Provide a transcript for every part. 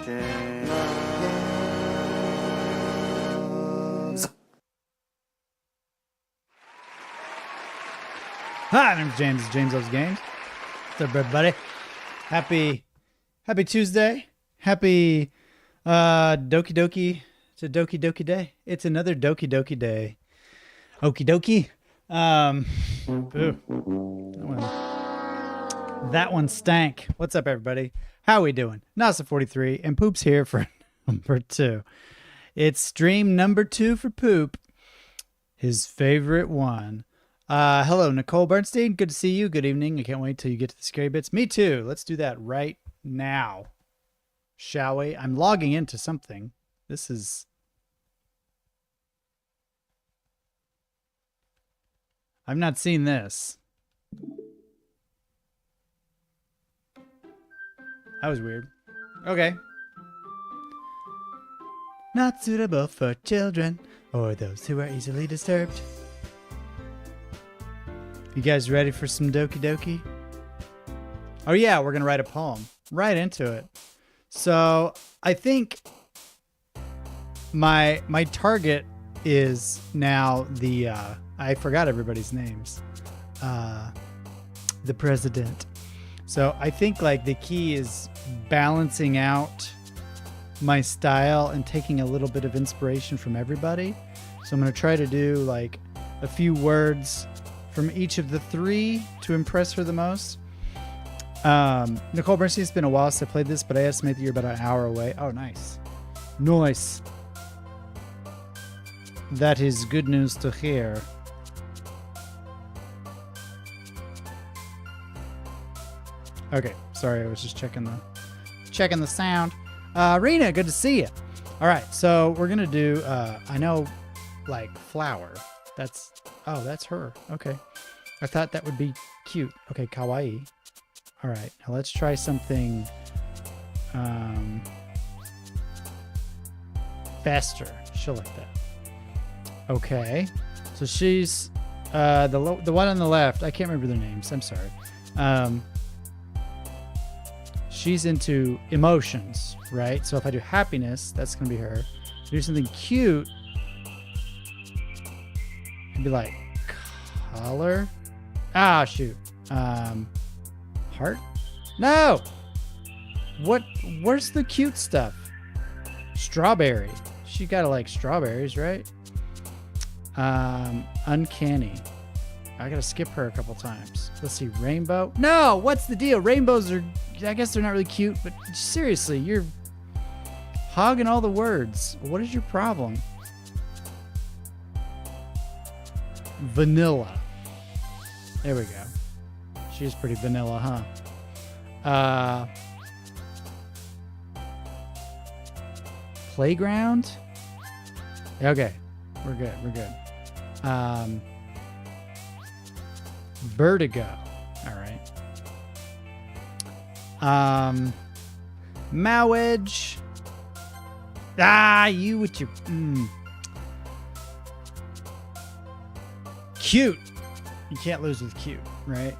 Hi, my name's James. James Loves Games. What's up, everybody? Happy Tuesday. Happy Doki Doki. It's a Doki Doki day. It's another Doki Doki day. Okie dokie. That one stank. What's up, everybody? How we doing? Nasa43 and Poop's here for number 2. It's stream number 2 for Poop. His favorite one. Hello, Nicole Bernstein. Good to see you. Good evening. I can't wait till you get to the scary bits. Me too. Let's do that right now. Shall we? I'm logging into something. This is... I've not seen this. That was weird. Okay. Not suitable for children or those who are easily disturbed. You guys ready for some Doki Doki? Oh yeah, we're gonna write a poem. Right into it. So I think my target is now the I forgot everybody's names. The president. So I think like the key is balancing out my style and taking a little bit of inspiration from everybody. So I'm gonna try to do like a few words from each of the 3 to impress her the most. Nicole Bernstein, it's been a while since I played this, but I estimate that you're about an hour away. Oh, nice. Nice. That is good news to hear. Okay, sorry, I was just checking the sound. Rena, good to see you. All right, so we're gonna do, I know, like flower. That's her. Okay. I thought that would be cute. Okay, kawaii. All right, now let's try something faster. She'll like that. Okay. So she's the one on the left. I can't remember their names. I'm sorry. She's into emotions, right? So if I do happiness, that's going to be her. Do something cute. It'd be like color. Ah, shoot. Heart? No! Where's the cute stuff? Strawberry. She gotta like strawberries, right? Uncanny. I gotta skip her a couple times. Let's see, rainbow. No! What's the deal? Rainbows are, I guess they're not really cute, but seriously, you're hogging all the words. What is your problem? Vanilla. There we go. She's pretty vanilla, huh? Playground? Okay. We're good. Vertigo. All right. Marriage. Ah, you with your... Cute. You can't lose with cute, right?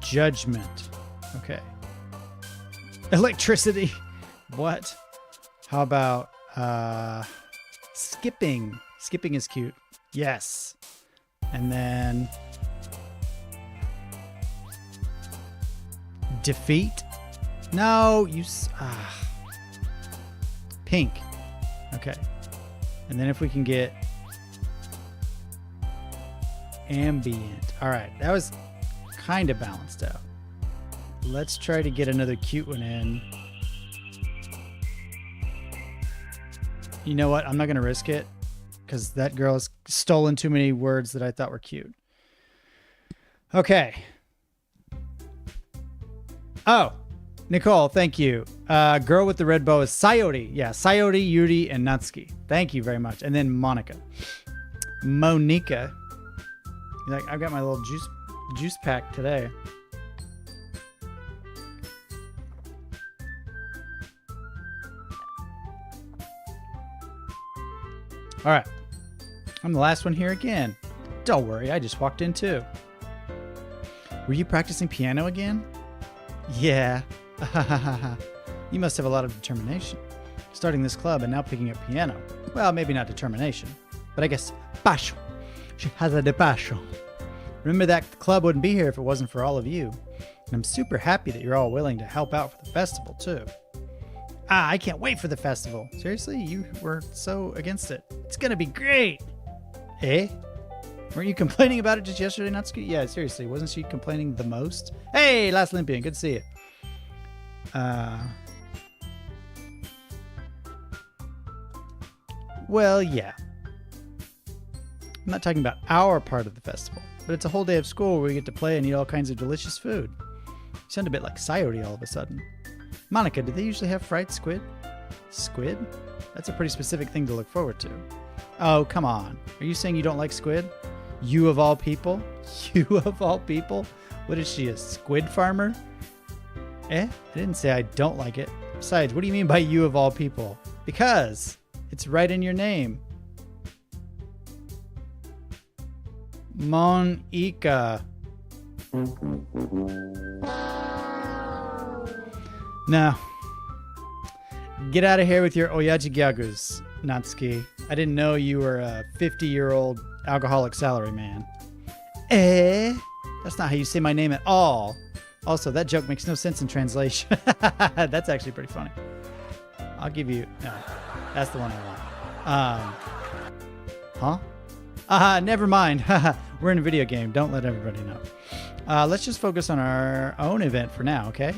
Judgment. Okay. Electricity. What? How about skipping? Skipping is cute. Yes. And then defeat. No, pink. Okay. And then if we can get ambient. All right, that was kind of balanced out. Let's try to get another cute one in. You know what? I'm not going to risk it because that girl has stolen too many words that I thought were cute. Okay. Oh, Nicole, thank you. Girl with the red bow is Sayori. Yeah, Sayori, Yuri, and Natsuki. Thank you very much. And then Monika. Monika. Like, I've got my little juice pack today. All right. I'm the last one here again. Don't worry, I just walked in too. Were you practicing piano again? Yeah. You must have a lot of determination. Starting this club and now picking up piano. Well, maybe not determination, but I guess passion. She has a de passion. Remember that the club wouldn't be here if it wasn't for all of you. And I'm super happy that you're all willing to help out for the festival, too. I can't wait for the festival. Seriously? You were so against it. It's gonna be great. Eh? Weren't you complaining about it just yesterday, Natsuki? Yeah, seriously. Wasn't she complaining the most? Hey, Last Olympian. Good to see you. Well, yeah. I'm not talking about our part of the festival, but it's a whole day of school where we get to play and eat all kinds of delicious food. You sound a bit like Sayori all of a sudden. Monika, do they usually have fried squid? Squid? That's a pretty specific thing to look forward to. Oh, come on. Are you saying you don't like squid? You of all people? You of all people? What is she, a squid farmer? I didn't say I don't like it. Besides, what do you mean by you of all people? Because it's right in your name. Monika. No. Get out of here with your oyaji gyagus, Natsuki. I didn't know you were a 50-year-old alcoholic salaryman. That's not how you say my name at all. Also, that joke makes no sense in translation. That's actually pretty funny. I'll give you... No, that's the one I want. Huh? Never mind. We're in a video game. Don't let everybody know. Let's just focus on our own event for now, okay?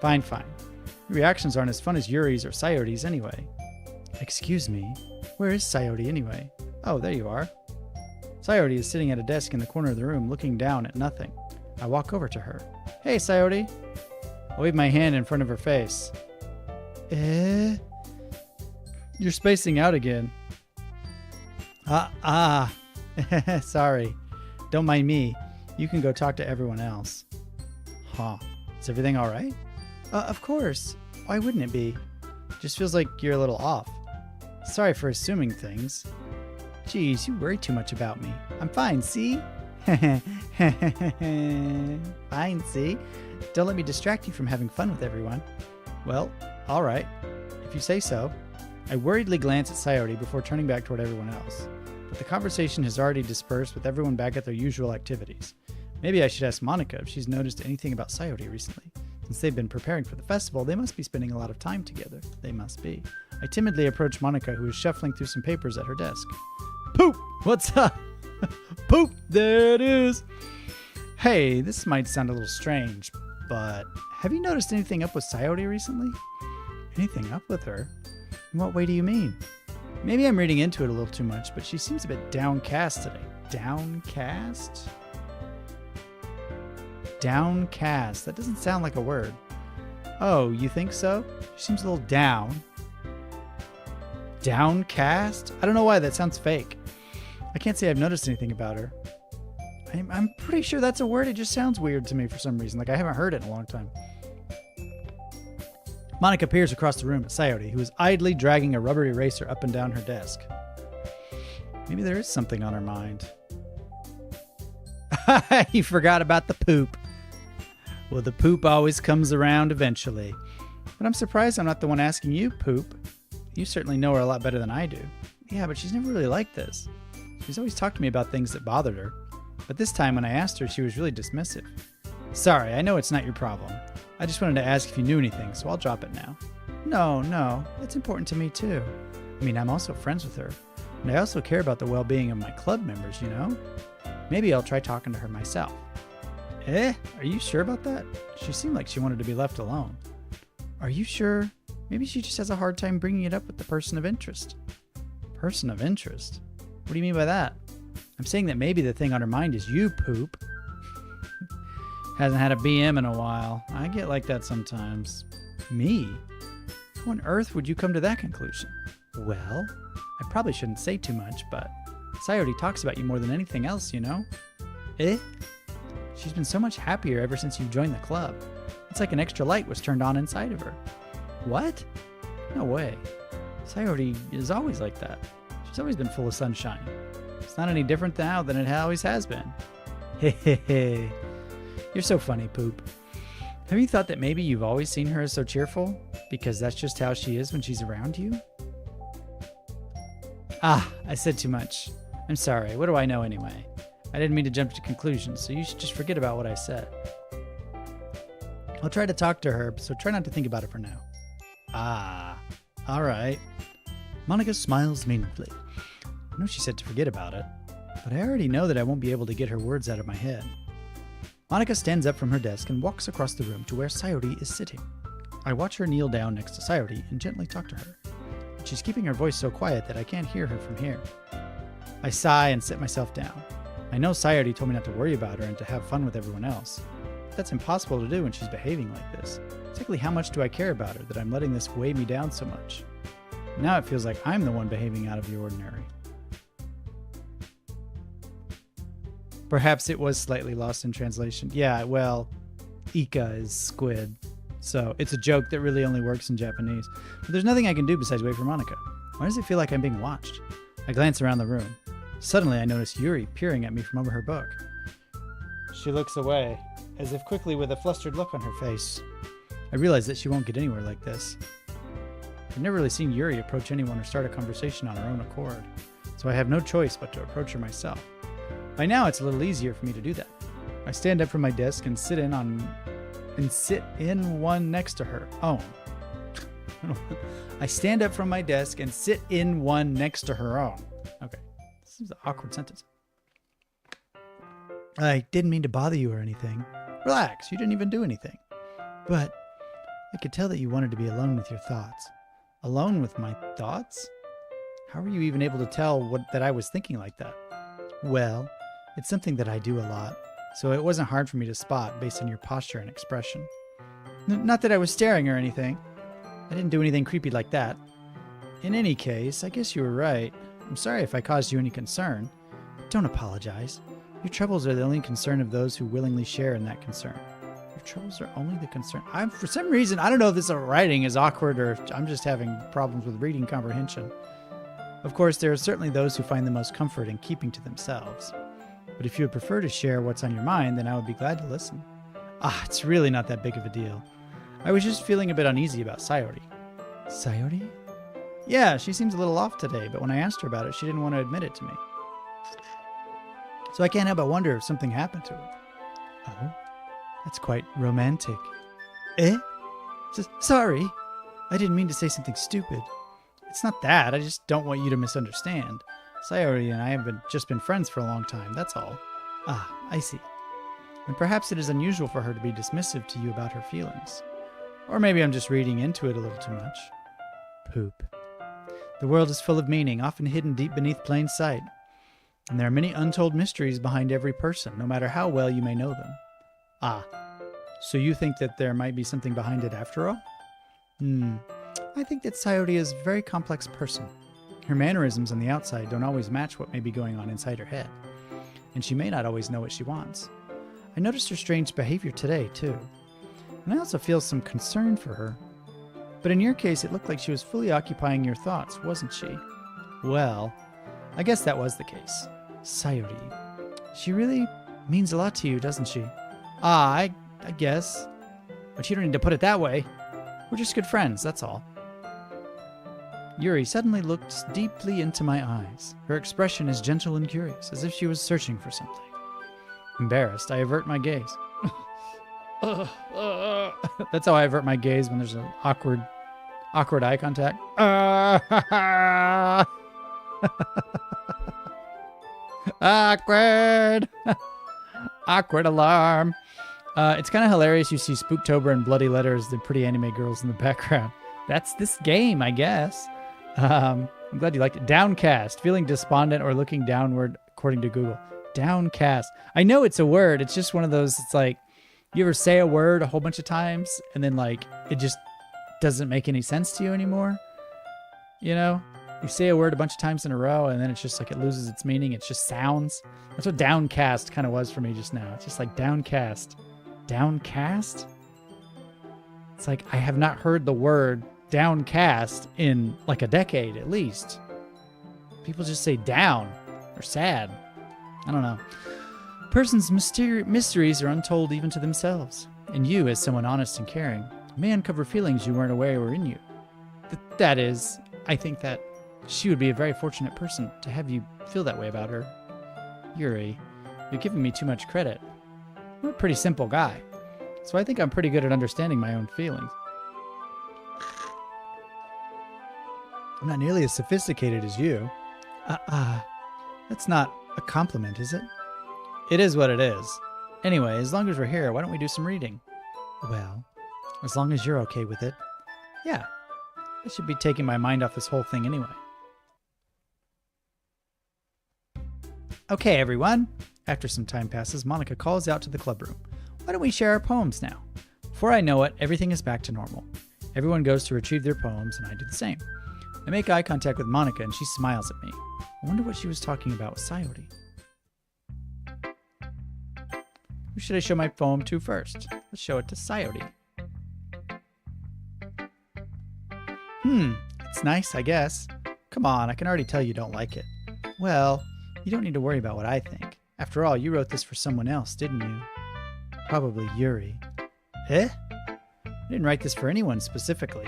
Fine. Your reactions aren't as fun as Yuri's or Sayori's anyway. Excuse me. Where is Sayori anyway? Oh, there you are. Sayori is sitting at a desk in the corner of the room looking down at nothing. I walk over to her. Hey, Sayori. I wave my hand in front of her face. You're spacing out again. Sorry. Don't mind me. You can go talk to everyone else. Huh. Is everything all right? Of course. Why wouldn't it be? Just feels like you're a little off. Sorry for assuming things. Geez, you worry too much about me. I'm fine, see? Fine, see? Don't let me distract you from having fun with everyone. Well, all right. If you say so. I worriedly glance at Sayori before turning back toward everyone else. But the conversation has already dispersed with everyone back at their usual activities. Maybe I should ask Monika if she's noticed anything about Sayori recently. Since they've been preparing for the festival, they must be spending a lot of time together. They must be. I timidly approach Monika, who is shuffling through some papers at her desk. Poop! What's up? Poop! There it is! Hey, this might sound a little strange, but have you noticed anything up with Sayori recently? Anything up with her? In what way do you mean? Maybe I'm reading into it a little too much, but she seems a bit downcast today. Downcast? Downcast. That doesn't sound like a word. Oh, you think so? She seems a little down. Downcast? I don't know why that sounds fake. I can't say I've noticed anything about her. I'm pretty sure that's a word. It just sounds weird to me for some reason. Like I haven't heard it in a long time. Monika peers across the room at Sayori, who is idly dragging a rubber eraser up and down her desk. Maybe there is something on her mind. You forgot about the poop. Well, the poop always comes around eventually. But I'm surprised I'm not the one asking you, Poop. You certainly know her a lot better than I do. Yeah, but she's never really liked this. She's always talked to me about things that bothered her. But this time when I asked her, she was really dismissive. Sorry, I know it's not your problem. I just wanted to ask if you knew anything, so I'll drop it now. No, it's important to me too. I mean, I'm also friends with her. And I also care about the well-being of my club members, you know? Maybe I'll try talking to her myself. Are you sure about that? She seemed like she wanted to be left alone. Are you sure? Maybe she just has a hard time bringing it up with the person of interest. Person of interest? What do you mean by that? I'm saying that maybe the thing on her mind is you, Poop. Hasn't had a BM in a while. I get like that sometimes. Me? How on earth would you come to that conclusion? Well, I probably shouldn't say too much, but Sayori talks about you more than anything else, you know? She's been so much happier ever since you joined the club. It's like an extra light was turned on inside of her. What? No way. Sayori is always like that. She's always been full of sunshine. It's not any different now than it always has been. Hehehe. You're so funny, Poop. Have you thought that maybe you've always seen her as so cheerful? Because that's just how she is when she's around you? Ah, I said too much. I'm sorry. What do I know anyway? I didn't mean to jump to conclusions, so you should just forget about what I said. I'll try to talk to her, so try not to think about it for now. Ah, all right. Monika smiles meaningfully. I know she said to forget about it, but I already know that I won't be able to get her words out of my head. Monika stands up from her desk and walks across the room to where Sayori is sitting. I watch her kneel down next to Sayori and gently talk to her. But she's keeping her voice so quiet that I can't hear her from here. I sigh and sit myself down. I know Sayori told me not to worry about her and to have fun with everyone else. But that's impossible to do when she's behaving like this. Particularly, how much do I care about her that I'm letting this weigh me down so much? Now it feels like I'm the one behaving out of the ordinary. Perhaps it was slightly lost in translation. Yeah, well, Ika is squid. So it's a joke that really only works in Japanese. But there's nothing I can do besides wait for Monika. Why does it feel like I'm being watched? I glance around the room. Suddenly I notice Yuri peering at me from over her book. She looks away, as if quickly with a flustered look on her face. I realize that she won't get anywhere like this. I've never really seen Yuri approach anyone or start a conversation on her own accord, so I have no choice but to approach her myself. By now, it's a little easier for me to do that. I stand up from my desk and sit in one next to her. Oh. I stand up from my desk and sit in one next to her own. Okay. This is an awkward sentence. I didn't mean to bother you or anything. Relax, you didn't even do anything. But I could tell that you wanted to be alone with your thoughts. Alone with my thoughts? How were you even able to tell that I was thinking like that? Well, it's something that I do a lot, so it wasn't hard for me to spot based on your posture and expression. Not that I was staring or anything. I didn't do anything creepy like that. In any case, I guess you were right. I'm sorry if I caused you any concern. Don't apologize. Your troubles are the only concern of those who willingly share in that concern. Your troubles are only the concern. For some reason, I don't know if this writing is awkward or if I'm just having problems with reading comprehension. Of course, there are certainly those who find the most comfort in keeping to themselves. But if you would prefer to share what's on your mind, then I would be glad to listen. It's really not that big of a deal. I was just feeling a bit uneasy about Sayori. Sayori? Yeah, she seems a little off today, but when I asked her about it, she didn't want to admit it to me. So I can't help but wonder if something happened to her. Oh, that's quite romantic. Eh? Sorry, I didn't mean to say something stupid. It's not that, I just don't want you to misunderstand. Sayori and I have just been friends for a long time, that's all. I see. And perhaps it is unusual for her to be dismissive to you about her feelings. Or maybe I'm just reading into it a little too much. Poop. The world is full of meaning, often hidden deep beneath plain sight. And there are many untold mysteries behind every person, no matter how well you may know them. So you think that there might be something behind it after all? I think that Sayori is a very complex person. Her mannerisms on the outside don't always match what may be going on inside her head. And she may not always know what she wants. I noticed her strange behavior today, too. And I also feel some concern for her. But in your case, it looked like she was fully occupying your thoughts, wasn't she? Well, I guess that was the case. Sayori. She really means a lot to you, doesn't she? I guess. But you don't need to put it that way. We're just good friends, that's all. Yuri suddenly looks deeply into my eyes. Her expression is gentle and curious, as if she was searching for something. Embarrassed, I avert my gaze. That's how I avert my gaze when there's an awkward eye contact. Awkward. Awkward alarm. It's kind of hilarious. You see Spooktober and Bloody Letters, the pretty anime girls in the background. That's this game, I guess. I'm glad you liked it. Downcast, feeling despondent or looking downward, according to Google. Downcast. I know it's a word. It's just one of those, it's like, you ever say a word a whole bunch of times and then like it just doesn't make any sense to you anymore? You know? You say a word a bunch of times in a row and then it's just like it loses its meaning. It's just sounds. That's what downcast kind of was for me just now. It's just like downcast. Downcast? It's like I have not heard the word downcast in like a decade at least. People just say down or sad. I don't know. A person's mysteries are untold even to themselves. And you, as someone honest and caring, may uncover feelings you weren't aware were in you. That is, I think that she would be a very fortunate person to have you feel that way about her. Yuri, you're giving me too much credit. I'm a pretty simple guy, so I think I'm pretty good at understanding my own feelings. I'm not nearly as sophisticated as you. That's not a compliment, is it? It is what it is. Anyway, as long as we're here, why don't we do some reading? Well, as long as you're okay with it. Yeah, I should be taking my mind off this whole thing anyway. Okay, everyone. After some time passes, Monika calls out to the club room. Why don't we share our poems now? Before I know it, everything is back to normal. Everyone goes to retrieve their poems, and I do the same. I make eye contact with Monika, and she smiles at me. I wonder what she was talking about with Sayori. Who should I show my poem to first? Let's show it to Sayori. It's nice, I guess. Come on, I can already tell you don't like it. Well, you don't need to worry about what I think. After all, you wrote this for someone else, didn't you? Probably Yuri. Eh? I didn't write this for anyone specifically.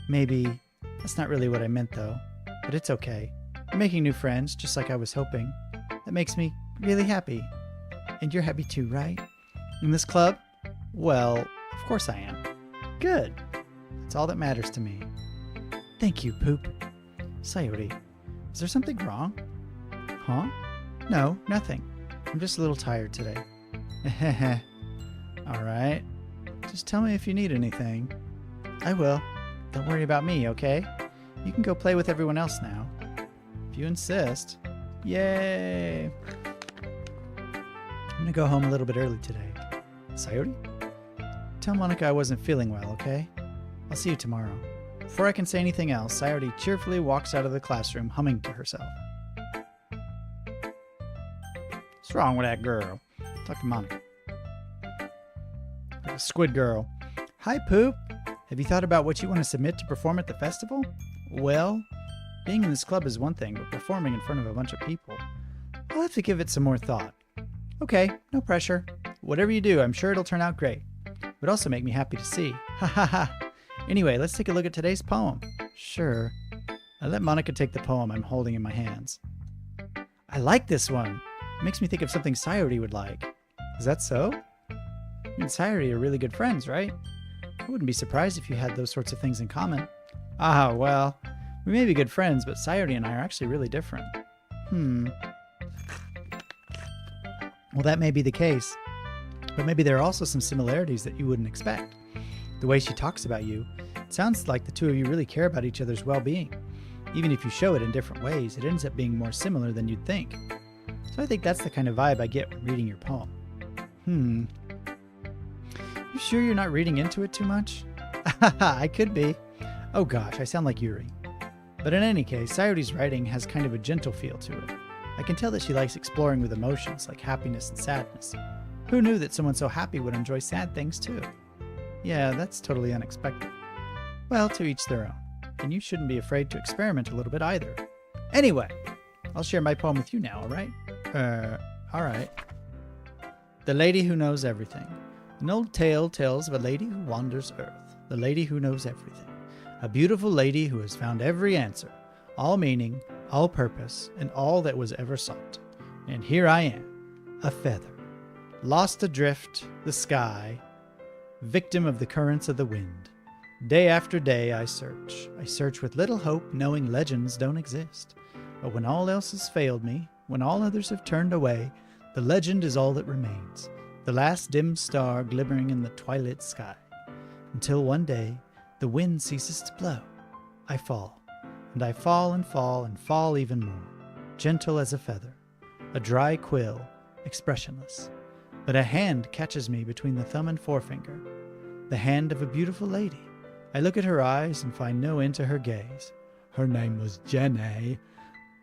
Maybe. That's not really what I meant, though. But it's okay. You're making new friends, just like I was hoping. That makes me really happy. And you're happy too, right? In this club? Well, of course I am. Good. That's all that matters to me. Thank you, Poop. Sayori, is there something wrong? Huh? No, nothing. I'm just a little tired today. Alright. Just tell me if you need anything. I will. Don't worry about me, okay? You can go play with everyone else now. If you insist. Yay! I'm gonna go home a little bit early today. Sayori? Tell Monika I wasn't feeling well, okay? I'll see you tomorrow. Before I can say anything else, Sayori cheerfully walks out of the classroom, humming to herself. What's wrong with that girl? Talk to Monika. Like a squid girl. Hi, Poop. Have you thought about what you want to submit to perform at the festival? Well, being in this club is one thing, but performing in front of a bunch of people, I'll have to give it some more thought. Okay, no pressure. Whatever you do, I'm sure it'll turn out great. It would also make me happy to see. Ha ha ha. Anyway, let's take a look at today's poem. Sure. I let Monika take the poem I'm holding in my hands. I like this one. It makes me think of something Sayori would like. Is that so? You and Sayori are really good friends, right? I wouldn't be surprised if you had those sorts of things in common. Ah, well, we may be good friends, but Sayori and I are actually really different. Well, that may be the case, but maybe there are also some similarities that you wouldn't expect. The way she talks about you, it sounds like the two of you really care about each other's well-being. Even if you show it in different ways, it ends up being more similar than you'd think. So I think that's the kind of vibe I get when reading your poem. You sure you're not reading into it too much? I could be. Oh gosh, I sound like Yuri. But in any case, Sayori's writing has kind of a gentle feel to it. I can tell that she likes exploring with emotions like happiness and sadness. Who knew that someone so happy would enjoy sad things too? Yeah, that's totally unexpected. Well, to each their own. And you shouldn't be afraid to experiment a little bit either. Anyway, I'll share my poem with you now, alright? Alright. The Lady Who Knows Everything. An old tale tells of a lady who wanders earth. The lady who knows everything. A beautiful lady who has found every answer, all meaning, all purpose, and all that was ever sought. And here I am, a feather, lost adrift the sky, victim of the currents of the wind. Day after day I search with little hope, knowing legends don't exist. But when all else has failed me, when all others have turned away, the legend is all that remains, the last dim star glimmering in the twilight sky. Until one day, the wind ceases to blow. I fall, and I fall and fall and fall even more, gentle as a feather, a dry quill, expressionless. But a hand catches me between the thumb and forefinger, the hand of a beautiful lady. I look at her eyes and find no end to her gaze. Her name was Jenny.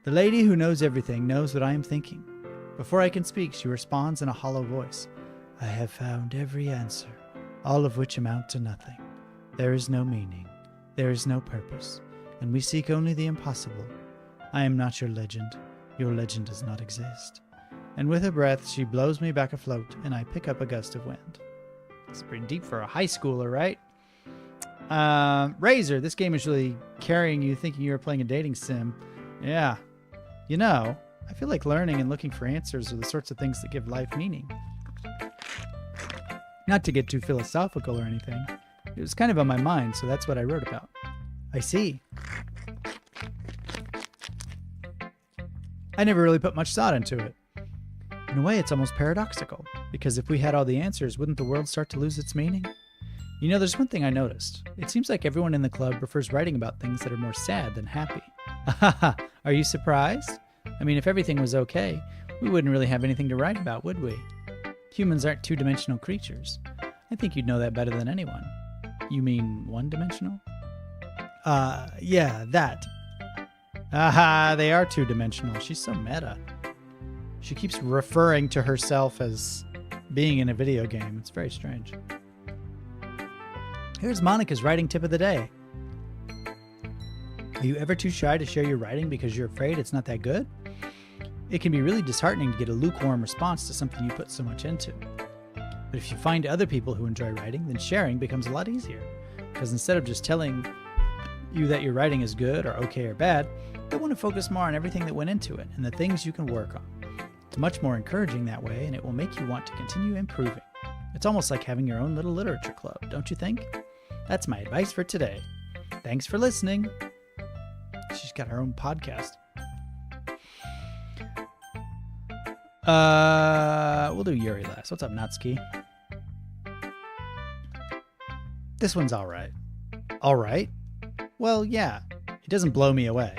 The lady who knows everything knows what I am thinking. Before I can speak, she responds in a hollow voice. I have found every answer, all of which amount to nothing. There is no meaning, there is no purpose, and we seek only the impossible. I am not your legend does not exist. And with a breath, she blows me back afloat, and I pick up a gust of wind. It's pretty deep for a high schooler, right? Razor, this game is really carrying you thinking you were playing a dating sim. Yeah. You know, I feel like learning and looking for answers are the sorts of things that give life meaning. Not to get too philosophical or anything. It was kind of on my mind, so that's what I wrote about. I see. I never really put much thought into it. In a way, it's almost paradoxical, because if we had all the answers, wouldn't the world start to lose its meaning? You know, there's one thing I noticed. It seems like everyone in the club prefers writing about things that are more sad than happy. Are you surprised? I mean, if everything was okay, we wouldn't really have anything to write about, would we? Humans aren't two-dimensional creatures. I think you'd know that better than anyone. You mean one-dimensional? Yeah, that. They are two-dimensional. She's so meta. She keeps referring to herself as being in a video game. It's very strange. Here's Monika's writing tip of the day. Are you ever too shy to share your writing because you're afraid it's not that good? It can be really disheartening to get a lukewarm response to something you put so much into. But if you find other people who enjoy writing, then sharing becomes a lot easier. Because instead of just telling you that your writing is good or okay or bad, they want to focus more on everything that went into it and the things you can work on. It's much more encouraging that way, and it will make you want to continue improving. It's almost like having your own little literature club, don't you think? That's my advice for today. Thanks for listening. She's got her own podcast. We'll do Yuri last. What's up, Natsuki? This one's all right. All right? Well, yeah. It doesn't blow me away.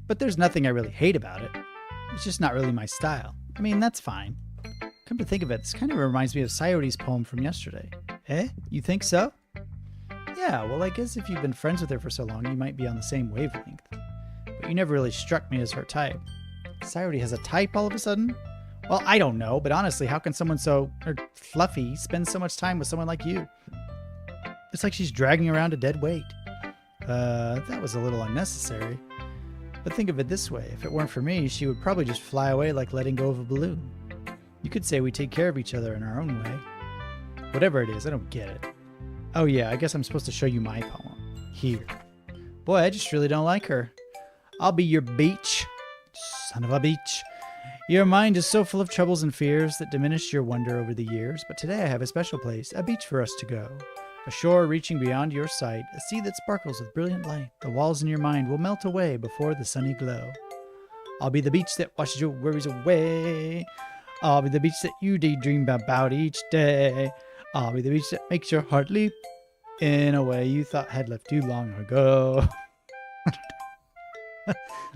But there's nothing I really hate about it. It's just not really my style. I mean, that's fine. Come to think of it, this kind of reminds me of Sayori's poem from yesterday. Eh? You think so? Yeah, well, I guess if you've been friends with her for so long, you might be on the same wavelength. But you never really struck me as her type. Sayori has a type all of a sudden? Well, I don't know, but honestly, how can someone so fluffy spend so much time with someone like you? It's like she's dragging around a dead weight. That was a little unnecessary. But think of it this way, if it weren't for me, she would probably just fly away like letting go of a balloon. You could say we take care of each other in our own way. Whatever it is, I don't get it. Oh yeah, I guess I'm supposed to show you my poem. Here. Boy, I just really don't like her. I'll be your beach. Son of a beach. Your mind is so full of troubles and fears that diminish your wonder over the years, but today I have a special place, a beach for us to go. A shore reaching beyond your sight, a sea that sparkles with brilliant light. The walls in your mind will melt away before the sunny glow. I'll be the beach that washes your worries away. I'll be the beach that you daydream about each day. I'll be the beach that makes your heart leap in a way you thought had left you long ago.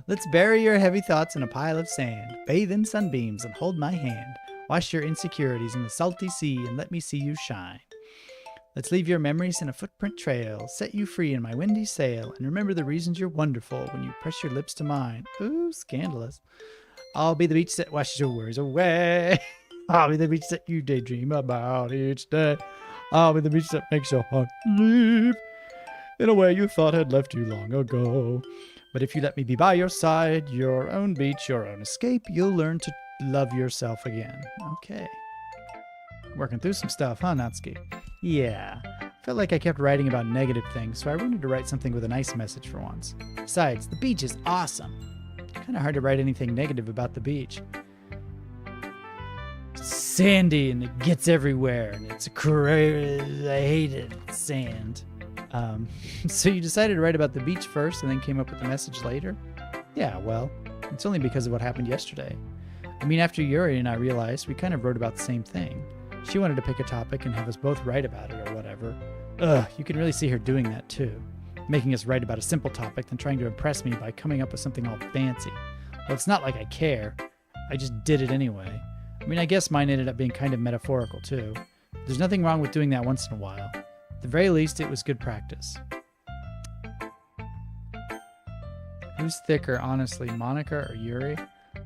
Let's bury your heavy thoughts in a pile of sand. Bathe in sunbeams and hold my hand. Wash your insecurities in the salty sea and let me see you shine. Let's leave your memories in a footprint trail, set you free in my windy sail, and remember the reasons you're wonderful when you press your lips to mine. Ooh, scandalous. I'll be the beach that washes your worries away. I'll be the beach that you daydream about each day. I'll be the beach that makes your heart leap in a way you thought had left you long ago. But if you let me be by your side, your own beach, your own escape, you'll learn to love yourself again. Okay. Working through some stuff, huh, Natsuki? Yeah. Felt like I kept writing about negative things, so I wanted to write something with a nice message for once. Besides, the beach is awesome. Kind of hard to write anything negative about the beach. It's sandy and it gets everywhere, and it's crazy. I hate it. Sand. So you decided to write about the beach first and then came up with the message later? Yeah, well, it's only because of what happened yesterday. I mean, after Yuri and I realized, we kind of wrote about the same thing. She wanted to pick a topic and have us both write about it or whatever. Ugh, you can really see her doing that too. Making us write about a simple topic, then trying to impress me by coming up with something all fancy. Well, it's not like I care. I just did it anyway. I mean, I guess mine ended up being kind of metaphorical too. There's nothing wrong with doing that once in a while. At the very least, it was good practice. Who's thicker, honestly, Monika or Yuri?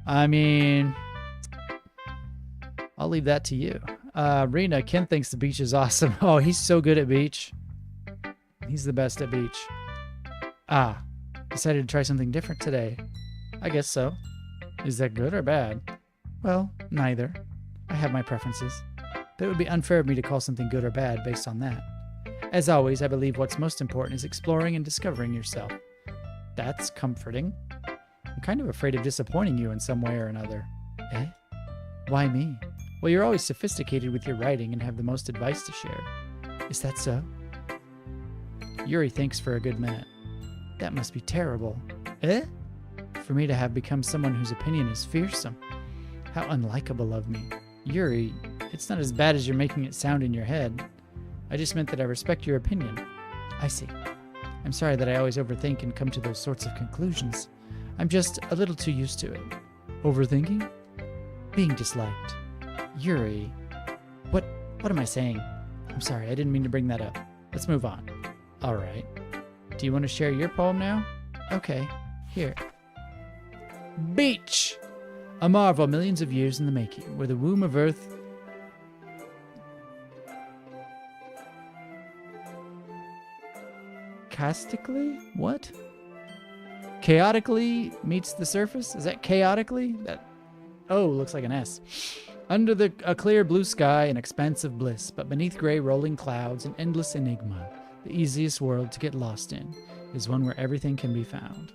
I mean, I'll leave that to you. Rena, Ken thinks the beach is awesome. Oh, he's so good at beach. He's the best at beach. Decided to try something different today. I guess so. Is that good or bad? Well, neither. I have my preferences. but it would be unfair of me to call something good or bad based on that. As always, I believe what's most important is exploring and discovering yourself. That's comforting. I'm kind of afraid of disappointing you in some way or another. Eh? Why me? Well, you're always sophisticated with your writing and have the most advice to share. Is that so? Yuri thinks for a good minute. That must be terrible. Eh? For me to have become someone whose opinion is fearsome. How unlikable of me. Yuri, it's not as bad as you're making it sound in your head. I just meant that I respect your opinion. I see. I'm sorry that I always overthink and come to those sorts of conclusions. I'm just a little too used to it. Overthinking? Being disliked. Yuri. What am I saying? I'm sorry, I didn't mean to bring that up. Let's move on. All right. Do you want to share your poem now? Okay, here. Beach! A marvel millions of years in the making, where the womb of Earth... Chaotically? What? Chaotically meets the surface? Is that chaotically? That... Oh, looks like an S. Under a clear blue sky, an expanse of bliss, but beneath gray rolling clouds, an endless enigma. The easiest world to get lost in is one where everything can be found.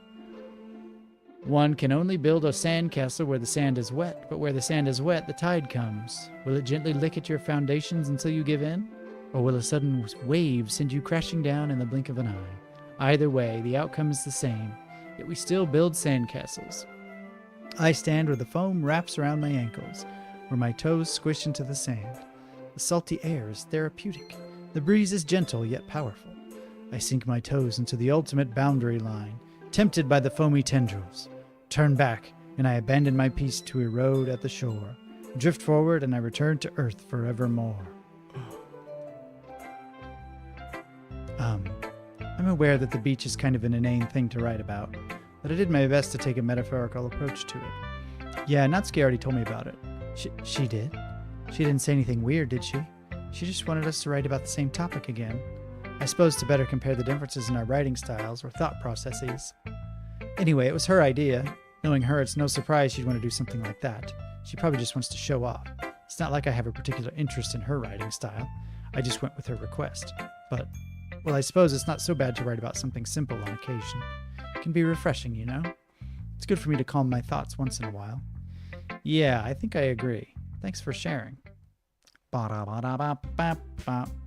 One can only build a sand castle where the sand is wet, but where the sand is wet, the tide comes. Will it gently lick at your foundations until you give in? Or will a sudden wave send you crashing down in the blink of an eye? Either way, the outcome is the same, yet we still build sand castles. I stand where the foam wraps around my ankles, where my toes squish into the sand. The salty air is therapeutic. The breeze is gentle yet powerful. I sink my toes into the ultimate boundary line, tempted by the foamy tendrils. Turn back, and I abandon my peace to erode at the shore. Drift forward, and I return to earth forevermore. I'm aware that the beach is kind of an inane thing to write about, but I did my best to take a metaphorical approach to it. Yeah, Natsuki already told me about it. She did? She didn't say anything weird, did she? She just wanted us to write about the same topic again. I suppose to better compare the differences in our writing styles or thought processes. Anyway, it was her idea. Knowing her, it's no surprise she'd want to do something like that. She probably just wants to show off. It's not like I have a particular interest in her writing style. I just went with her request. But, well, I suppose it's not so bad to write about something simple on occasion. It can be refreshing, you know? It's good for me to calm my thoughts once in a while. Yeah, I think I agree. Thanks for sharing.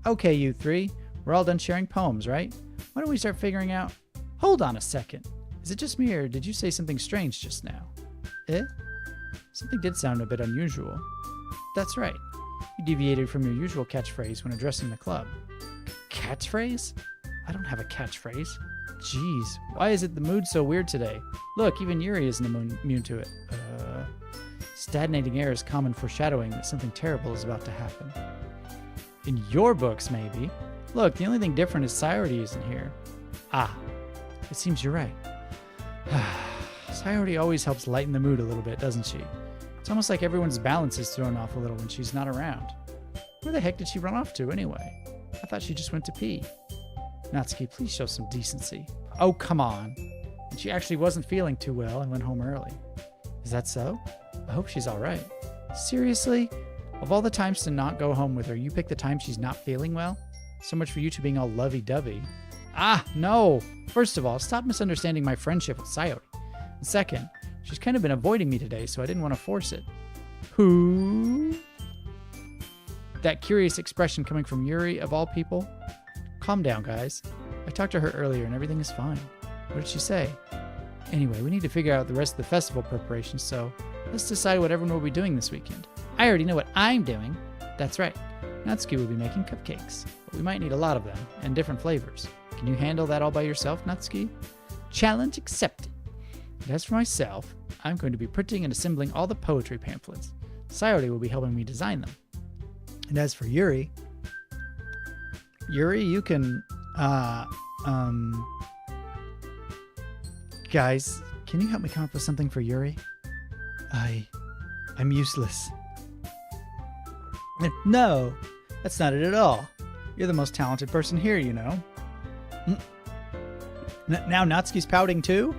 Okay, you three. We're all done sharing poems, right? Why don't we start figuring out... Hold on a second. Is it just me, or did you say something strange just now? Eh? Something did sound a bit unusual. That's right. You deviated from your usual catchphrase when addressing the club. Catchphrase? I don't have a catchphrase. Jeez, why is it the mood so weird today? Look, even Yuri isn't immune to it. Stagnating air is common foreshadowing that something terrible is about to happen. In your books, maybe. Look, the only thing different is Sayori isn't here. Ah, it seems you're right. Sayori always helps lighten the mood a little bit, doesn't she? It's almost like everyone's balance is thrown off a little when she's not around. Where the heck did she run off to anyway? I thought she just went to pee. Natsuki, please show some decency. Oh, come on. And she actually wasn't feeling too well and went home early. Is that so? I hope she's all right. Seriously? Of all the times to not go home with her, you pick the time she's not feeling well? So much for you two being all lovey-dovey. Ah, no! First of all, stop misunderstanding my friendship with Sayori. And second, she's kind of been avoiding me today, so I didn't want to force it. Who? That curious expression coming from Yuri, of all people? Calm down, guys. I talked to her earlier and everything is fine. What did she say? Anyway, we need to figure out the rest of the festival preparations, so let's decide what everyone will be doing this weekend. I already know what I'm doing. That's right. Natsuki will be making cupcakes, but we might need a lot of them, and different flavors. Can you handle that all by yourself, Natsuki? Challenge accepted. And as for myself, I'm going to be printing and assembling all the poetry pamphlets. Sayori will be helping me design them. And as for Yuri, you can, guys, can you help me come up with something for Yuri? I'm useless. No, that's not it at all. You're the most talented person here, you know. Now Natsuki's pouting too?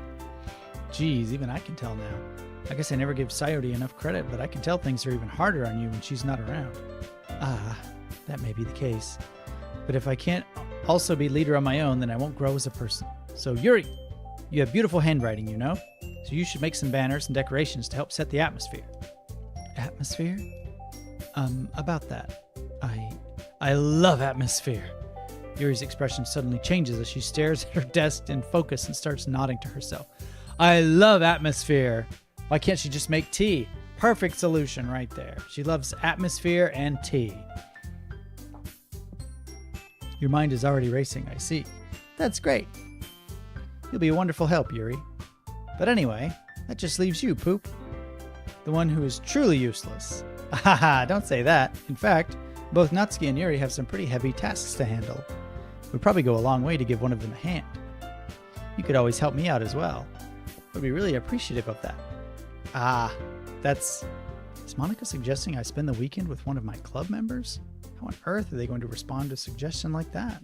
Geez, even I can tell now. I guess I never give Sayori enough credit, but I can tell things are even harder on you when she's not around. Ah, that may be the case. But if I can't also be leader on my own, then I won't grow as a person. So Yuri, you have beautiful handwriting, you know? So you should make some banners and decorations to help set the atmosphere. Atmosphere? About that. I love atmosphere. Yuri's expression suddenly changes as she stares at her desk in focus and starts nodding to herself. I love atmosphere. Why can't she just make tea? Perfect solution right there. She loves atmosphere and tea. Your mind is already racing, I see. That's great. You'll be a wonderful help, Yuri. But anyway, that just leaves you, Poop. The one who is truly useless. Haha, don't say that. In fact, both Natsuki and Yuri have some pretty heavy tasks to handle. It would probably go a long way to give one of them a hand. You could always help me out as well. I'd be really appreciative of that. Ah, that's... Is Monika suggesting I spend the weekend with one of my club members? How on earth are they going to respond to a suggestion like that?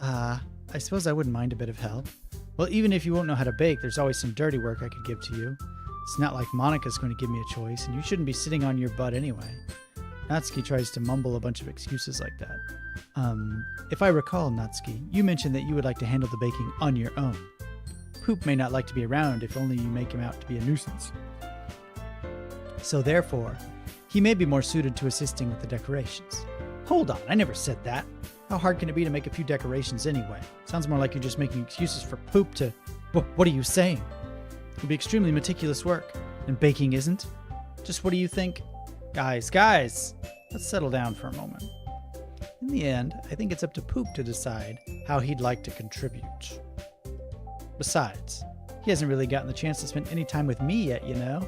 I suppose I wouldn't mind a bit of help. Well, even if you won't know how to bake, there's always some dirty work I could give to you. It's not like Monika's going to give me a choice, and you shouldn't be sitting on your butt anyway. Natsuki tries to mumble a bunch of excuses like that. If I recall, Natsuki, you mentioned that you would like to handle the baking on your own. Poop may not like to be around if only you make him out to be a nuisance. So therefore, he may be more suited to assisting with the decorations. Hold on, I never said that. How hard can it be to make a few decorations anyway? Sounds more like you're just making excuses for Poop to... What are you saying? It'll be extremely meticulous work, and baking isn't. Just what do you think? Guys, let's settle down for a moment. In the end, I think it's up to Poop to decide how he'd like to contribute. Besides, he hasn't really gotten the chance to spend any time with me yet, you know?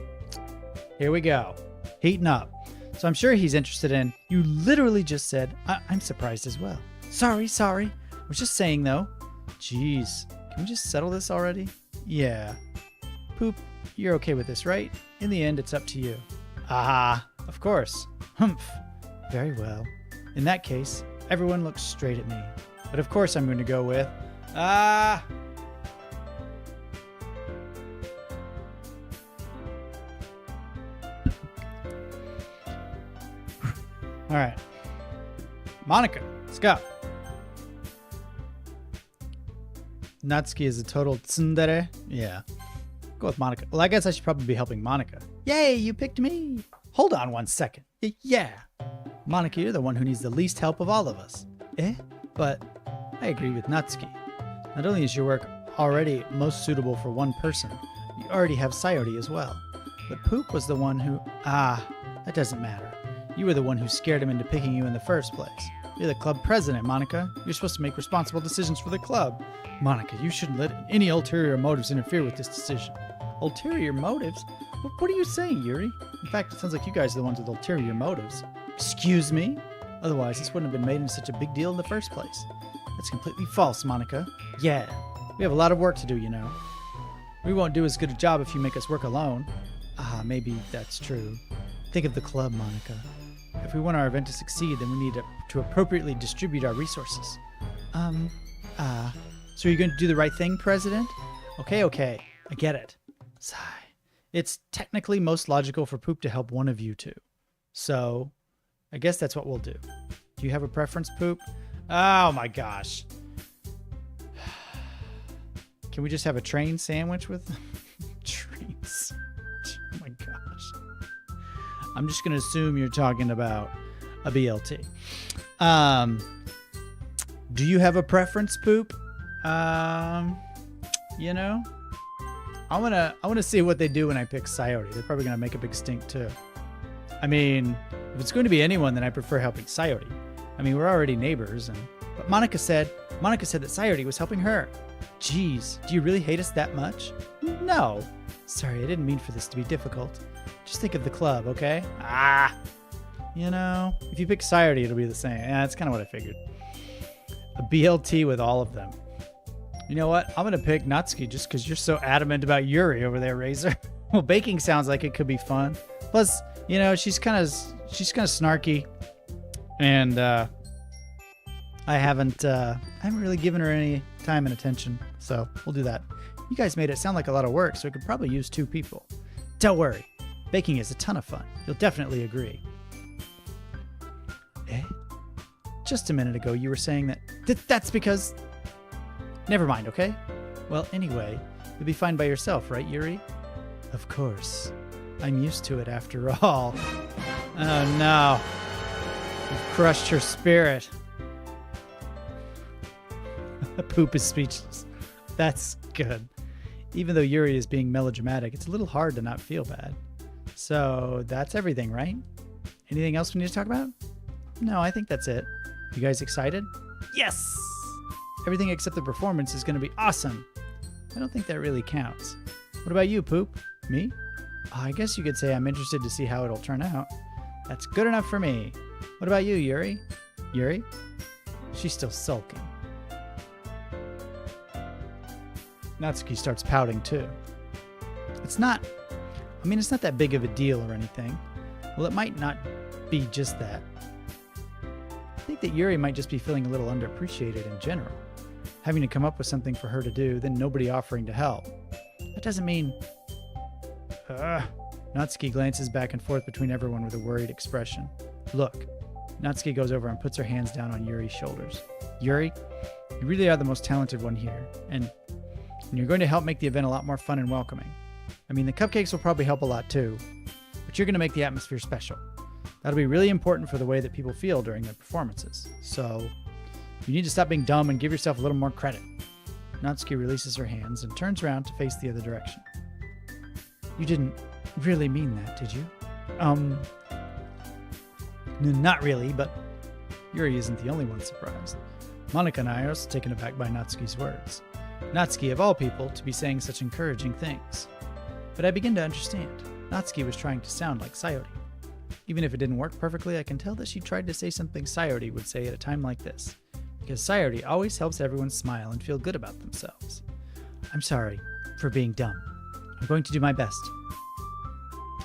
Here we go. Heating up. So I'm sure he's interested in... You literally just said... I'm surprised as well. Sorry. I was just saying, though. Jeez. Can we just settle this already? Yeah. Poop, you're okay with this, right? In the end, it's up to you. Aha. Of course. Humph. Very well. In that case, everyone looks straight at me. But of course I'm going to go with... All right. Monika, let's go. Natsuki is a total tsundere. Yeah. Go with Monika. Well, I guess I should probably be helping Monika. Yay, you picked me. Hold on one second. Yeah. Monika, you're the one who needs the least help of all of us. But I agree with Natsuki. Not only is your work already most suitable for one person, you already have Sayori as well. But Poop was the one who... that doesn't matter. You were the one who scared him into picking you in the first place. You're the club president, Monika. You're supposed to make responsible decisions for the club. Monika, you shouldn't let any ulterior motives interfere with this decision. Ulterior motives? What are you saying, Yuri? In fact, it sounds like you guys are the ones with ulterior motives. Excuse me? Otherwise, this wouldn't have been made into such a big deal in the first place. That's completely false, Monika. Yeah, we have a lot of work to do, you know. We won't do as good a job if you make us work alone. Maybe that's true. Think of the club, Monika. If we want our event to succeed, then we need to appropriately distribute our resources. So you're going to do the right thing, President? Okay, I get it. Sigh. It's technically most logical for Poop to help one of you two. So, I guess that's what we'll do. Do you have a preference, Poop? Oh my gosh. Can we just have a train sandwich with trains? Oh my gosh. I'm just going to assume you're talking about a BLT. Do you have a preference, Poop? You know, I want to see what they do when I pick Sayori. They're probably going to make a big stink too. I mean, if it's going to be anyone, then I prefer helping Sayori. I mean, we're already neighbors, but Monika said that Sayori was helping her. Jeez, do you really hate us that much? No. Sorry, I didn't mean for this to be difficult. Just think of the club, okay? You know, if you pick Sayori, it'll be the same. Yeah, that's kind of what I figured. A BLT with all of them. You know what? I'm going to pick Natsuki just because you're so adamant about Yuri over there, Razor. Well, baking sounds like it could be fun. Plus, you know, she's kind of snarky. And I haven't really given her any time and attention. So we'll do that. You guys made it sound like a lot of work, so it could probably use 2 people. Don't worry. Baking is a ton of fun. You'll definitely agree. Eh? Just a minute ago, you were saying that... That's because... Never mind, okay? Well, anyway, you'll be fine by yourself, right, Yuri? Of course. I'm used to it after all. Oh, no. You've crushed her spirit. Poop is speechless. That's good. Even though Yuri is being melodramatic, it's a little hard to not feel bad. So, that's everything, right? Anything else we need to talk about? No, I think that's it. You guys excited? Yes! Everything except the performance is going to be awesome. I don't think that really counts. What about you, Poop? Me? I guess you could say I'm interested to see how it'll turn out. That's good enough for me. What about you, Yuri? Yuri? She's still sulking. Natsuki starts pouting too. It's not that big of a deal or anything. Well, it might not be just that. I think that Yuri might just be feeling a little underappreciated in general. Having to come up with something for her to do, then nobody offering to help. That doesn't mean... Natsuki glances back and forth between everyone with a worried expression. Look. Natsuki goes over and puts her hands down on Yuri's shoulders. Yuri, you really are the most talented one here, and you're going to help make the event a lot more fun and welcoming. I mean, the cupcakes will probably help a lot too, but you're going to make the atmosphere special. That'll be really important for the way that people feel during their performances. So, you need to stop being dumb and give yourself a little more credit. Natsuki releases her hands and turns around to face the other direction. You didn't really mean that, did you? Not really, but Yuri isn't the only one surprised. Monika and I are also taken aback by Natsuki's words. Natsuki, of all people, to be saying such encouraging things. But I begin to understand. Natsuki was trying to sound like Sayori. Even if it didn't work perfectly, I can tell that she tried to say something Sayori would say at a time like this. Because Sayori always helps everyone smile and feel good about themselves. I'm sorry for being dumb. I'm going to do my best.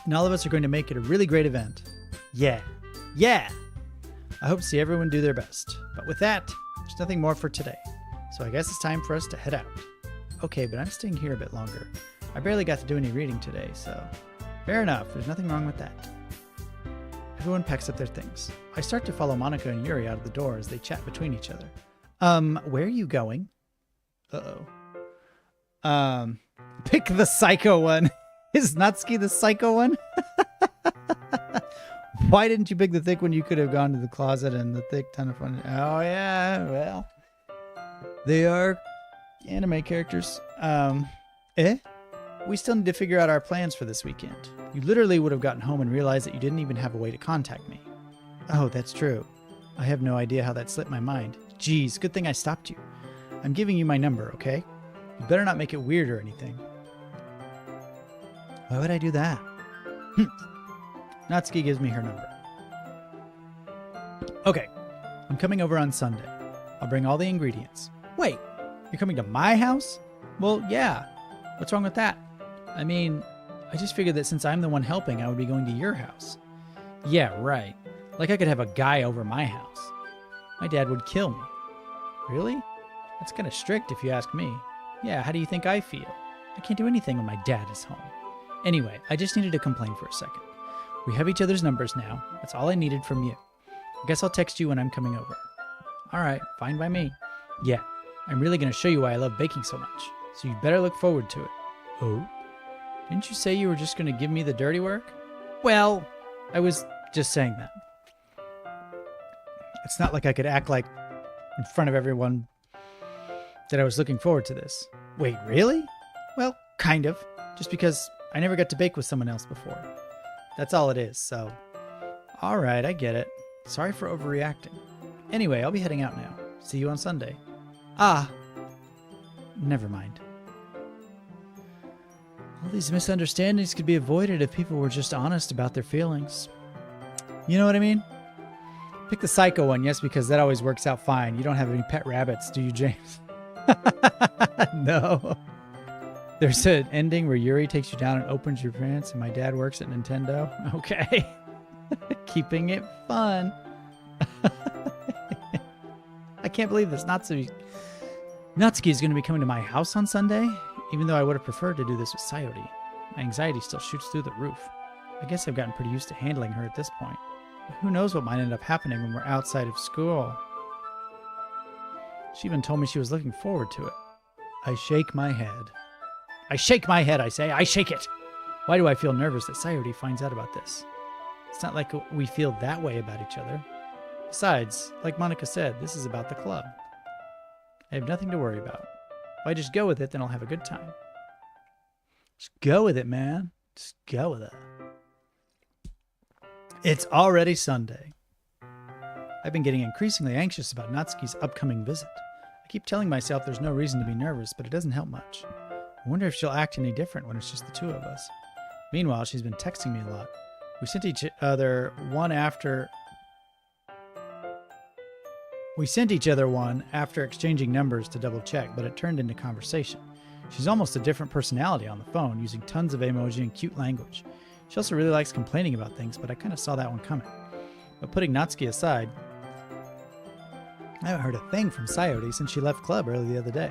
And all of us are going to make it a really great event. Yeah. Yeah! I hope to see everyone do their best. But with that, there's nothing more for today. So I guess it's time for us to head out. Okay, but I'm staying here a bit longer. I barely got to do any reading today, so... Fair enough, there's nothing wrong with that. Everyone packs up their things. I start to follow Monika and Yuri out of the door as they chat between each other. Where are you going? Uh-oh. Pick the psycho one. Is Natsuki the psycho one? Why didn't you pick the thick one? You could have gone to the closet and the thick ton of fun. Oh, yeah, well. They are anime characters. We still need to figure out our plans for this weekend. You literally would have gotten home and realized that you didn't even have a way to contact me. Oh, that's true. I have no idea how that slipped my mind. Geez, good thing I stopped you. I'm giving you my number, okay? You better not make it weird or anything. Why would I do that? Natsuki gives me her number. Okay, I'm coming over on Sunday. I'll bring all the ingredients. Wait, you're coming to my house? Well, yeah. What's wrong with that? I mean, I just figured that since I'm the one helping, I would be going to your house. Yeah, right. Like I could have a guy over my house. My dad would kill me. Really? That's kind of strict if you ask me. Yeah, how do you think I feel? I can't do anything when my dad is home. Anyway, I just needed to complain for a second. We have each other's numbers now. That's all I needed from you. I guess I'll text you when I'm coming over. Alright, fine by me. Yeah, I'm really going to show you why I love baking so much. So you better look forward to it. Oh? Didn't you say you were just going to give me the dirty work? Well, I was just saying that. It's not like I could act like in front of everyone that I was looking forward to this. Wait, really? Well, kind of. Just because I never got to bake with someone else before. That's all it is, so... Alright, I get it. Sorry for overreacting. Anyway, I'll be heading out now. See you on Sunday. Ah! Never mind. All these misunderstandings could be avoided if people were just honest about their feelings. You know what I mean? Pick the psycho one, yes, because that always works out fine. You don't have any pet rabbits, do you, James? No. There's an ending where Yuri takes you down and opens your pants and my dad works at Nintendo. Okay. Keeping it fun. I can't believe this. Natsuki is going to be coming to my house on Sunday, even though I would have preferred to do this with Sayori. My anxiety still shoots through the roof. I guess I've gotten pretty used to handling her at this point. But who knows what might end up happening when we're outside of school. She even told me she was looking forward to it. I shake my head. I shake my head, I say. I shake it! Why do I feel nervous that Sayori finds out about this? It's not like we feel that way about each other. Besides, like Monika said, this is about the club. I have nothing to worry about. If I just go with it, then I'll have a good time. Just go with it, man. Just go with it. It's already Sunday. I've been getting increasingly anxious about Natsuki's upcoming visit. I keep telling myself there's no reason to be nervous, but it doesn't help much. I wonder if she'll act any different when it's just the two of us. Meanwhile, she's been texting me a lot. We sent each other one after exchanging numbers to double check, but it turned into conversation. She's almost a different personality on the phone, using tons of emoji and cute language. She also really likes complaining about things, but I kind of saw that one coming. But putting Natsuki aside, I haven't heard a thing from Sayori since she left club early the other day.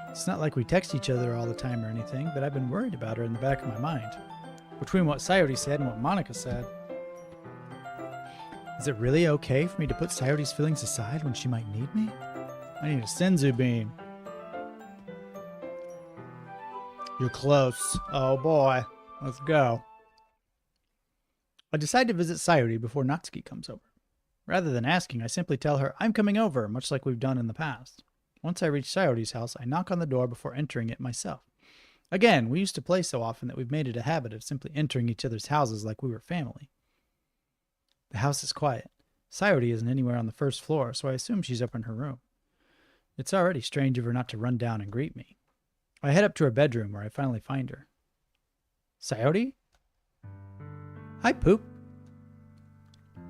It's not like we text each other all the time or anything, but I've been worried about her in the back of my mind. Between what Sayori said and what Monika said, is it really okay for me to put Sayori's feelings aside when she might need me? I need a senzu bean. You're close. Oh boy. Let's go. I decide to visit Sayori before Natsuki comes over. Rather than asking, I simply tell her I'm coming over, much like we've done in the past. Once I reach Sayori's house, I knock on the door before entering it myself. Again, we used to play so often that we've made it a habit of simply entering each other's houses like we were family. The house is quiet. Sayori isn't anywhere on the first floor, so I assume she's up in her room. It's already strange of her not to run down and greet me. I head up to her bedroom where I finally find her. Sayori? Hi, Poop.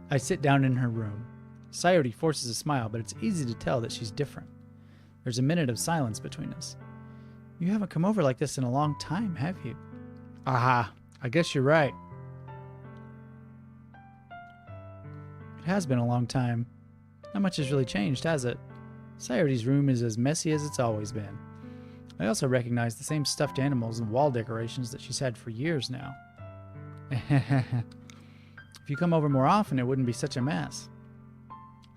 I sit down in her room. Sayori forces a smile, but it's easy to tell that she's different. There's a minute of silence between us. You haven't come over like this in a long time, have you? Aha, I guess you're right. It has been a long time. Not much has really changed, has it? Sayori's room is as messy as it's always been. I also recognize the same stuffed animals and wall decorations that she's had for years now. If you come over more often, it wouldn't be such a mess.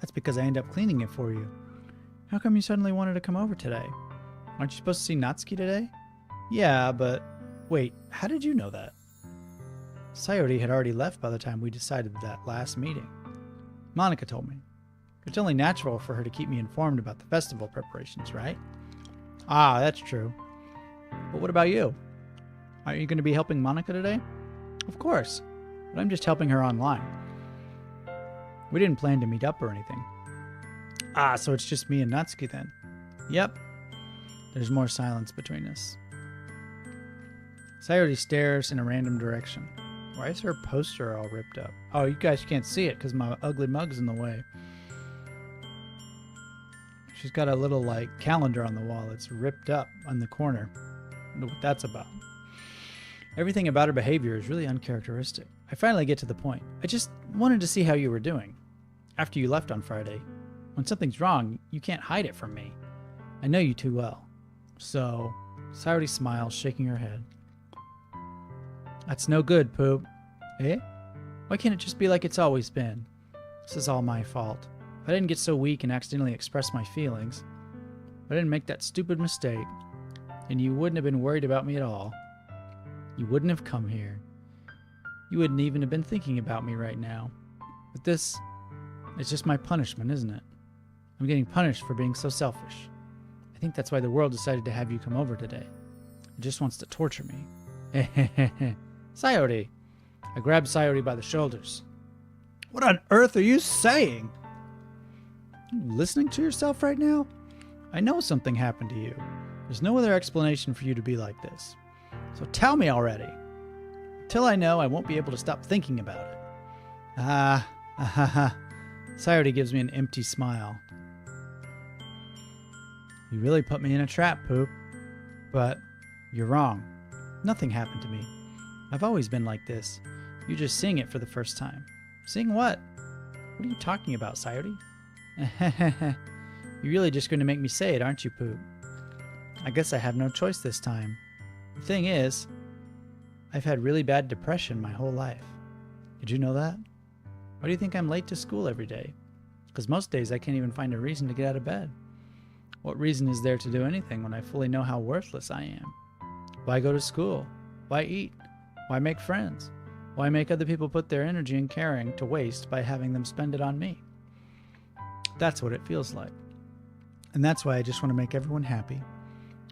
That's because I end up cleaning it for you. How come you suddenly wanted to come over today? Aren't you supposed to see Natsuki today? Yeah, but... Wait, how did you know that? Sayori had already left by the time we decided that last meeting. Monika told me. It's only natural for her to keep me informed about the festival preparations, right? Ah, that's true. But what about you? Aren't you going to be helping Monika today? Of course, but I'm just helping her online. We didn't plan to meet up or anything. Ah, so it's just me and Natsuki then. Yep. There's more silence between us. Sayori stares in a random direction. Why is her poster all ripped up? Oh, you guys can't see it because my ugly mug's in the way. She's got a little, calendar on the wall. It's ripped up on the corner. I wonder what that's about. Everything about her behavior is really uncharacteristic. I finally get to the point. I just wanted to see how you were doing. After you left on Friday. When something's wrong, you can't hide it from me. I know you too well. So, Sayori smiles, shaking her head. That's no good, Poop. Eh? Why can't it just be like it's always been? This is all my fault. If I didn't get so weak and accidentally express my feelings, if I didn't make that stupid mistake, and you wouldn't have been worried about me at all. You wouldn't have come here. You wouldn't even have been thinking about me right now. But this is just my punishment, isn't it? I'm getting punished for being so selfish. I think that's why the world decided to have you come over today. It just wants to torture me. Sayori. I grab Sayori by the shoulders. What on earth are you saying? Are you listening to yourself right now? I know something happened to you. There's no other explanation for you to be like this. So tell me already. Until I know, I won't be able to stop thinking about it. Sayori gives me an empty smile. You really put me in a trap, Poop. But you're wrong. Nothing happened to me. I've always been like this. You're just seeing it for the first time. Seeing what? What are you talking about, Sayori? You're really just going to make me say it, aren't you, Poop? I guess I have no choice this time. The thing is, I've had really bad depression my whole life. Did you know that? Why do you think I'm late to school every day? Because most days I can't even find a reason to get out of bed. What reason is there to do anything when I fully know how worthless I am? Why go to school? Why eat? Why make friends? Why make other people put their energy and caring to waste by having them spend it on me? That's what it feels like. And that's why I just want to make everyone happy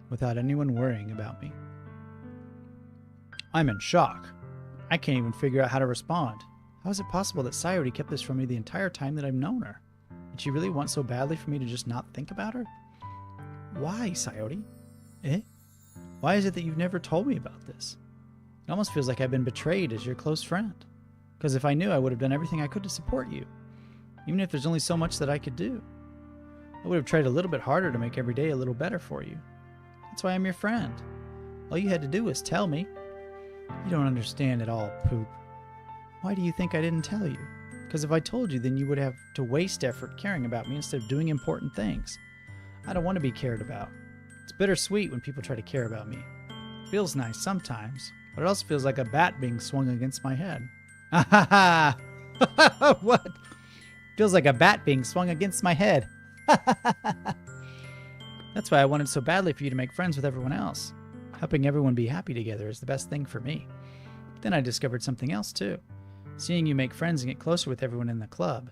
without anyone worrying about me. I'm in shock. I can't even figure out how to respond. How is it possible that Sayori kept this from me the entire time that I've known her? Did she really want so badly for me to just not think about her? Why, Sayori? Eh? Why is it that you've never told me about this? It almost feels like I've been betrayed as your close friend. Because if I knew, I would have done everything I could to support you. Even if there's only so much that I could do. I would have tried a little bit harder to make every day a little better for you. That's why I'm your friend. All you had to do was tell me. You don't understand at all, Poop. Why do you think I didn't tell you? Because if I told you, then you would have to waste effort caring about me instead of doing important things. I don't want to be cared about. It's bittersweet when people try to care about me. It feels nice sometimes, but it also feels like a bat being swung against my head. Ha ha ha! What? Feels like a bat being swung against my head. That's why I wanted so badly for you to make friends with everyone else. Helping everyone be happy together is the best thing for me. Then I discovered something else too. Seeing you make friends and get closer with everyone in the club.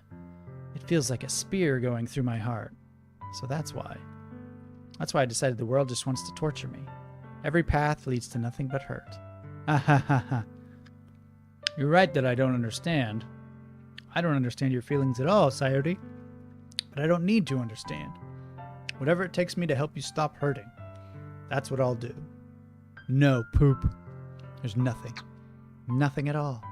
It feels like a spear going through my heart. So that's why. That's why I decided the world just wants to torture me. Every path leads to nothing but hurt. Ha ha ha ha. You're right that I don't understand. I don't understand your feelings at all, Sayori. But I don't need to understand. Whatever it takes me to help you stop hurting. That's what I'll do. No, Poop. There's nothing. Nothing at all.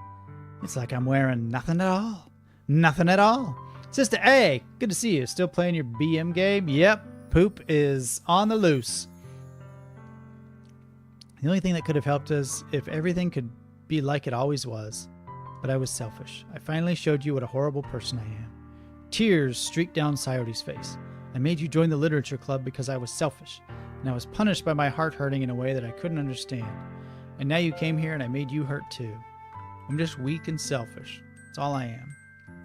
It's like I'm wearing nothing at all. Nothing at all. Sister A, good to see you. Still playing your BM game? Yep, Poop is on the loose. The only thing that could have helped us if everything could be like it always was. But I was selfish. I finally showed you what a horrible person I am. Tears streaked down Sayori's face. I made you join the literature club because I was selfish. And I was punished by my heart hurting in a way that I couldn't understand. And now you came here and I made you hurt too. I'm just weak and selfish. That's all I am.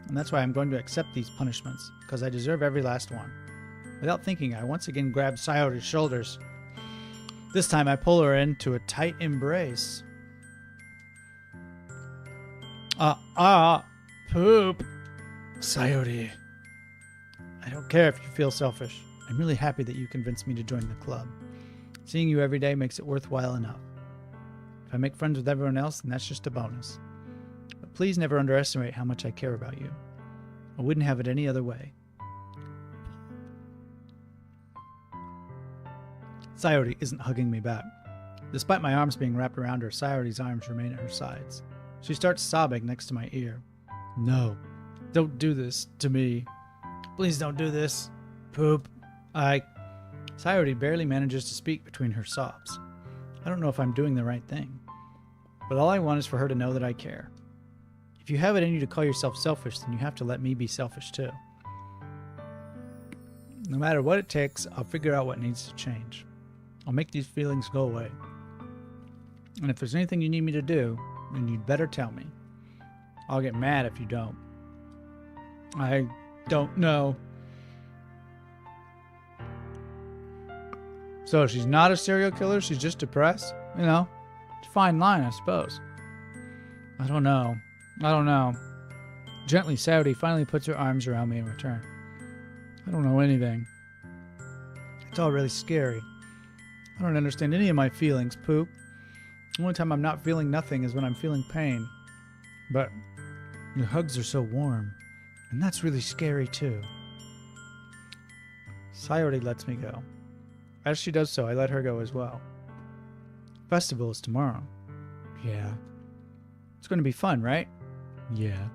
And that's why I'm going to accept these punishments, because I deserve every last one. Without thinking, I once again grabbed Sayori's shoulders. This time I pull her into a tight embrace. Poop. Sayori. I don't care if you feel selfish. I'm really happy that you convinced me to join the club. Seeing you every day makes it worthwhile enough. If I make friends with everyone else, then that's just a bonus. But please never underestimate how much I care about you. I wouldn't have it any other way. Sayori isn't hugging me back. Despite my arms being wrapped around her, Sayori's arms remain at her sides. She starts sobbing next to my ear. No, don't do this to me. Please don't do this. Poop. Sayori barely manages to speak between her sobs. I don't know if I'm doing the right thing. But all I want is for her to know that I care. If you have it in you to call yourself selfish, then you have to let me be selfish too. No matter what it takes, I'll figure out what needs to change. I'll make these feelings go away. And if there's anything you need me to do, then you'd better tell me. I'll get mad if you don't. I don't know. So she's not a serial killer, she's just depressed? You know, it's a fine line, I suppose. I don't know. Gently, Sayori finally puts her arms around me in return. I don't know anything. It's all really scary. I don't understand any of my feelings, Poop. The only time I'm not feeling nothing is when I'm feeling pain. But your hugs are so warm, and that's really scary too. Sayori lets me go. As she does so, I let her go as well. Festival is tomorrow. Yeah. It's going to be fun, right? Yeah.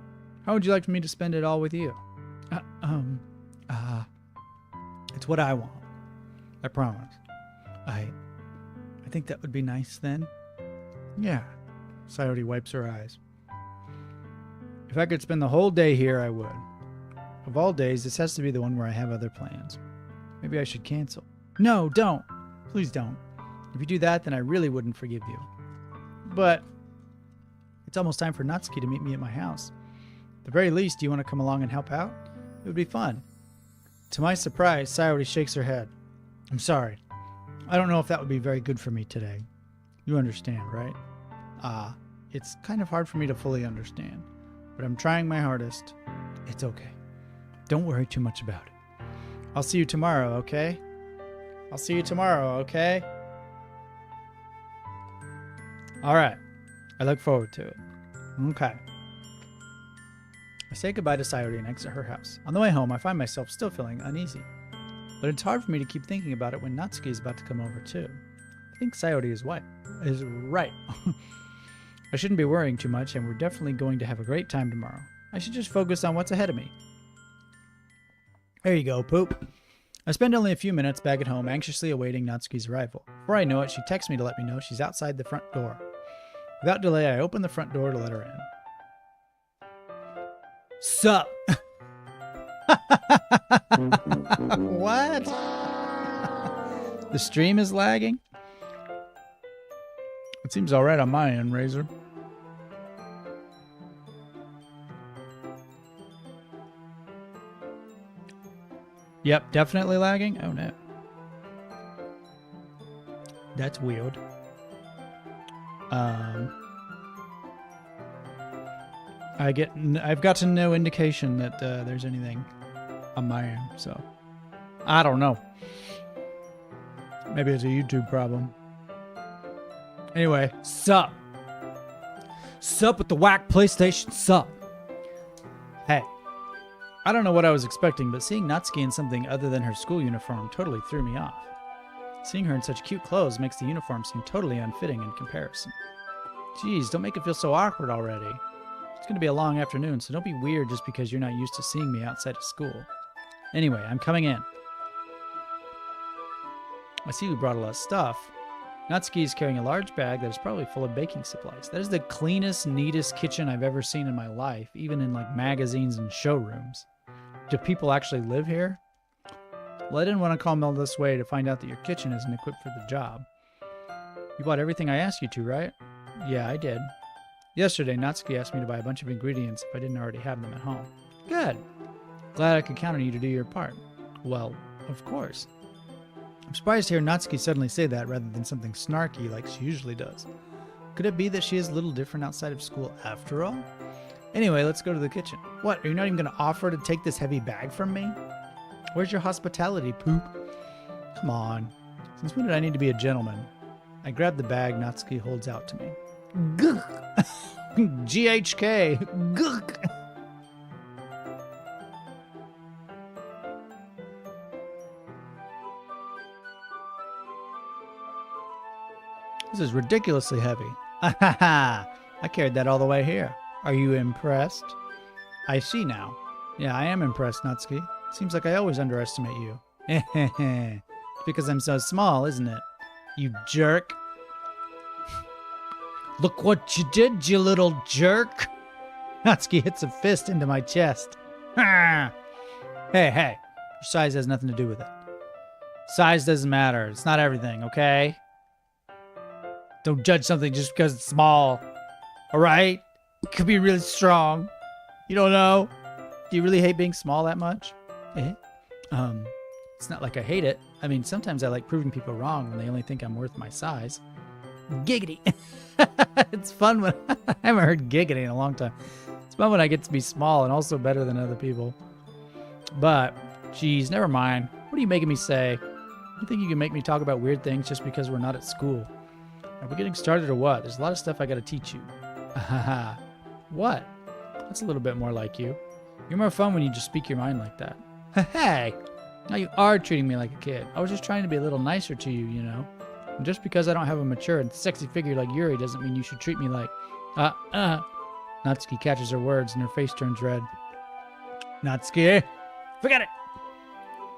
How would you like me to spend it all with you? It's what I want. I promise. I think that would be nice then. Yeah. Sayori wipes her eyes. If I could spend the whole day here, I would. Of all days, this has to be the one where I have other plans. Maybe I should cancel. No, don't. Please don't. If you do that, then I really wouldn't forgive you. But It's almost time for Natsuki to meet me at my house. At the very least, do you want to come along and help out? It would be fun. To my surprise, Sayori shakes her head. I'm sorry. I don't know if that would be very good for me today. You understand, right? It's kind of hard for me to fully understand, but I'm trying my hardest. It's okay. Don't worry too much about it. I'll see you tomorrow, okay? I'll see you tomorrow, okay? All right. I look forward to it. Okay. I say goodbye to Sayori and exit her house. On the way home, I find myself still feeling uneasy. But it's hard for me to keep thinking about it when Natsuki is about to come over too. I think Sayori is right. I shouldn't be worrying too much, and we're definitely going to have a great time tomorrow. I should just focus on what's ahead of me. There you go, Poop. I spend only a few minutes back at home anxiously awaiting Natsuki's arrival. Before I know it, she texts me to let me know she's outside the front door. Without delay, I open the front door to let her in. Sup? What? The stream is lagging? It seems alright on my end, Razor. Yep, definitely lagging. Oh no. That's weird. I've gotten no indication that there's anything on my end, so I don't know. Maybe it's a YouTube problem. Anyway, sup? Sup with the whack PlayStation, sup? Hey, I don't know what I was expecting, but seeing Natsuki in something other than her school uniform totally threw me off. Seeing her in such cute clothes makes the uniform seem totally unfitting in comparison. Jeez, don't make it feel so awkward already. It's going to be a long afternoon, so don't be weird just because you're not used to seeing me outside of school. Anyway, I'm coming in. I see we brought a lot of stuff. Natsuki is carrying a large bag that is probably full of baking supplies. That is the cleanest, neatest kitchen I've ever seen in my life, even in like magazines and showrooms. Do people actually live here? Well, I didn't want to come all this way to find out that your kitchen isn't equipped for the job. You bought everything I asked you to, right? Yeah, I did. Yesterday, Natsuki asked me to buy a bunch of ingredients if I didn't already have them at home. Good. Glad I could count on you to do your part. Well, of course. I'm surprised to hear Natsuki suddenly say that rather than something snarky like she usually does. Could it be that she is a little different outside of school after all? Anyway, let's go to the kitchen. What, are you not even going to offer to take this heavy bag from me? Where's your hospitality, Poop? Come on. Since when did I need to be a gentleman? I grab the bag Natsuki holds out to me. Gugk! GHK! Gugk! This is ridiculously heavy. I carried that all the way here. Are you impressed? I see now. Yeah, I am impressed, Natsuki. Seems like I always underestimate you. It's because I'm so small, isn't it? You jerk. Look what you did, you little jerk. Natsuki hits a fist into my chest. Hey, your size has nothing to do with it. Size doesn't matter. It's not everything, okay? Don't judge something just because it's small. Alright? It could be really strong. You don't know? Do you really hate being small that much? It's not like I hate it. I mean, sometimes I like proving people wrong when they only think I'm worth my size. Giggity. It's fun when I haven't heard giggity in a long time. It's fun when I get to be small and also better than other people. But, geez, never mind. What are you making me say? You think you can make me talk about weird things just because we're not at school? Are we getting started or what? There's a lot of stuff I gotta teach you. What? That's a little bit more like you. You're more fun when you just speak your mind like that. Hey! Now you are treating me like a kid. I was just trying to be a little nicer to you, you know? And just because I don't have a mature and sexy figure like Yuri doesn't mean you should treat me like... Natsuki catches her words and her face turns red. Natsuki! Forget it!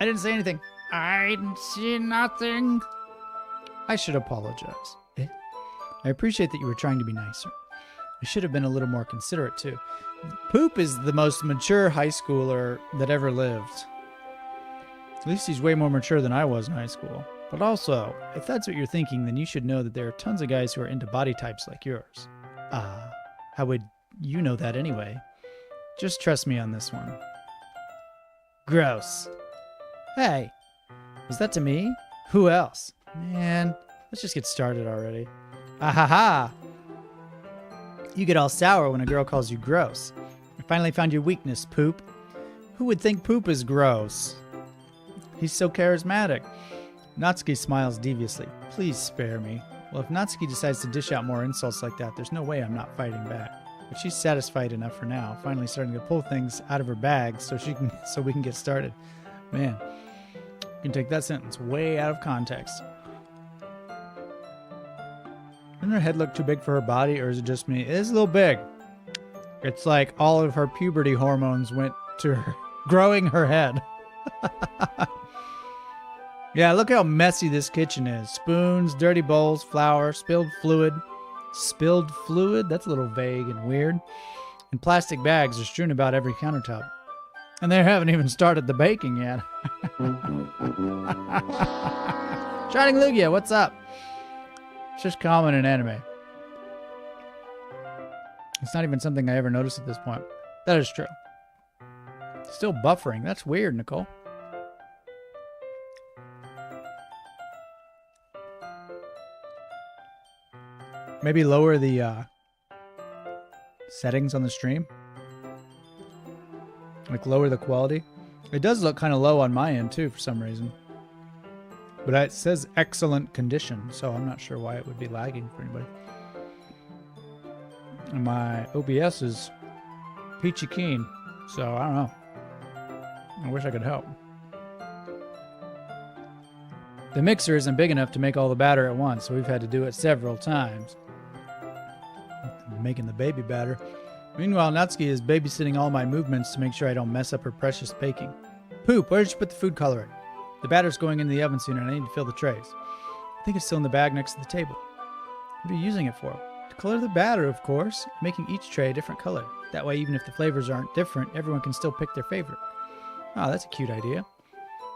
I didn't say anything. I didn't see nothing. I should apologize. I appreciate that you were trying to be nicer. I should have been a little more considerate too. Poop is the most mature high schooler that ever lived. At least he's way more mature than I was in high school. But also, if that's what you're thinking, then you should know that there are tons of guys who are into body types like yours. How would you know that anyway? Just trust me on this one. Gross. Hey, was that to me? Who else? Man, let's just get started already. Ahaha! You get all sour when a girl calls you gross. I finally found your weakness, Poop. Who would think Poop is gross? He's so charismatic. Natsuki smiles deviously. Please spare me. Well, if Natsuki decides to dish out more insults like that, there's no way I'm not fighting back. But she's satisfied enough for now, finally starting to pull things out of her bag so we can get started. Man, you can take that sentence way out of context. Doesn't her head look too big for her body, or is it just me? It is a little big. It's like all of her puberty hormones went to her, growing her head. Yeah, look how messy this kitchen is. Spoons, dirty bowls, flour, spilled fluid. Spilled fluid? That's a little vague and weird. And plastic bags are strewn about every countertop. And they haven't even started the baking yet. Shining Lugia, what's up? It's just common in anime. It's not even something I ever noticed at this point. That is true. Still buffering. That's weird, Nicole. Maybe lower the settings on the stream. Like lower the quality. It does look kind of low on my end too for some reason. But it says excellent condition, so I'm not sure why it would be lagging for anybody. And my OBS is peachy keen, so I don't know. I wish I could help. The mixer isn't big enough to make all the batter at once, so we've had to do it several times. Making the baby batter. Meanwhile, Natsuki is babysitting all my movements to make sure I don't mess up her precious baking. Poop, where did you put the food coloring? The batter's going in the oven soon and I need to fill the trays. I think it's still in the bag next to the table. What are you using it for? To color the batter, of course. Making each tray a different color. That way, even if the flavors aren't different, everyone can still pick their favorite. Oh, that's a cute idea.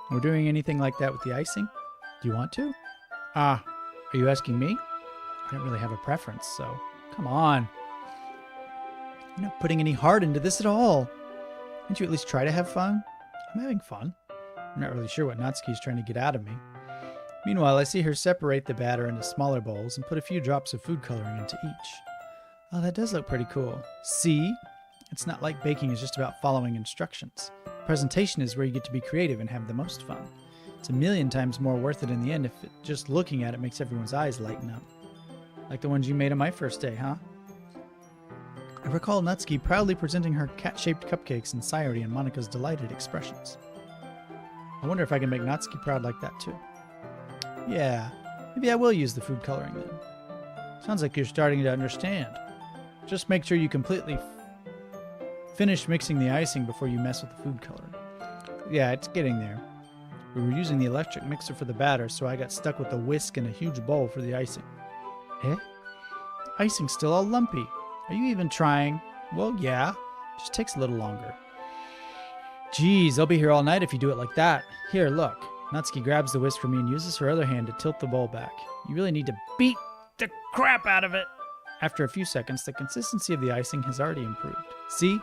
We're doing anything like that with the icing? Do you want to? Are you asking me? I don't really have a preference, so... Come on. You're not putting any heart into this at all. Can't you at least try to have fun? I'm having fun. I'm not really sure what Natsuki's trying to get out of me. Meanwhile, I see her separate the batter into smaller bowls and put a few drops of food coloring into each. Oh, that does look pretty cool. See? It's not like baking is just about following instructions. Presentation is where you get to be creative and have the most fun. It's a million times more worth it in the end if just looking at it makes everyone's eyes lighten up. Like the ones you made on my first day, huh? I recall Natsuki proudly presenting her cat-shaped cupcakes and Sayori and Monika's delighted expressions. I wonder if I can make Natsuki proud like that too. Yeah, maybe I will use the food coloring then. Sounds like you're starting to understand. Just make sure you completely finish mixing the icing before you mess with the food coloring. Yeah, it's getting there. We were using the electric mixer for the batter, so I got stuck with a whisk and a huge bowl for the icing. Eh? Icing's still all lumpy. Are you even trying? Well, yeah. Just takes a little longer. Geez, I'll be here all night if you do it like that. Here, look. Natsuki grabs the whisk from me and uses her other hand to tilt the bowl back. You really need to beat the crap out of it. After a few seconds, the consistency of the icing has already improved. See?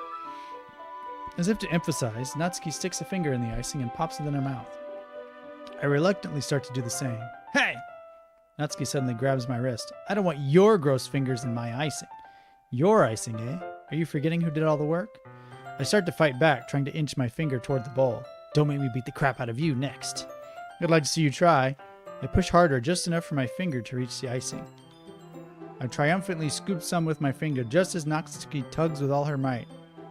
As if to emphasize, Natsuki sticks a finger in the icing and pops it in her mouth. I reluctantly start to do the same. Hey! Natsuki suddenly grabs my wrist. I don't want your gross fingers in my icing. Your icing, eh? Are you forgetting who did all the work? I start to fight back, trying to inch my finger toward the bowl. Don't make me beat the crap out of you next. I'd like to see you try. I push harder, just enough for my finger to reach the icing. I triumphantly scoop some with my finger, just as Natsuki tugs with all her might.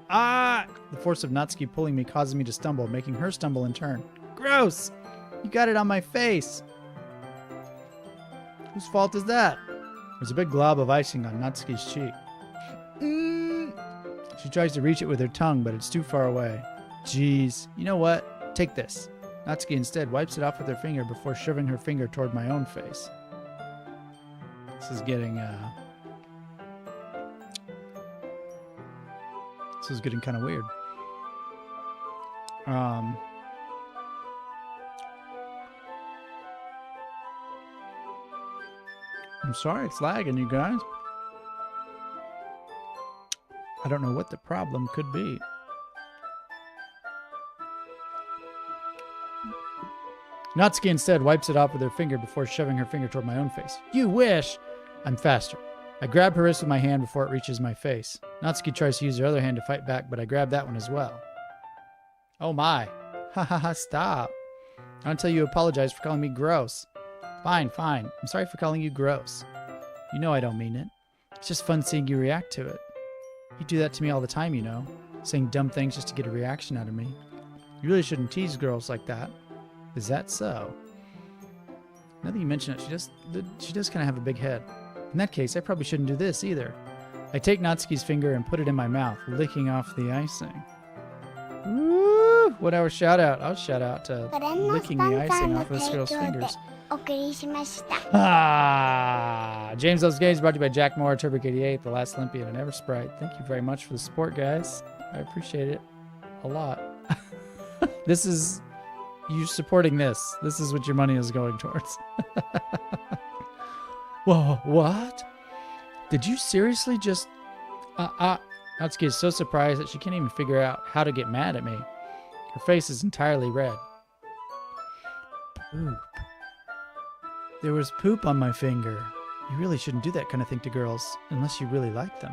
Ah! The force of Natsuki pulling me causes me to stumble, making her stumble in turn. Gross! You got it on my face! Whose fault is that? There's a big glob of icing on Natsuki's cheek. She tries to reach it with her tongue, but it's too far away. Jeez. You know what? Take this. Natsuki instead wipes it off with her finger before shoving her finger toward my own face. This is getting, kind of weird. I'm sorry it's lagging, you guys. I don't know what the problem could be. Natsuki instead wipes it off with her finger before shoving her finger toward my own face. You wish! I'm faster. I grab her wrist with my hand before it reaches my face. Natsuki tries to use her other hand to fight back, but I grab that one as well. Oh my. Ha ha ha, stop. Until you apologize for calling me gross. Fine, fine. I'm sorry for calling you gross. You know I don't mean it. It's just fun seeing you react to it. You do that to me all the time, you know. Saying dumb things just to get a reaction out of me. You really shouldn't tease girls like that. Is that so? Now that you mention it, she does kind of have a big head. In that case, I probably shouldn't do this either. I take Natsuki's finger and put it in my mouth, licking off the icing. Woo! What our shout out? I'll shout out to licking the icing off this girl's fingers. Ah, James Loves Games brought to you by Jack Moore, Turbo88, The Last Olympian, and Eversprite. Thank you very much for the support, guys. I appreciate it a lot. This is you supporting this. This is what your money is going towards. Whoa, what? Did you seriously just... Natsuki is so surprised that she can't even figure out how to get mad at me. Her face is entirely red. Poop. There was poop on my finger. You really shouldn't do that kind of thing to girls, unless you really like them.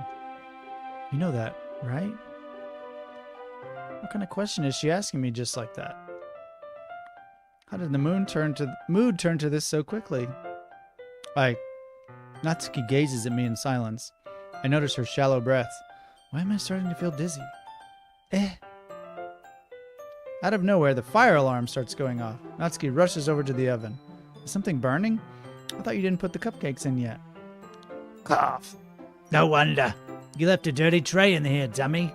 You know that, right? What kind of question is she asking me just like that? How did the mood turn to this so quickly? Natsuki gazes at me in silence. I notice her shallow breath. Why am I starting to feel dizzy? Out of nowhere, the fire alarm starts going off. Natsuki rushes over to the oven. Is something burning? I thought you didn't put the cupcakes in yet. Cough. No wonder. You left a dirty tray in here, dummy.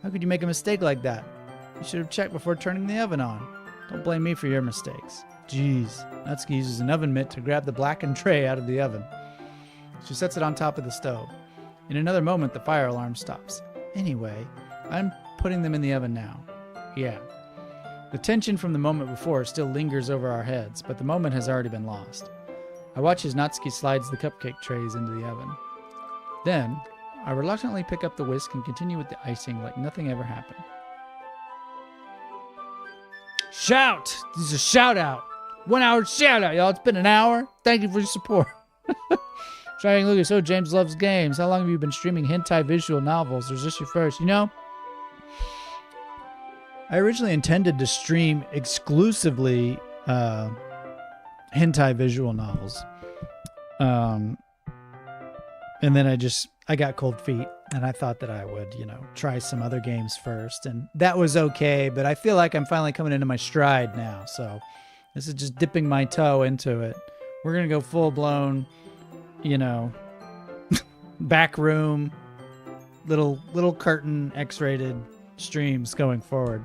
How could you make a mistake like that? You should have checked before turning the oven on. Don't blame me for your mistakes. Jeez. Natsuki uses an oven mitt to grab the blackened tray out of the oven. She sets it on top of the stove. In another moment, the fire alarm stops. Anyway, I'm putting them in the oven now. Yeah. The tension from the moment before still lingers over our heads, but the moment has already been lost. I watch as Natsuki slides the cupcake trays into the oven. Then, I reluctantly pick up the whisk and continue with the icing like nothing ever happened. Shout! This is a shout out! 1 hour shout out, y'all. It's been an hour. Thank you for your support. Shining Lucas, so James Loves Games. How long have you been streaming hentai visual novels? Or is this your first? You know, I originally intended to stream exclusively hentai visual novels. And then I got cold feet and I thought that I would, try some other games first. And that was okay, but I feel like I'm finally coming into my stride now. So this is just dipping my toe into it. We're going to go full blown, back room, little curtain X-rated streams going forward.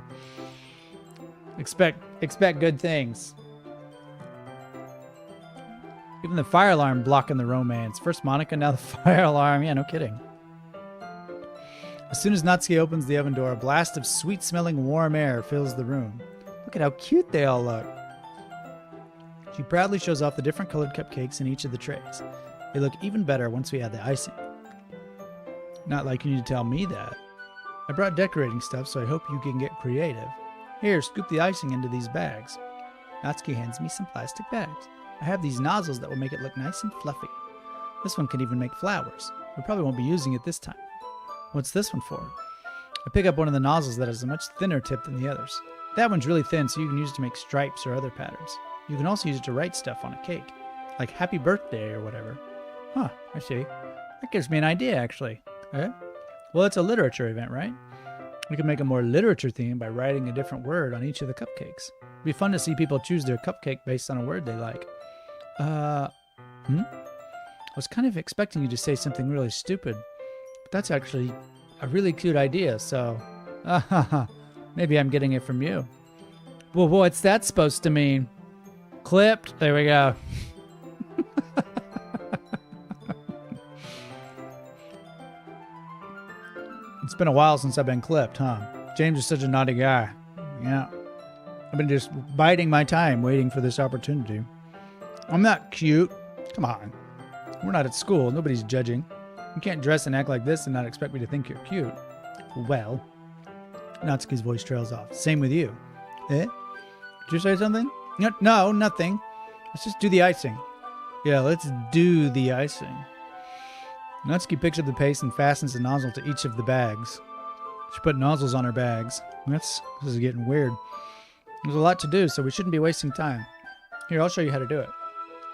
Expect good things. Even the fire alarm blocking the romance. First Monika, now the fire alarm. Yeah, no kidding. As soon as Natsuki opens the oven door, a blast of sweet-smelling warm air fills the room. Look at how cute they all look. She proudly shows off the different colored cupcakes in each of the trays. They look even better once we add the icing. Not like you need to tell me that. I brought decorating stuff, so I hope you can get creative. Here, scoop the icing into these bags. Natsuki hands me some plastic bags. I have these nozzles that will make it look nice and fluffy. This one can even make flowers. We probably won't be using it this time. What's this one for? I pick up one of the nozzles that has a much thinner tip than the others. That one's really thin, so you can use it to make stripes or other patterns. You can also use it to write stuff on a cake, like happy birthday or whatever. Huh, I see. That gives me an idea, actually. Okay. Well, it's a literature event, right? We can make a more literature theme by writing a different word on each of the cupcakes. It'd be fun to see people choose their cupcake based on a word they like. I was kind of expecting you to say something really stupid, but that's actually a really cute idea, so... maybe I'm getting it from you. Well, what's that supposed to mean? Clipped? There we go. It's been a while since I've been clipped, huh? James is such a naughty guy. Yeah. I've been just biding my time, waiting for this opportunity. I'm not cute. Come on. We're not at school. Nobody's judging. You can't dress and act like this and not expect me to think you're cute. Well, Natsuki's voice trails off. Same with you. Eh? Did you say something? No, nothing. Let's just do the icing. Yeah, let's do the icing. Natsuki picks up the paste and fastens the nozzle to each of the bags. She put nozzles on her bags. This is getting weird. There's a lot to do, so we shouldn't be wasting time. Here, I'll show you how to do it.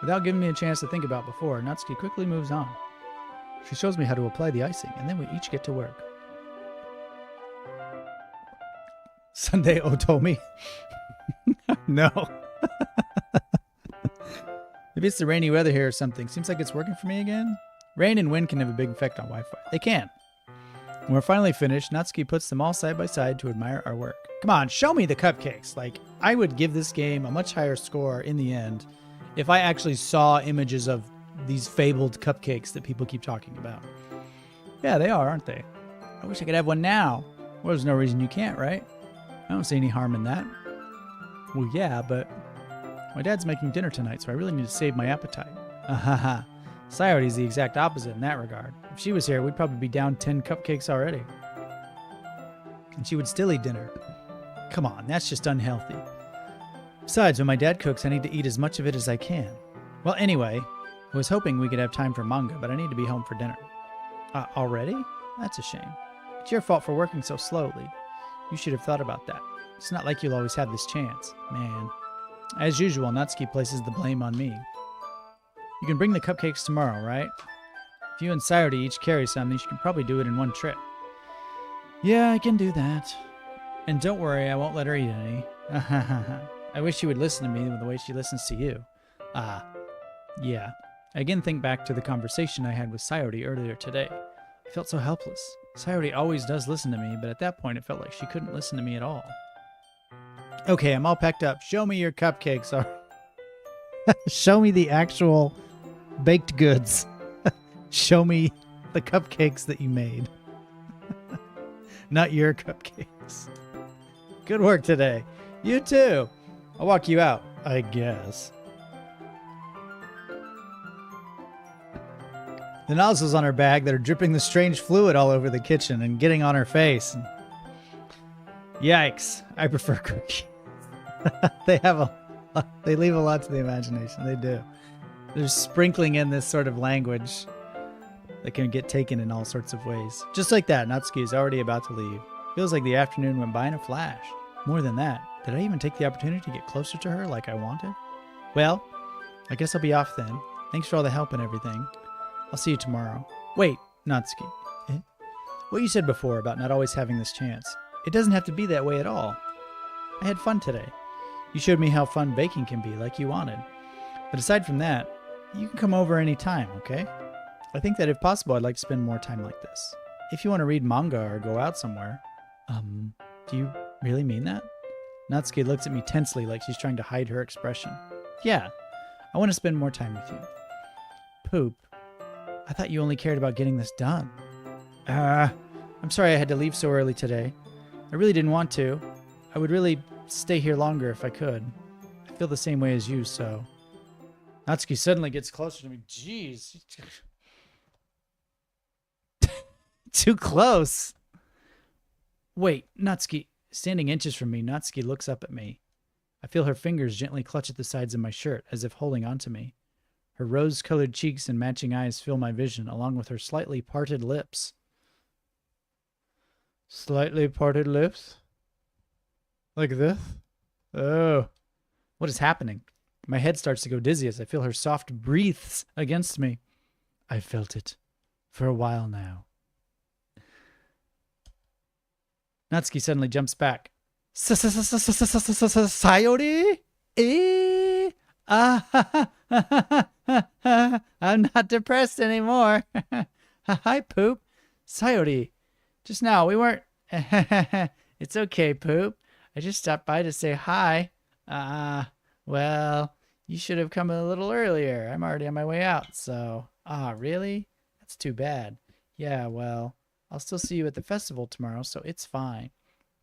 Without giving me a chance to think about before, Natsuki quickly moves on. She shows me how to apply the icing, and then we each get to work. Sunday Otomi. No. Maybe it's the rainy weather here or something. Seems like it's working for me again. Rain and wind can have a big effect on Wi-Fi. They can. When we're finally finished, Natsuki puts them all side by side to admire our work. Come on, show me the cupcakes. Like, I would give this game a much higher score in the end if I actually saw images of these fabled cupcakes that people keep talking about. Yeah, they are, aren't they? I wish I could have one now. Well, there's no reason you can't, right? I don't see any harm in that. Well, yeah, but my dad's making dinner tonight, so I really need to save my appetite. Ahaha. Sayori's the exact opposite in that regard. If she was here, we'd probably be down 10 cupcakes already. And she would still eat dinner. Come on, that's just unhealthy. Besides, when my dad cooks, I need to eat as much of it as I can. Well, anyway, I was hoping we could have time for manga, but I need to be home for dinner. Already? That's a shame. It's your fault for working so slowly. You should have thought about that. It's not like you'll always have this chance. Man. As usual, Natsuki places the blame on me. You can bring the cupcakes tomorrow, right? If you and Sayori each carry some, then you can probably do it in one trip. Yeah, I can do that. And don't worry, I won't let her eat any. I wish she would listen to me the way she listens to you. Yeah. I again think back to the conversation I had with Sayori earlier today. I felt so helpless. Sayori always does listen to me, but at that point it felt like she couldn't listen to me at all. Okay, I'm all packed up. Show me your cupcakes. Show me the actual baked goods. Show me the cupcakes that you made. Not your cupcakes. Good work today. You too. I'll walk you out, I guess. The nozzles on her bag that are dripping the strange fluid all over the kitchen and getting on her face. Yikes. I prefer cookies. They leave a lot to the imagination. They do. They're sprinkling in this sort of language that can get taken in all sorts of ways. Just like that, Natsuki is already about to leave. Feels like the afternoon went by in a flash. More than that, did I even take the opportunity to get closer to her like I wanted? Well, I guess I'll be off then. Thanks for all the help and everything. I'll see you tomorrow. Wait, Natsuki. Eh? What you said before about not always having this chance. It doesn't have to be that way at all. I had fun today. You showed me how fun baking can be, like you wanted. But aside from that, you can come over any time, okay? I think that if possible, I'd like to spend more time like this. If you want to read manga or go out somewhere. Do you really mean that? Natsuki looks at me tensely like she's trying to hide her expression. Yeah, I want to spend more time with you. Poop. I thought you only cared about getting this done. I'm sorry I had to leave so early today. I really didn't want to. I would really stay here longer if I could. I feel the same way as you, so... Natsuki suddenly gets closer to me. Jeez. Too close. Wait, Natsuki. Standing inches from me, Natsuki looks up at me. I feel her fingers gently clutch at the sides of my shirt, as if holding onto me. Her rose-colored cheeks and matching eyes fill my vision, along with her slightly parted lips. Slightly parted lips? Like this? Oh. What is happening? My head starts to go dizzy as I feel her soft breaths against me. I've felt it for a while now. Natsuki suddenly jumps back. Sayori? I'm not depressed anymore. Hi, Poop. Sayori. Just now, we weren't... It's okay, Poop. I just stopped by to say hi. Well, you should have come a little earlier. I'm already on my way out, so... really? That's too bad. Yeah, well, I'll still see you at the festival tomorrow, so it's fine.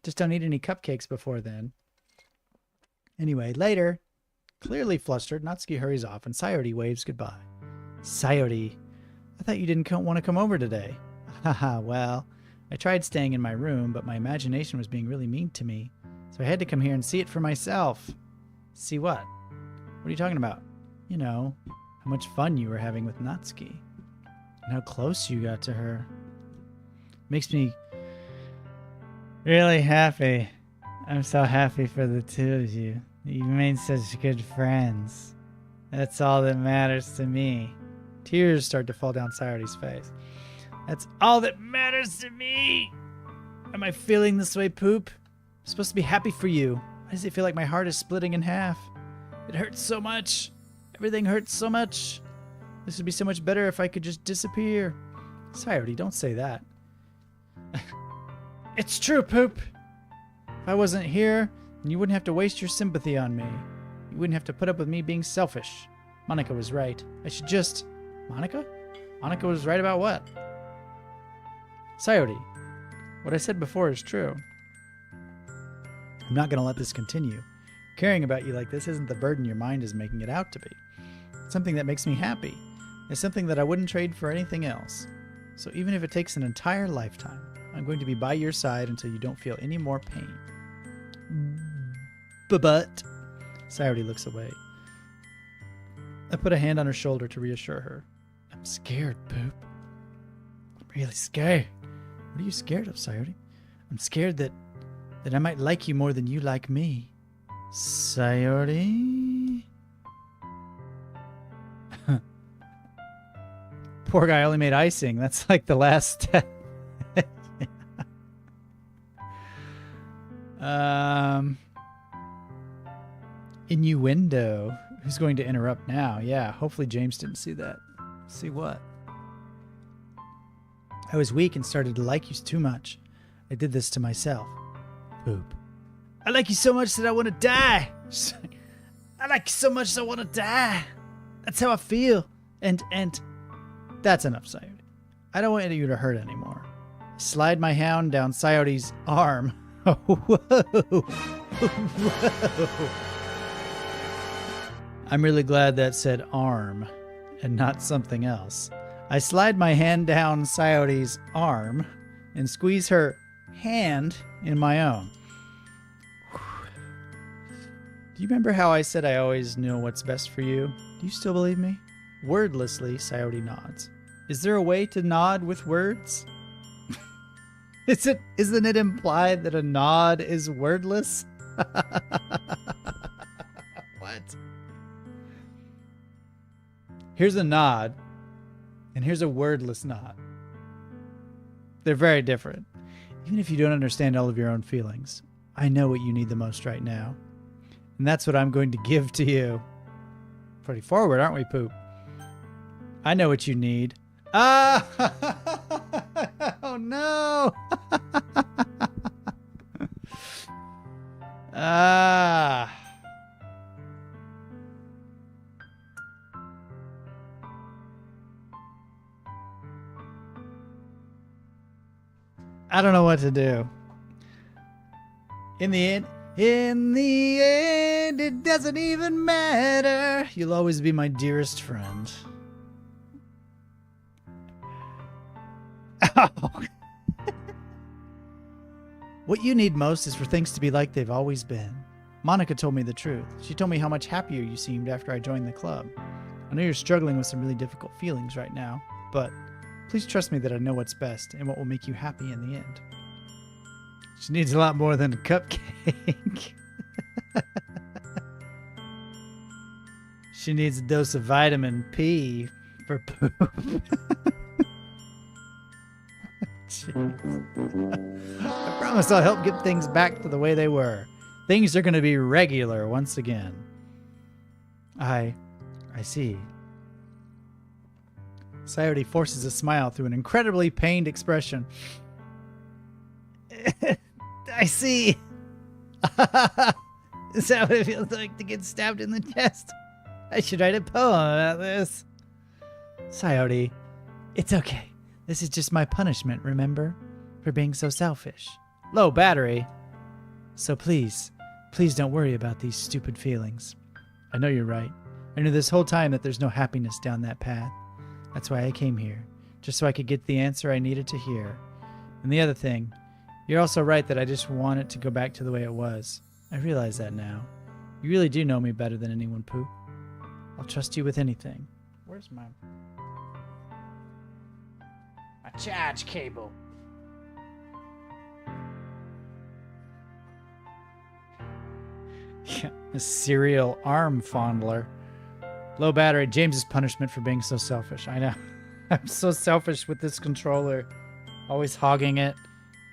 Just don't eat any cupcakes before then. Anyway, later. Clearly flustered, Natsuki hurries off, and Sayori waves goodbye. Sayori. I thought you didn't want to come over today. Haha, well, I tried staying in my room, but my imagination was being really mean to me. So I had to come here and see it for myself. See what? What are you talking about? You know, how much fun you were having with Natsuki. And how close you got to her. Makes me really happy. I'm so happy for the two of you. You made such good friends. That's all that matters to me. Tears start to fall down Sayori's face. That's all that matters to me. Am I feeling this way, Poop? I'm supposed to be happy for you. Why does it feel like my heart is splitting in half? It hurts so much. Everything hurts so much. This would be so much better if I could just disappear. Sayori, don't say that. It's true, Poop. If I wasn't here, then you wouldn't have to waste your sympathy on me. You wouldn't have to put up with me being selfish. Monika was right. I should just... Monika? Monika was right about what? Sayori, what I said before is true. I'm not going to let this continue. Caring about you like this isn't the burden your mind is making it out to be. It's something that makes me happy. It's something that I wouldn't trade for anything else. So even if it takes an entire lifetime, I'm going to be by your side until you don't feel any more pain. But Sayori looks away. I put a hand on her shoulder to reassure her. I'm scared, Poop. I'm really scared. What are you scared of, Sayori? I'm scared that I might like you more than you like me. Sayori? Poor guy only made icing. That's like the last step. Innuendo. Who's going to interrupt now? Yeah, hopefully James didn't see that. See what? I was weak and started to like you too much. I did this to myself. Poop. I like you so much that I want to die. I like you so much that I want to die. That's how I feel. And that's enough, Sayori. I don't want you to hurt anymore. I slide my hand down Sayori's arm. Whoa. Whoa. I'm really glad that said arm and not something else. I slide my hand down Sayori's arm and squeeze her hand in my own. Do you remember how I said I always know what's best for you? Do you still believe me? Wordlessly, Sayori nods. Is there a way to nod with words? Isn't it implied that a nod is wordless? What? Here's a nod, and here's a wordless nod. They're very different. Even if you don't understand all of your own feelings, I know what you need the most right now. And that's what I'm going to give to you. Pretty forward, aren't we, Poop? I know what you need. Ah! Oh, no! Ah! I don't know what to do. In the end, it doesn't even matter. You'll always be my dearest friend. Oh. What you need most is for things to be like they've always been. Monika told me the truth. She told me how much happier you seemed after I joined the club. I know you're struggling with some really difficult feelings right now, but please trust me that I know what's best and what will make you happy in the end. She needs a lot more than a cupcake. She needs a dose of vitamin P for poop. I promise I'll help get things back to the way they were. Things are going to be regular once again. I see. Sayori forces a smile through an incredibly pained expression. I see. Is that what it feels like to get stabbed in the chest? I should write a poem about this. Sayori, it's okay. This is just my punishment, remember? For being so selfish. Low battery. So please don't worry about these stupid feelings. I know you're right. I knew this whole time that there's no happiness down that path. That's why I came here, just so I could get the answer I needed to hear. And the other thing, you're also right that I just want it to go back to the way it was. I realize that now. You really do know me better than anyone, Poop. I'll trust you with anything. Where's my charge cable? Yeah, a serial arm fondler. Low battery. James's punishment for being so selfish. I know. I'm so selfish with this controller. Always hogging it.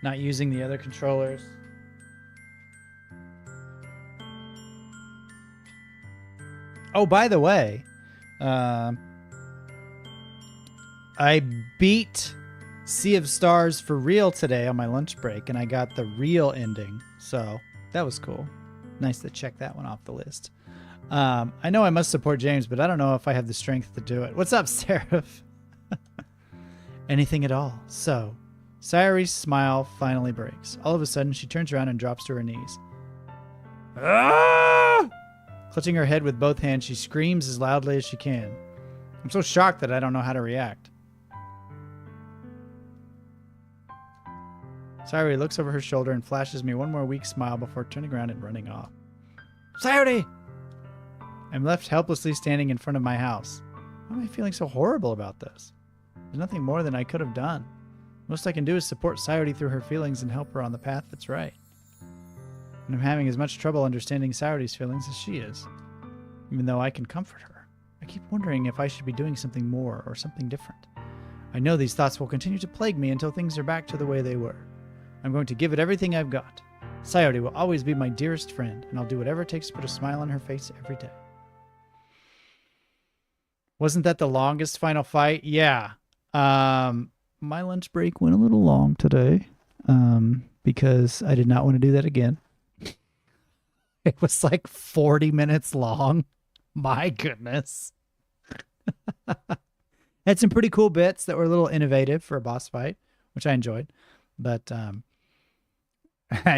Not using the other controllers. Oh, by the way, I beat Sea of Stars for real today on my lunch break, and I got the real ending. So that was cool. Nice to check that one off the list. I know I must support James, but I don't know if I have the strength to do it. What's up, Seraph? Anything at all. So, Sayori's smile finally breaks. All of a sudden, she turns around and drops to her knees. Ah! Clutching her head with both hands, she screams as loudly as she can. I'm so shocked that I don't know how to react. Sayori looks over her shoulder and flashes me one more weak smile before turning around and running off. Sayori! I'm left helplessly standing in front of my house. Why am I feeling so horrible about this? There's nothing more than I could have done. Most I can do is support Sayori through her feelings and help her on the path that's right. And I'm having as much trouble understanding Sayori's feelings as she is. Even though I can comfort her, I keep wondering if I should be doing something more or something different. I know these thoughts will continue to plague me until things are back to the way they were. I'm going to give it everything I've got. Sayori will always be my dearest friend, and I'll do whatever it takes to put a smile on her face every day. Wasn't that the longest final fight? Yeah. My lunch break went a little long today because I did not want to do that again. It was like 40 minutes long. My goodness. Had some pretty cool bits that were a little innovative for a boss fight, which I enjoyed. But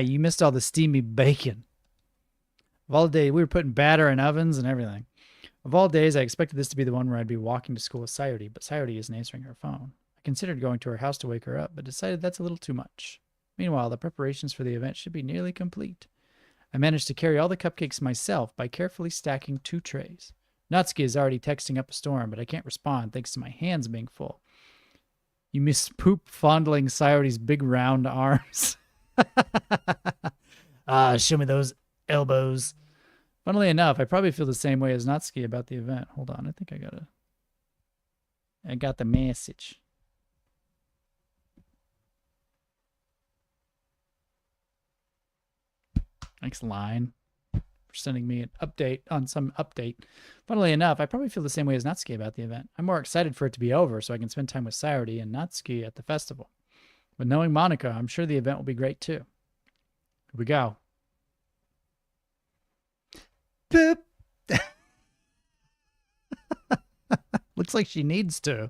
you missed all the steamy bacon. Of all day, we were putting batter in ovens and everything. Of all days, I expected this to be the one where I'd be walking to school with Sayori, but Sayori isn't answering her phone. I considered going to her house to wake her up, but decided that's a little too much. Meanwhile, the preparations for the event should be nearly complete. I managed to carry all the cupcakes myself by carefully stacking 2 trays. Natsuki is already texting up a storm, but I can't respond thanks to my hands being full. You miss Poop fondling Sayori's big round arms. Show me those elbows. Funnily enough, I probably feel the same way as Natsuki about the event. Hold on, I think I got the message. Thanks, Line, for sending me an update on some update. Funnily enough, I probably feel the same way as Natsuki about the event. I'm more excited for it to be over so I can spend time with Sayori and Natsuki at the festival. But knowing Monika, I'm sure the event will be great too. Here we go. Boop. Looks like she needs to.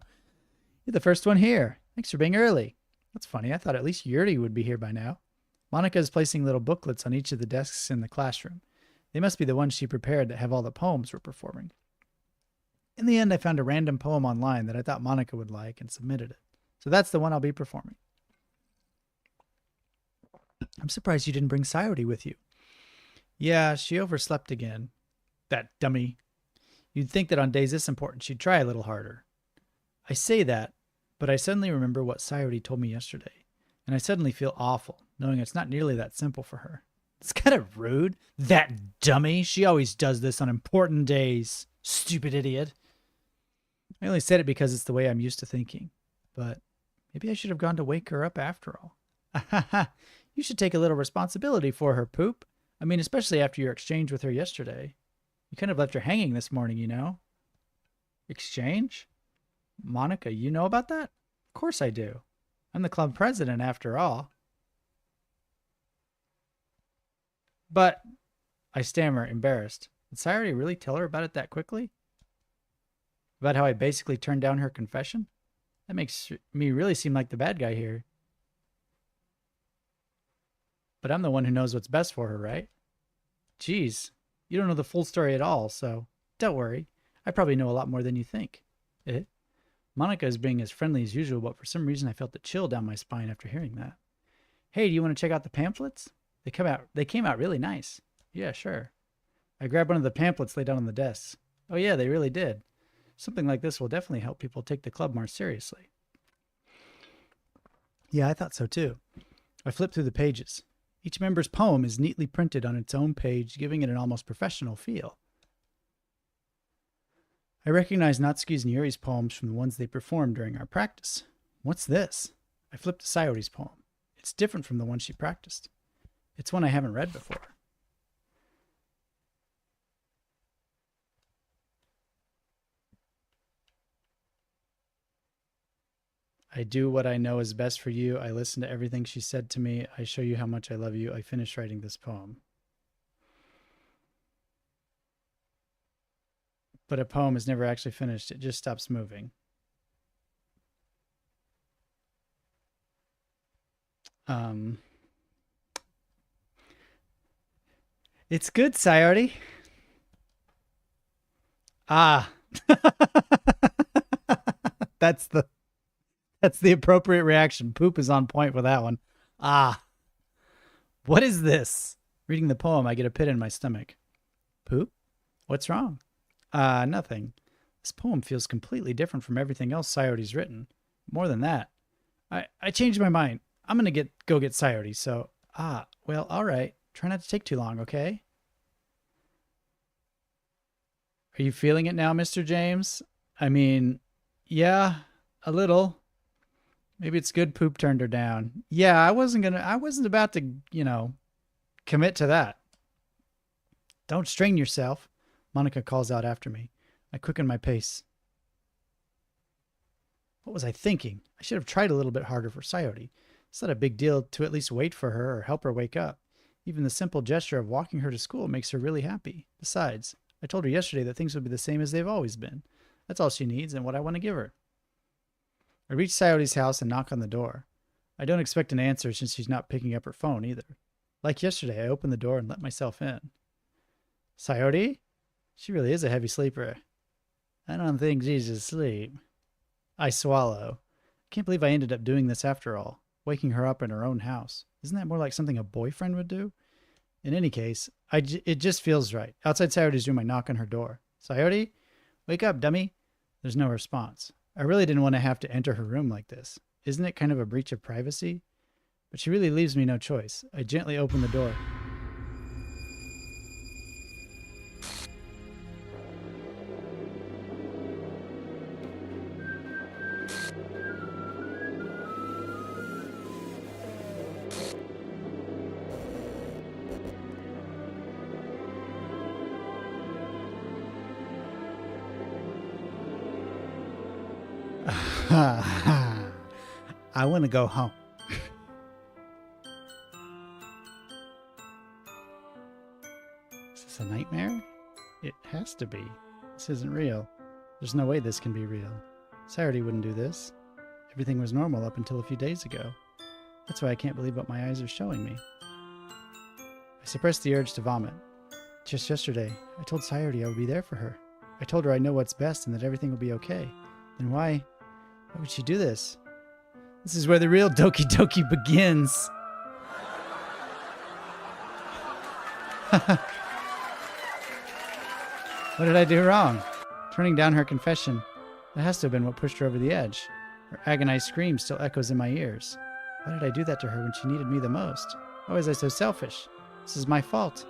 You're the first one here. Thanks for being early. That's funny. I thought at least Yuri would be here by now. Monika is placing little booklets on each of the desks in the classroom. They must be the ones she prepared that have all the poems we're performing. In the end, I found a random poem online that I thought Monika would like and submitted it. So that's the one I'll be performing. I'm surprised you didn't bring Sayori with you. Yeah, she overslept again. That dummy. You'd think that on days this important she'd try a little harder. I say that, but I suddenly remember what Sayori told me yesterday, and I suddenly feel awful, knowing it's not nearly that simple for her. It's kind of rude. That dummy. She always does this on important days. Stupid idiot. I only said it because it's the way I'm used to thinking, but maybe I should have gone to wake her up after all. You should take a little responsibility for her, Poop. I mean, especially after your exchange with her yesterday. You kind of left her hanging this morning, you know? Exchange? Monika, you know about that? Of course I do. I'm the club president after all. But, I stammer, embarrassed. Did Sayori really tell her about it that quickly? About how I basically turned down her confession? That makes me really seem like the bad guy here. But I'm the one who knows what's best for her, right? Geez, you don't know the full story at all, so don't worry. I probably know a lot more than you think. Monika is being as friendly as usual, but for some reason I felt a chill down my spine after hearing that. Hey, do you want to check out the pamphlets? They came out really nice. Yeah, sure. I grabbed one of the pamphlets laid out on the desk. Oh yeah, they really did. Something like this will definitely help people take the club more seriously. Yeah, I thought so too. I flipped through the pages. Each member's poem is neatly printed on its own page, giving it an almost professional feel. I recognized Natsuki's and Yuri's poems from the ones they performed during our practice. What's this? I flipped to Sayori's poem. It's different from the one she practiced. It's one I haven't read before. I do what I know is best for you. I listen to everything she said to me. I show you how much I love you. I finished writing this poem. But a poem is never actually finished. It just stops moving. It's good, Sayori. Ah. That's the appropriate reaction. Poop is on point with that one. Ah. What is this? Reading the poem, I get a pit in my stomach. Poop? What's wrong? Nothing. This poem feels completely different from everything else Sayori's written. More than that. I changed my mind. I'm going to go get Sayori, so... well, all right. Try not to take too long, okay? Are you feeling it now, Mr. James? I mean, yeah, a little. Maybe it's good Poop turned her down. Yeah, I wasn't about to, commit to that. Don't strain yourself, Monika calls out after me. I quicken my pace. What was I thinking? I should have tried a little bit harder for Sayori. It's not a big deal to at least wait for her or help her wake up. Even the simple gesture of walking her to school makes her really happy. Besides, I told her yesterday that things would be the same as they've always been. That's all she needs and what I want to give her. I reach Sayori's house and knock on the door. I don't expect an answer since she's not picking up her phone either. Like yesterday, I open the door and let myself in. Sayori? She really is a heavy sleeper. I don't think she's asleep. I swallow. I can't believe I ended up doing this after all. Waking her up in her own house. Isn't that more like something a boyfriend would do? In any case, it just feels right. Outside Sayori's room, I knock on her door. Sayori? Wake up, dummy. There's no response. I really didn't want to have to enter her room like this. Isn't it kind of a breach of privacy? But she really leaves me no choice. I gently open the door. I want to go home. Is this a nightmare? It has to be. This isn't real. There's no way this can be real. Sayori wouldn't do this. Everything was normal up until a few days ago. That's why I can't believe what my eyes are showing me. I suppressed the urge to vomit. Just yesterday, I told Sayori I would be there for her. I told her I know what's best and that everything will be okay. Then why would she do this? This is where the real Doki Doki begins. What did I do wrong? Turning down her confession. That has to have been what pushed her over the edge. Her agonized scream still echoes in my ears. Why did I do that to her when she needed me the most? Why was I so selfish? This is my fault.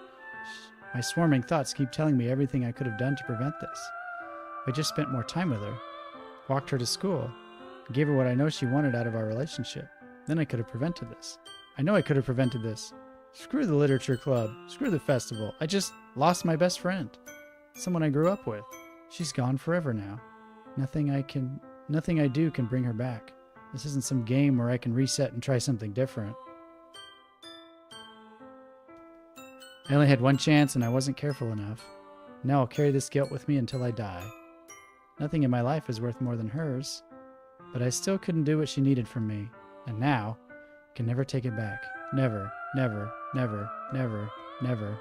My swarming thoughts keep telling me everything I could have done to prevent this. I just spent more time with her. Walked her to school. Gave her what I know she wanted out of our relationship. Then I could have prevented this. I know I could have prevented this. Screw the literature club. Screw the festival. I just lost my best friend. Someone I grew up with. She's gone forever now. Nothing I do can bring her back. This isn't some game where I can reset and try something different. I only had one chance and I wasn't careful enough. Now I'll carry this guilt with me until I die. Nothing in my life is worth more than hers. But I still couldn't do what she needed from me. And now, I can never take it back. Never, never, never, never, never.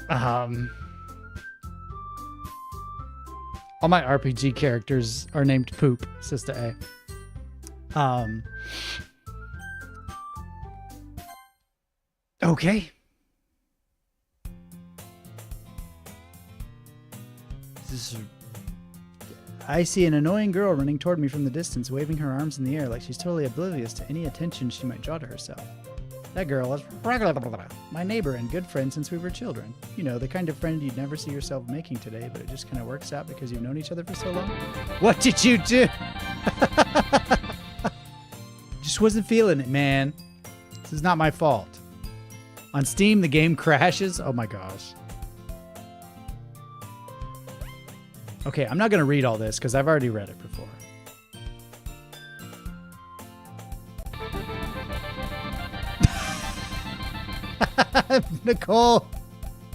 Um, all my RPG characters are named Poop, Sister A. Okay. I see an annoying girl running toward me from the distance, waving her arms in the air like she's totally oblivious to any attention she might draw to herself. That girl is my neighbor and good friend since we were children. You know, the kind of friend you'd never see yourself making today, but it just kind of works out because you've known each other for so long. What did you do? Just wasn't feeling it, man. This is not my fault. On Steam, the game crashes. Oh my gosh. Okay, I'm not going to read all this because I've already read it before. Nicole,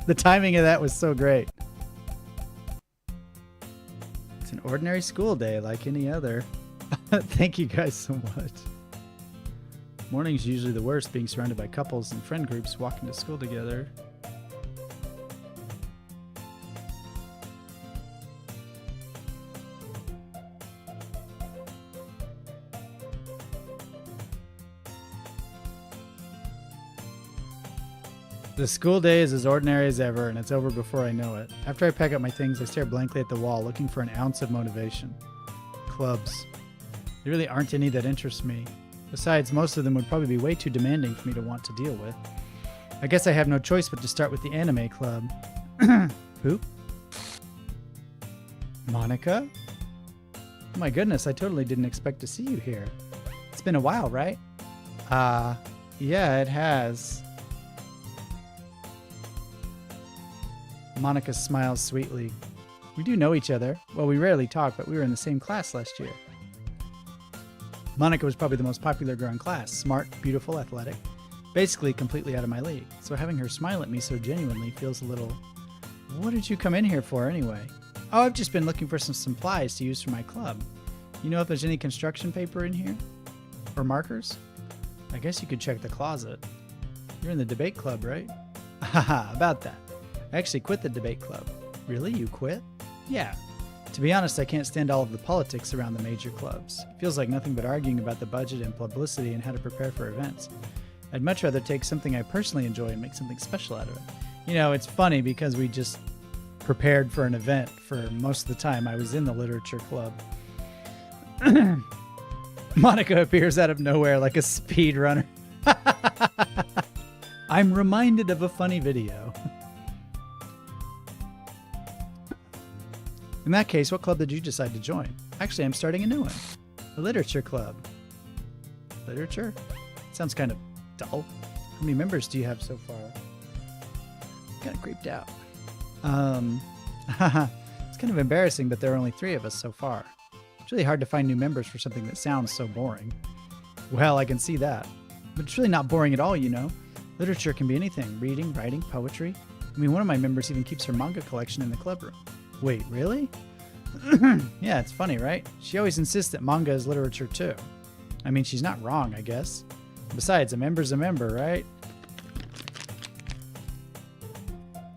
the timing of that was so great. It's an ordinary school day like any other. Thank you guys so much. Morning's usually the worst, being surrounded by couples and friend groups walking to school together. The school day is as ordinary as ever, and it's over before I know it. After I pack up my things, I stare blankly at the wall, looking for an ounce of motivation. Clubs. There really aren't any that interest me. Besides, most of them would probably be way too demanding for me to want to deal with. I guess I have no choice but to start with the anime club. Poop? Monika? Oh my goodness, I totally didn't expect to see you here. It's been a while, right? Yeah, it has. Monika smiles sweetly. We do know each other. Well, we rarely talk, but we were in the same class last year. Monika was probably the most popular girl in class. Smart, beautiful, athletic. Basically completely out of my league. So having her smile at me so genuinely feels a little... What did you come in here for anyway? Oh, I've just been looking for some supplies to use for my club. You know if there's any construction paper in here? Or markers? I guess you could check the closet. You're in the debate club, right? Haha, about that. I actually quit the debate club. Really? You quit? Yeah. To be honest, I can't stand all of the politics around the major clubs. It feels like nothing but arguing about the budget and publicity and how to prepare for events. I'd much rather take something I personally enjoy and make something special out of it. You know, it's funny because we just prepared for an event for most of the time. I was in the literature club. Monika appears out of nowhere like a speedrunner. I'm reminded of a funny video. In that case, what club did you decide to join? Actually, I'm starting a new one. The literature club. Literature? Sounds kind of dull. How many members do you have so far? Kind of creeped out. It's kind of embarrassing, but there are only 3 of us so far. It's really hard to find new members for something that sounds so boring. Well, I can see that. But it's really not boring at all, you know. Literature can be anything. Reading, writing, poetry. I mean, one of my members even keeps her manga collection in the club room. Wait, really? Yeah, it's funny, right? She always insists that manga is literature too. I mean, she's not wrong, I guess. Besides, a member's a member, right?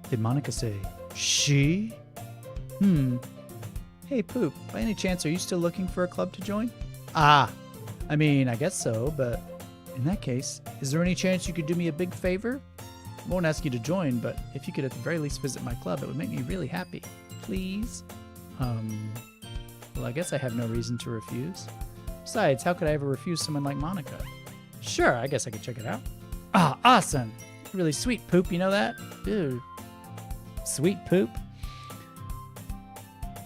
Did Monika say she? Hey, Poop, by any chance, are you still looking for a club to join? I mean, I guess so, but in that case, is there any chance you could do me a big favor? I won't ask you to join, but if you could at the very least visit my club, it would make me really happy. Please? Well, I guess I have no reason to refuse. Besides, how could I ever refuse someone like Monika? Sure, I guess I could check it out. Awesome. Really sweet, Poop, you know that? Ew. Sweet Poop?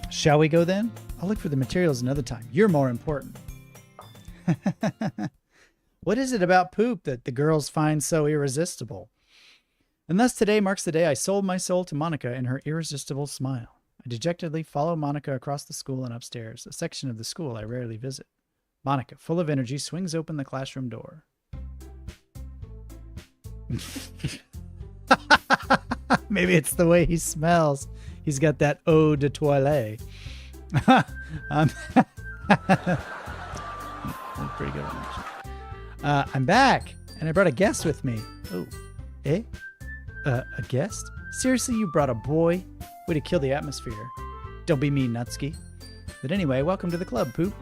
Shall we go then? I'll look for the materials another time. You're more important. What is it about Poop that the girls find so irresistible? And thus today marks the day I sold my soul to Monika and her irresistible smile. I dejectedly follow Monika across the school and upstairs, a section of the school I rarely visit. Monika, full of energy, swings open the classroom door. Maybe it's the way he smells. He's got that eau de toilette. That's pretty good one, actually. I'm back, and I brought a guest with me. Oh, eh? A guest? Seriously, you brought a boy? Way to kill the atmosphere. Don't be mean, Natsuki. But anyway, welcome to the club, Poop.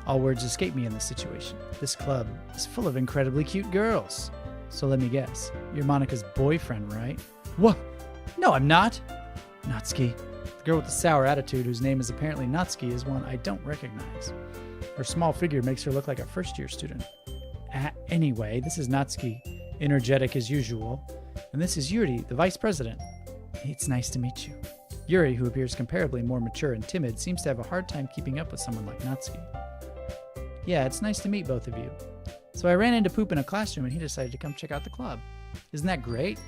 All words escape me in this situation. This club is full of incredibly cute girls. So let me guess, you're Monika's boyfriend, right? What? No, I'm not. Natsuki. The girl with the sour attitude, whose name is apparently Natsuki, is one I don't recognize. Her small figure makes her look like a first-year student. Anyway, this is Natsuki, energetic as usual. And this is Yuri, the vice president. It's nice to meet you. Yuri, who appears comparably more mature and timid, seems to have a hard time keeping up with someone like Natsuki. Yeah, it's nice to meet both of you. So I ran into Poop in a classroom and he decided to come check out the club. Isn't that great?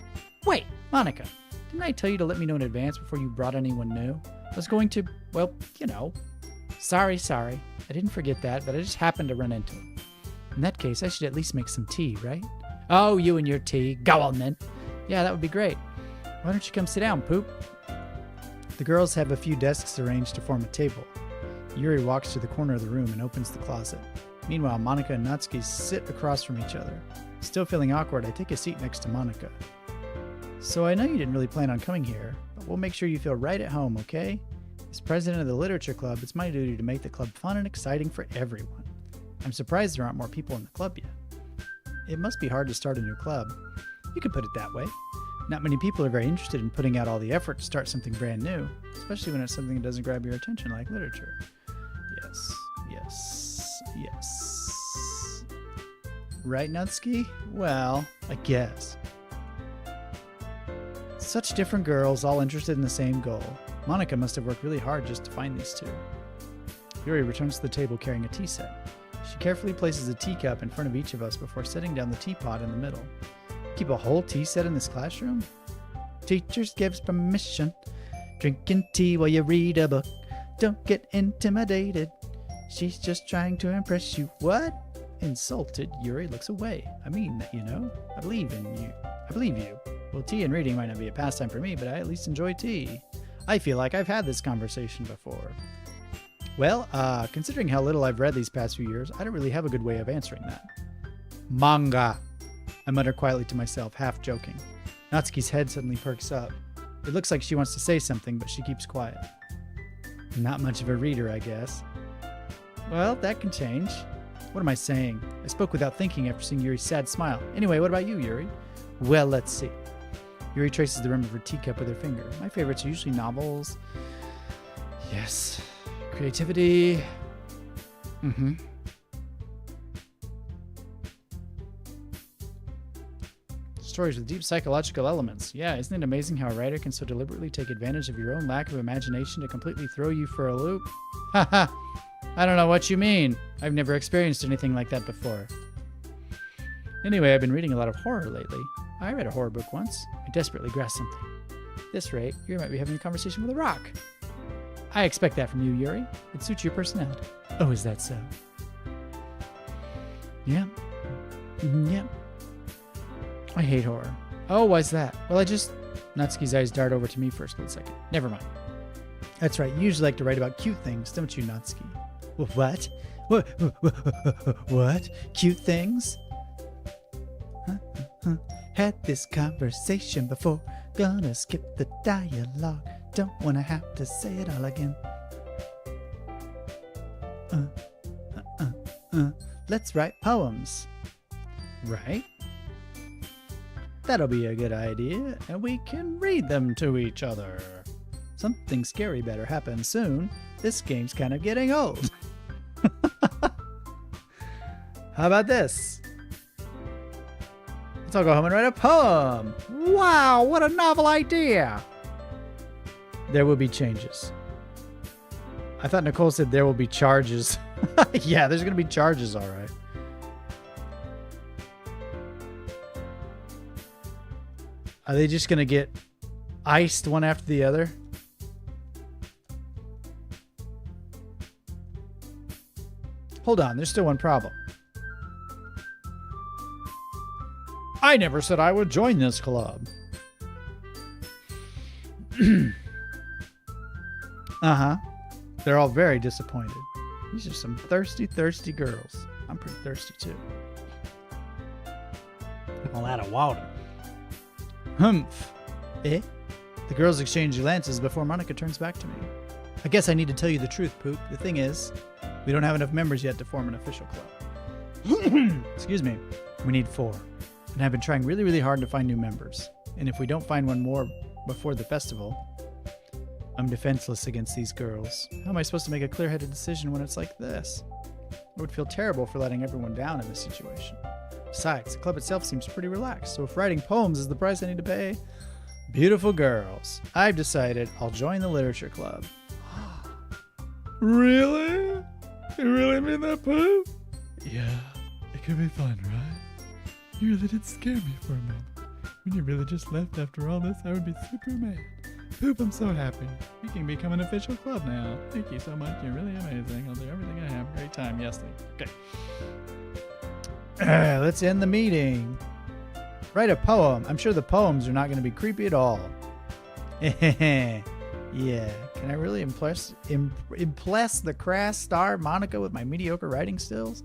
Wait, Monika, didn't I tell you to let me know in advance before you brought anyone new? I was going to, well, you know. Sorry. I didn't forget that, but I just happened to run into him. In that case, I should at least make some tea, right? Oh, you and your tea. Go on then. Yeah, that would be great. Why don't you come sit down, Poop? The girls have a few desks arranged to form a table. Yuri walks to the corner of the room and opens the closet. Meanwhile, Monika and Natsuki sit across from each other. Still feeling awkward, I take a seat next to Monika. So I know you didn't really plan on coming here, but we'll make sure you feel right at home, okay? As president of the literature club, it's my duty to make the club fun and exciting for everyone. I'm surprised there aren't more people in the club yet. It must be hard to start a new club. You could put it that way. Not many people are very interested in putting out all the effort to start something brand new, especially when it's something that doesn't grab your attention like literature. Yes. Right, Natsuki? Well, I guess. Such different girls, all interested in the same goal. Monika must have worked really hard just to find these two. Yuri returns to the table carrying a tea set. She carefully places a teacup in front of each of us before setting down the teapot in the middle. Keep a whole tea set in this classroom? Teachers gives permission. Drinking tea while you read a book. Don't get intimidated. She's just trying to impress you. What? Insulted, Yuri looks away. I mean that, you know. I believe in you. I believe you. Well, tea and reading might not be a pastime for me, but I at least enjoy tea. I feel like I've had this conversation before. Well, considering how little I've read these past few years, I don't really have a good way of answering that. Manga, I mutter quietly to myself, half joking. Natsuki's head suddenly perks up. It looks like she wants to say something, but she keeps quiet. Not much of a reader, I guess. Well, that can change. What am I saying? I spoke without thinking after seeing Yuri's sad smile. Anyway, what about you, Yuri? Well, let's see. Yuri traces the rim of her teacup with her finger. My favorites are usually novels. Yes. Creativity. Stories with deep psychological elements. Yeah, isn't it amazing how a writer can so deliberately take advantage of your own lack of imagination to completely throw you for a loop? Haha. I don't know what you mean. I've never experienced anything like that before. Anyway, I've been reading a lot of horror lately. I read a horror book once. I desperately grasped something. At this rate, you might be having a conversation with a rock. I expect that from you, Yuri. It suits your personality. Oh, is that so? Yeah. Yep. I hate horror. Oh, why's that? Well, Natsuki's eyes dart over to me for a split second. Never mind. That's right. You usually like to write about cute things, don't you, Natsuki? What? What? Cute things? Had this conversation before. Gonna skip the dialogue. Don't wanna have to say it all again. Let's write poems. Right? That'll be a good idea, and we can read them to each other. Something scary better happen soon. This game's kind of getting old. How about this? Let's all go home and write a poem. Wow, what a novel idea. There will be changes. I thought Nicole said there will be charges. Yeah, there's going to be charges, all right. Are they just going to get iced one after the other? Hold on, there's still one problem. I never said I would join this club. They're all very disappointed. These are some thirsty, thirsty girls. I'm pretty thirsty too. All out of water. Humph. Eh? The girls exchange glances before Monika turns back to me. I guess I need to tell you the truth, Poop. The thing is, we don't have enough members yet to form an official club. Excuse me. We need 4. And I've been trying really, really hard to find new members. And if we don't find one more before the festival, I'm defenseless against these girls. How am I supposed to make a clear-headed decision when it's like this? I would feel terrible for letting everyone down in this situation. Besides, the club itself seems pretty relaxed, so if writing poems is the price I need to pay, beautiful girls, I've decided I'll join the literature club. Really? You really mean that, Poop? Yeah, it could be fun, right? You really did scare me for a moment. When you really just left after all this, I would be super mad. Poop, I'm so happy. We can become an official club now. Thank you so much. You're really amazing. I'll do everything I have. Great time. Yes, thank you. Okay. Let's end the meeting. Write a poem. I'm sure the poems are not going to be creepy at all. Yeah. Can I really impress the crass star Monika with my mediocre writing skills?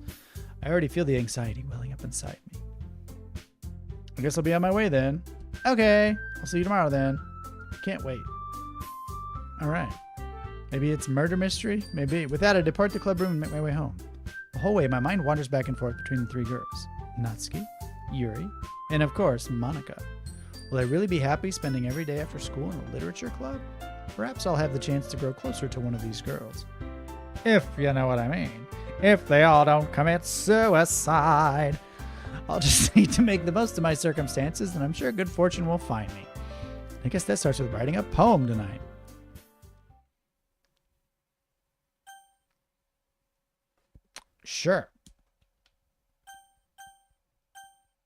I already feel the anxiety welling up inside me. I guess I'll be on my way then. Okay. I'll see you tomorrow then. Can't wait. All right. Maybe it's murder mystery? Maybe. With that, I depart the club room and make my way home. The whole way, my mind wanders back and forth between the 3 girls. Natsuki, Yuri, and of course, Monika. Will I really be happy spending every day after school in a literature club? Perhaps I'll have the chance to grow closer to one of these girls. If you know what I mean. If they all don't commit suicide. I'll just need to make the most of my circumstances, and I'm sure good fortune will find me. I guess that starts with writing a poem tonight. Sure.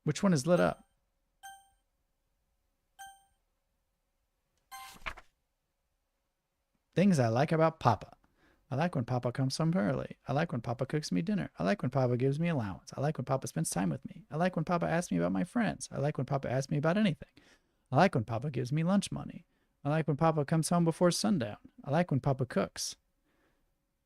Which one is lit up? Things I like about Papa. I like when Papa comes home early. I like when Papa cooks me dinner. I like when Papa gives me allowance. I like when Papa spends time with me. I like when Papa asks me about my friends. I like when Papa asks me about anything. I like when Papa gives me lunch money. I like when Papa comes home before sundown. I like when Papa cooks.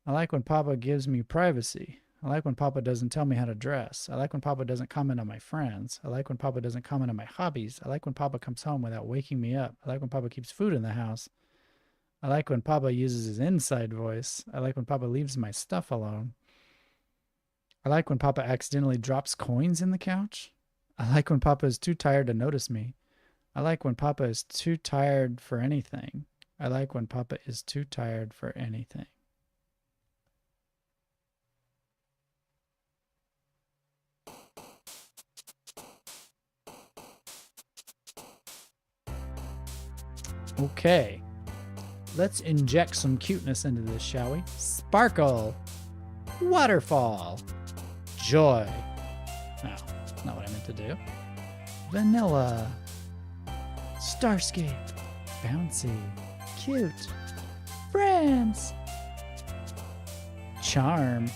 I like when Papa gives me privacy. I like when Papa doesn't tell me how to dress. I like when Papa doesn't comment on my friends. I like when Papa doesn't comment on my hobbies. I like when Papa comes home without waking me up. I like when Papa keeps food in the house. I like when Papa uses his inside voice. I like when Papa leaves my stuff alone. I like when Papa accidentally drops coins in the couch. I like when Papa is too tired to notice me. I like when Papa is too tired for anything. I like when Papa is too tired for anything. Okay. Let's inject some cuteness into this, shall we? Sparkle. Waterfall. Joy. No, that's not what I meant to do. Vanilla. Starscape. Bouncy. Cute. Friends. Charm.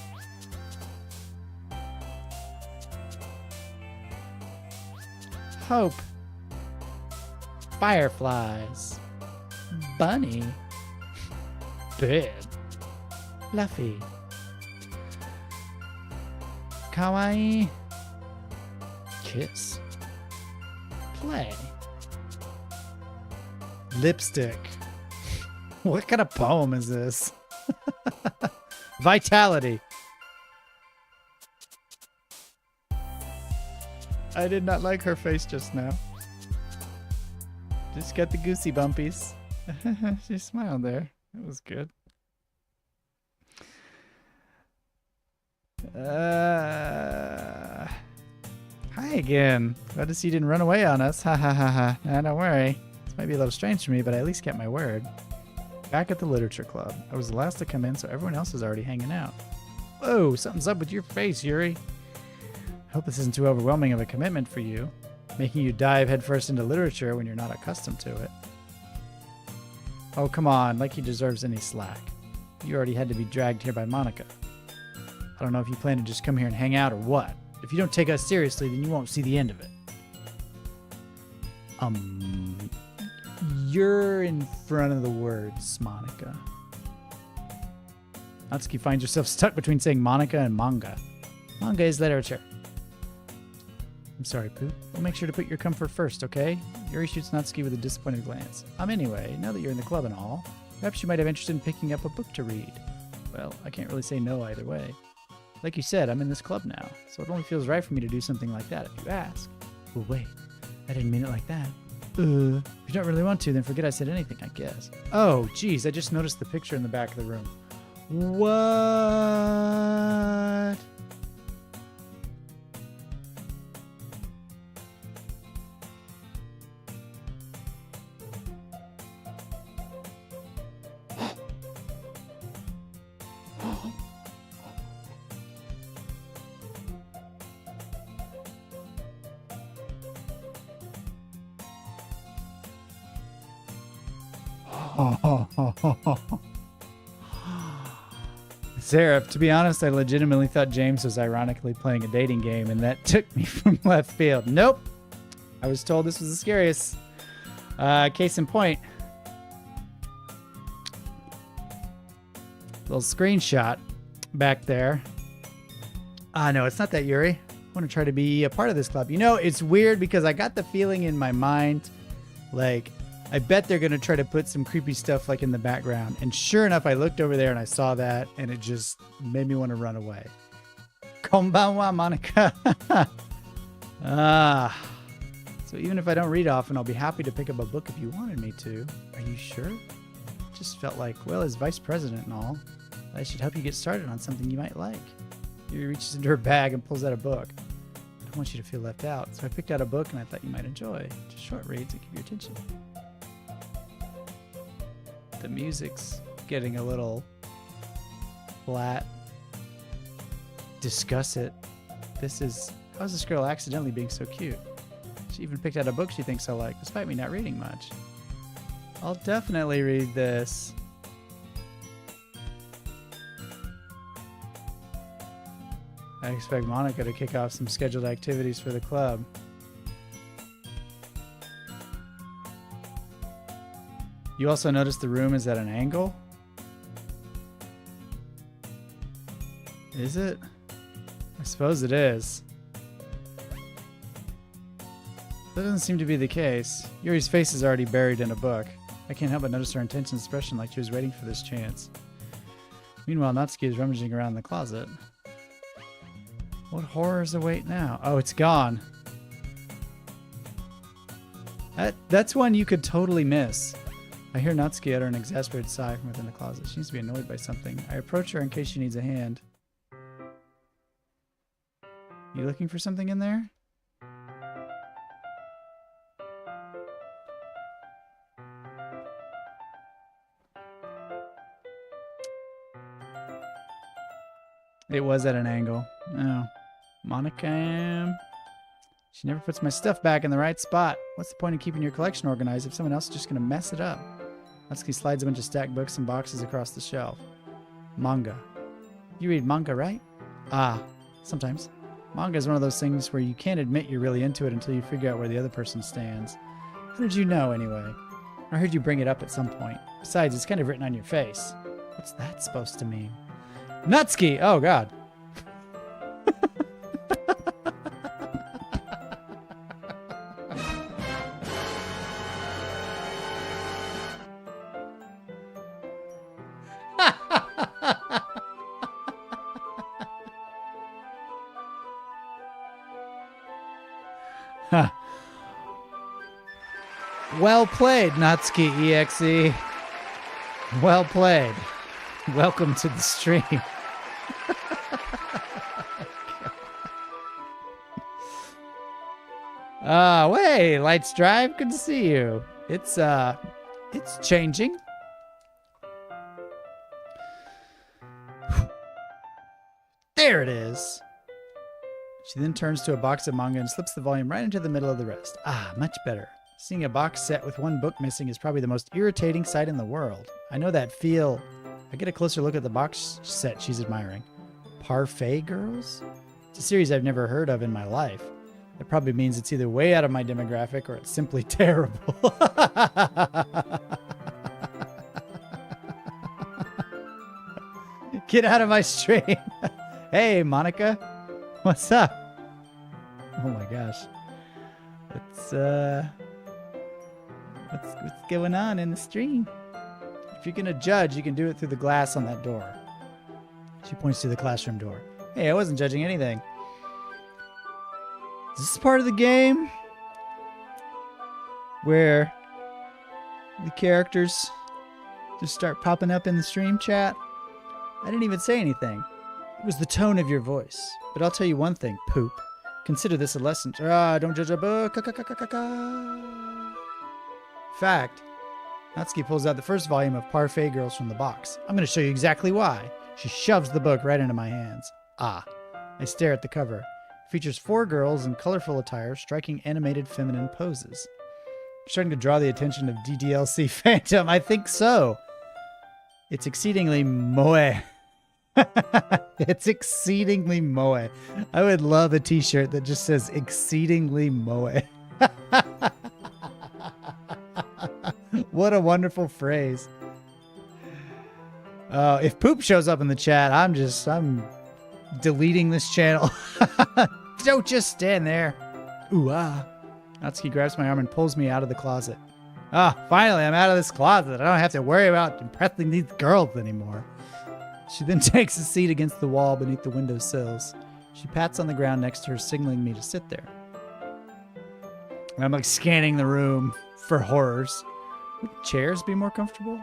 Hope. Fireflies. Bunny. Bed. Fluffy. Kawaii. Kiss. Play. Lipstick. What kind of poem is this? Vitality. I did not like her face just now. Just got the goosey bumpies. She smiled there. It was good. Hi again. Glad to see you didn't run away on us. Ha ha ha ha. Nah, don't worry. This might be a little strange for me, but I at least kept my word. Back at the literature club. I was the last to come in, so everyone else is already hanging out. Whoa, something's up with your face, Yuri. I hope this isn't too overwhelming of a commitment for you, making you dive headfirst into literature when you're not accustomed to it. Oh, come on, like he deserves any slack. You already had to be dragged here by Monika. I don't know if you plan to just come here and hang out or what. If you don't take us seriously, then you won't see the end of it. You're in front of the words, Monika. Natsuki finds herself stuck between saying Monika and manga. Manga is literature. I'm sorry, Poop. We'll make sure to put your comfort first, okay? Yuri shoots Natsuki with a disappointed glance. Anyway, now that you're in the club and all, perhaps you might have interest in picking up a book to read. Well, I can't really say no either way. Like you said, I'm in this club now, so it only feels right for me to do something like that if you ask. Well, wait. I didn't mean it like that. If you don't really want to, then forget I said anything, I guess. Oh, geez, I just noticed the picture in the back of the room. What? Sarah, to be honest, I legitimately thought James was ironically playing a dating game, and that took me from left field. Nope. I was told this was the scariest. Case in point. Little screenshot back there. No, it's not that, Yuri. I want to try to be a part of this club. You know, it's weird because I got the feeling in my mind, like, I bet they're going to try to put some creepy stuff like in the background. And sure enough, I looked over there and I saw that and it just made me want to run away. Konbanwa, Monika. So even if I don't read often, I'll be happy to pick up a book if you wanted me to. Are you sure? Just felt like, well, as vice president and all, I should help you get started on something you might like. Yuri reaches into her bag and pulls out a book. I don't want you to feel left out, so I picked out a book and I thought you might enjoy. Just short reads that keep your attention. The music's getting a little flat. Discuss it. How is this girl accidentally being so cute? She even picked out a book she thinks I like, despite me not reading much. I'll definitely read this. I expect Monika to kick off some scheduled activities for the club. You also notice the room is at an angle? Is it? I suppose it is. That doesn't seem to be the case. Yuri's face is already buried in a book. I can't help but notice her intense expression like she was waiting for this chance. Meanwhile, Natsuki is rummaging around the closet. What horrors await now? Oh, it's gone. That's one you could totally miss. I hear Natsuki utter an exasperated sigh from within the closet. She seems to be annoyed by something. I approach her in case she needs a hand. You looking for something in there? It was at an angle. Oh. Monika. She never puts my stuff back in the right spot. What's the point of keeping your collection organized if someone else is just going to mess it up? Natsuki slides a bunch of stacked books and boxes across the shelf. Manga. You read manga, right? Sometimes. Manga is one of those things where you can't admit you're really into it until you figure out where the other person stands. How did you know, anyway? I heard you bring it up at some point. Besides, it's kind of written on your face. What's that supposed to mean? Natsuki! Oh, God. Well played, Natsuki EXE. Well played. Welcome to the stream. Wait, Lights Drive, good to see you. It's changing. There it is. She then turns to a box of manga and slips the volume right into the middle of the rest. Much better. Seeing a box set with one book missing is probably the most irritating sight in the world. I know that feel. I get a closer look at the box set she's admiring. Parfait Girls? It's a series I've never heard of in my life. That probably means it's either way out of my demographic or it's simply terrible. Get out of my stream. Hey, Monika. What's up? Oh my gosh. what's going on in the stream? If you're gonna judge, you can do it through the glass on that door. She points to the classroom door. Hey, I wasn't judging anything. Is this part of the game where the characters just start popping up in the stream chat? I didn't even say anything. It was the tone of your voice. But I'll tell you one thing, poop. Consider this a lesson. Don't judge a book. Fact. Natsuki pulls out the first volume of Parfait Girls from the box. I'm going to show you exactly why. She shoves the book right into my hands. Ah. I stare at the cover. It features 4 girls in colorful attire, striking animated feminine poses. You're starting to draw the attention of DDLC Phantom. I think so. It's exceedingly moe. It's exceedingly moe. I would love a t-shirt that just says exceedingly moe. What a wonderful phrase. If poop shows up in the chat, I'm deleting this channel. Don't just stand there. Ooh, ah. Natsuki grabs my arm and pulls me out of the closet. Ah, finally, I'm out of this closet. I don't have to worry about impressing these girls anymore. She then takes a seat against the wall beneath the window sills. She pats on the ground next to her, signaling me to sit there. And I'm like scanning the room for horrors. Would chairs be more comfortable?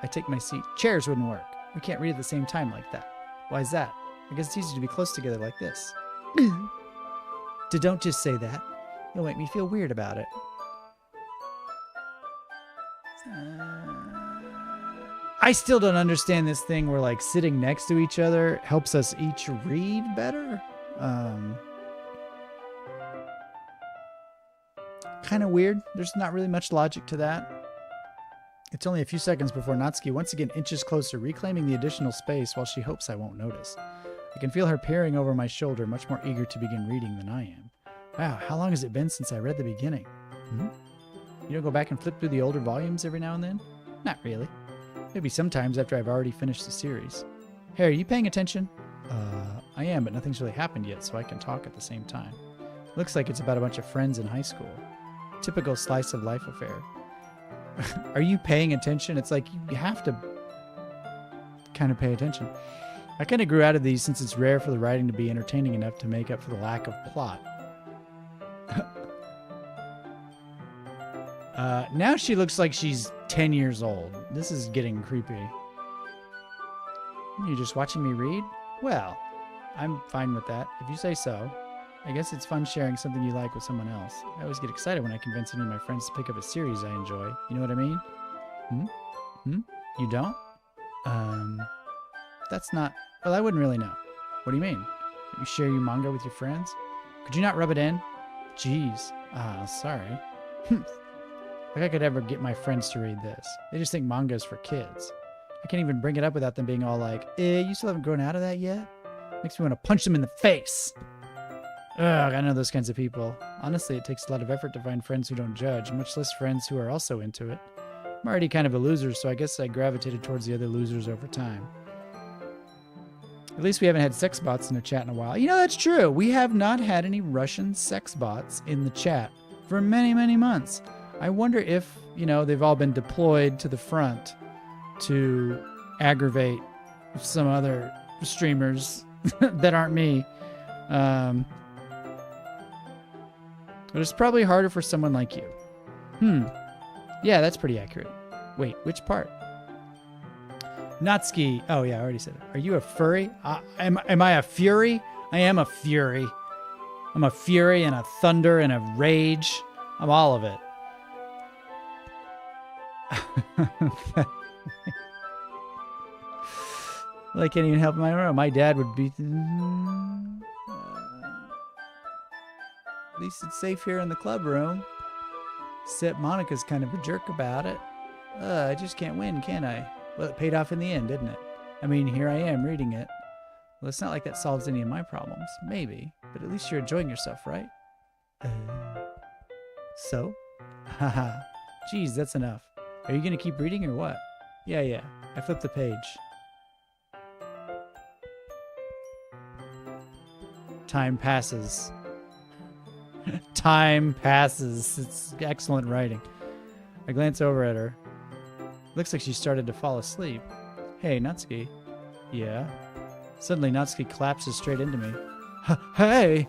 I take my seat. Chairs wouldn't work. We can't read at the same time like that. Why is that? I guess it's easier to be close together like this. Don't just say that. You'll make me feel weird about it. I still don't understand this thing where like sitting next to each other helps us each read better. Kind of weird. There's not really much logic to that. It's only a few seconds before Natsuki once again inches closer, reclaiming the additional space while she hopes I won't notice. I can feel her peering over my shoulder, much more eager to begin reading than I am. Wow, how long has it been since I read the beginning? You don't go back and flip through the older volumes every now and then? Not really. Maybe sometimes after I've already finished the series. Hey, are you paying attention? I am, but nothing's really happened yet, so I can talk at the same time. Looks like it's about a bunch of friends in high school. Typical slice of life affair. Are you paying attention? It's like you have to kind of pay attention. I kind of grew out of these since it's rare for the writing to be entertaining enough to make up for the lack of plot. Now she looks like she's 10 years old. This is getting creepy. You're just watching me read? Well, I'm fine with that, if you say so. I guess it's fun sharing something you like with someone else. I always get excited when I convince any of my friends to pick up a series I enjoy. You know what I mean? You don't? That's not... Well, I wouldn't really know. What do you mean? Don't you share your manga with your friends? Could you not rub it in? Jeez. Sorry. Like I could ever get my friends to read this. They just think manga is for kids. I can't even bring it up without them being all like, you still haven't grown out of that yet? Makes me want to punch them in the face. Ugh, I know those kinds of people. Honestly, it takes a lot of effort to find friends who don't judge, much less friends who are also into it. I'm already kind of a loser, so I guess I gravitated towards the other losers over time. At least we haven't had sex bots in the chat in a while. You know, that's true. We have not had any Russian sex bots in the chat for many, many months. I wonder if, you know, they've all been deployed to the front to aggravate some other streamers that aren't me. But it's probably harder for someone like you. Yeah, that's pretty accurate. Wait, which part? Natsuki. Oh, yeah, I already said it. Are you a furry? Am I a fury? I am a fury. I'm a fury and a thunder and a rage. I'm all of it. Well, I can't even help my own. My dad would be... At least it's safe here in the club room. Except Monika's kind of a jerk about it. I just can't win, can I? Well, it paid off in the end, didn't it? I mean, here I am reading it. Well, it's not like that solves any of my problems. Maybe. But at least you're enjoying yourself, right? So? Haha. Geez, that's enough. Are you going to keep reading or what? Yeah. I flipped the page. Time passes. Time passes. It's excellent writing. I glance over at her. Looks like she started to fall asleep. Hey, Natsuki. Yeah? Suddenly, Natsuki collapses straight into me. Hey!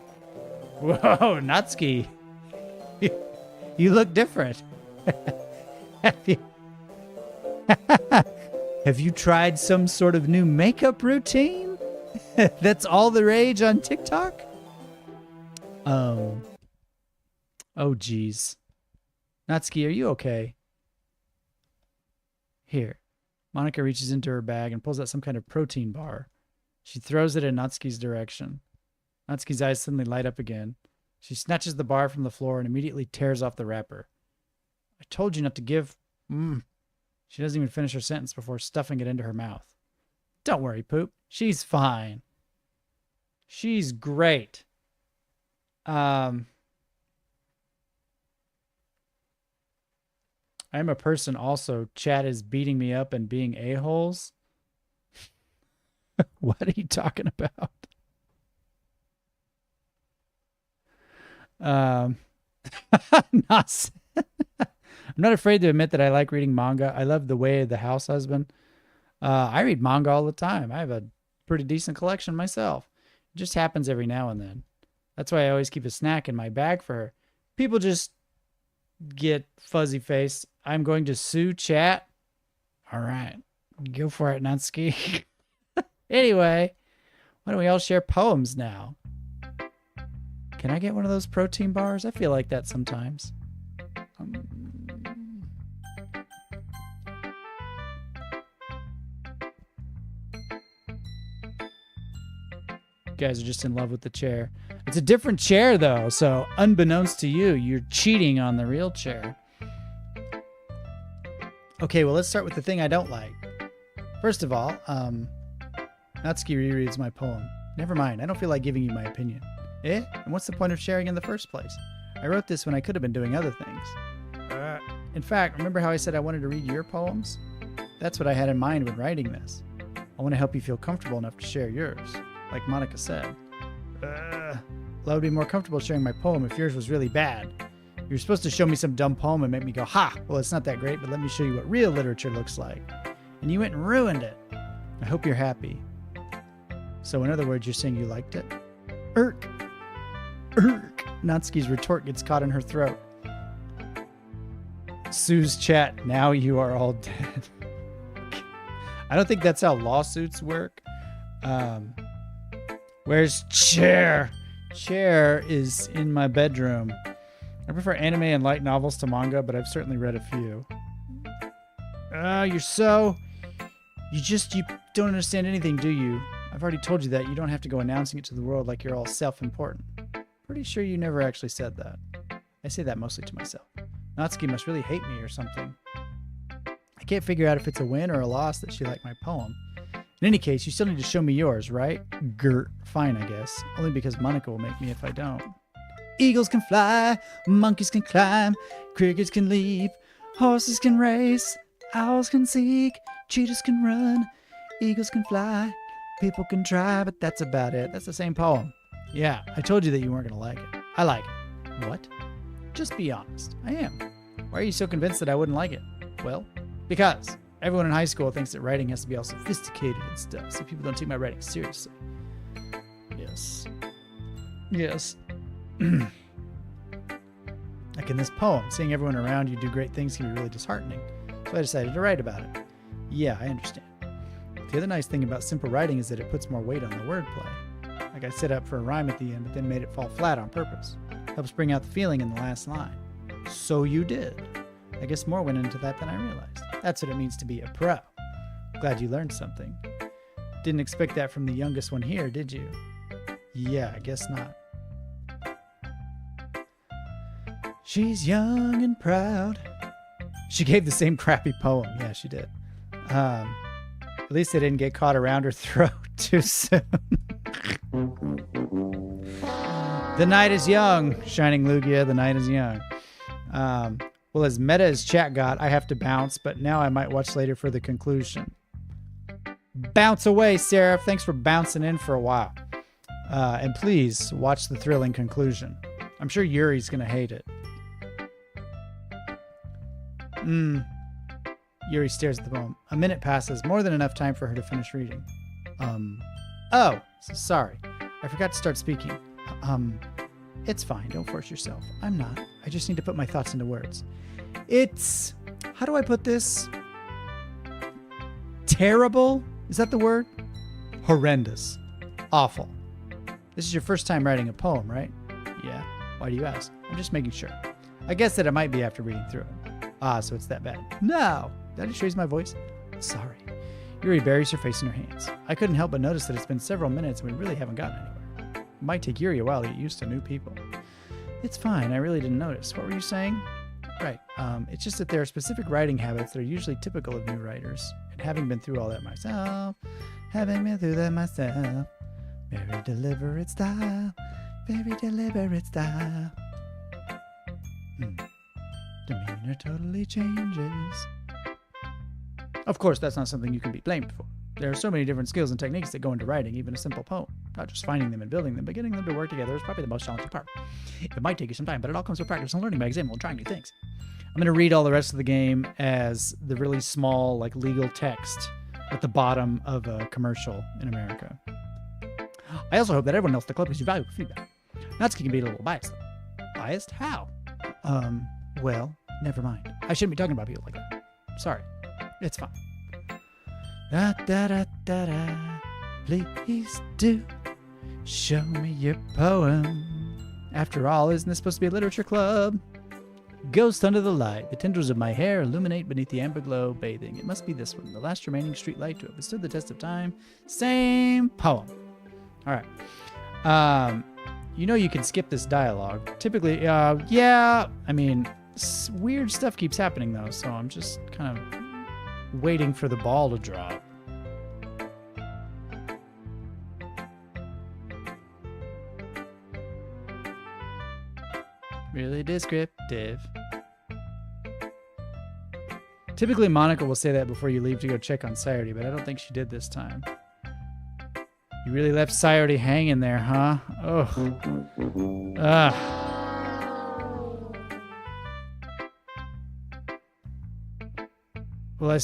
Whoa, Natsuki. You look different. Have you tried some sort of new makeup routine? That's all the rage on TikTok? Oh, geez. Natsuki, are you okay? Here. Monika reaches into her bag and pulls out some kind of protein bar. She throws it in Natsuki's direction. Natsuki's eyes suddenly light up again. She snatches the bar from the floor and immediately tears off the wrapper. I told you not to give... She doesn't even finish her sentence before stuffing it into her mouth. Don't worry, Poop. She's fine. She's great. I'm a person also. Chat is beating me up and being a-holes. What are you talking about? I'm not afraid to admit that I like reading manga. I love The Way of the House Husband. I read manga all the time. I have a pretty decent collection myself. It just happens every now and then. That's why I always keep a snack in my bag for her. People just get fuzzy faced. I'm going to sue chat. All right. Go for it, Natsuki. Anyway, why don't we all share poems now? Can I get one of those protein bars? I feel like that sometimes. You guys are just in love with the chair. It's a different chair, though, so unbeknownst to you, you're cheating on the real chair. Okay, well, let's start with the thing I don't like. First of all, Natsuki rereads my poem. Never mind, I don't feel like giving you my opinion. Eh? And what's the point of sharing in the first place? I wrote this when I could have been doing other things. In fact, remember how I said I wanted to read your poems? That's what I had in mind when writing this. I want to help you feel comfortable enough to share yours, like Monika said. Well, I would be more comfortable sharing my poem if yours was really bad. You were supposed to show me some dumb poem and make me go, ha, well, it's not that great, but let me show you what real literature looks like. And you went and ruined it. I hope you're happy. So in other words, you're saying you liked it? Irk. Irk. Natsuki's retort gets caught in her throat. Sue's chat, now you are all dead. I don't think that's how lawsuits work. Where's Chair? Chair is in my bedroom. I prefer anime and light novels to manga, but I've certainly read a few. You don't understand anything, do you? I've already told you that. You don't have to go announcing it to the world like you're all self-important. Pretty sure you never actually said that. I say that mostly to myself. Natsuki must really hate me or something. I can't figure out if it's a win or a loss that she liked my poem. In any case, you still need to show me yours, right? Gert. Fine, I guess. Only because Monika will make me if I don't. Eagles can fly, monkeys can climb, crickets can leap, horses can race, owls can seek, cheetahs can run, eagles can fly, people can try, but that's about it. That's the same poem. Yeah, I told you that you weren't going to like it. I like it. What? Just be honest. I am. Why are you so convinced that I wouldn't like it? Well, because everyone in high school thinks that writing has to be all sophisticated and stuff, so people don't take my writing seriously. Yes. Yes. Like in this poem, seeing everyone around you do great things can be really disheartening. So I decided to write about it. Yeah, I understand. The other nice thing about simple writing is that it puts more weight on the wordplay. Like I set up for a rhyme at the end, but then made it fall flat on purpose. Helps bring out the feeling in the last line. So you did. I guess more went into that than I realized. That's what it means to be a pro. Glad you learned something. Didn't expect that from the youngest one here, did you? Yeah, I guess not. She's young and proud. She gave the same crappy poem. Yeah, she did. At least they didn't get caught around her throat too soon. The night is young. Shining Lugia, the night is young. Well, as meta as chat got, I have to bounce, but now I might watch later for the conclusion. Bounce away, Seraph. Thanks for bouncing in for a while. And please watch the thrilling conclusion. I'm sure Yuri's going to hate it. Yuri stares at the poem. A minute passes, more than enough time for her to finish reading. Oh, sorry. I forgot to start speaking. It's fine. Don't force yourself. I'm not. I just need to put my thoughts into words. It's... How do I put this? Terrible? Is that the word? Horrendous. Awful. This is your first time writing a poem, right? Yeah. Why do you ask? I'm just making sure. I guess that it might be after reading through it. Ah, so it's that bad. No! Did I just raise my voice? Sorry. Yuri buries her face in her hands. I couldn't help but notice that it's been several minutes and we really haven't gotten anywhere. It might take Yuri a while to get used to new people. It's fine. I really didn't notice. What were you saying? Right. It's just that there are specific writing habits that are usually typical of new writers. And having been through all that myself, very deliberate style, very deliberate style. Demeanor totally changes. Of course, that's not something you can be blamed for. There are so many different skills and techniques that go into writing even a simple poem. Not just finding them and building them, but getting them to work together is probably the most challenging part. It might take you some time, but it all comes with practice and learning by example and trying new things. I'm going to read all the rest of the game as the really small, like, legal text at the bottom of a commercial in America. I also hope that everyone else in the club gives you valuable feedback. Natsuki can be a little biased, though. Biased? How? Well, never mind. I shouldn't be talking about people like that. Sorry. It's fine. Da da da da da. Please do show me your poem. After all, isn't this supposed to be a literature club? Ghost under the light. The tendrils of my hair illuminate beneath the amber glow, bathing. It must be this one, the last remaining street light to have withstood the test of time. Same poem. All right. You know you can skip this dialogue. Typically, yeah. I mean, weird stuff keeps happening though, so I'm just kind of waiting for the ball to drop. Really descriptive. Typically, Monika will say that before you leave to go check on Sayori, but I don't think she did this time. You really left Sayori hanging there, huh? Ugh. Well,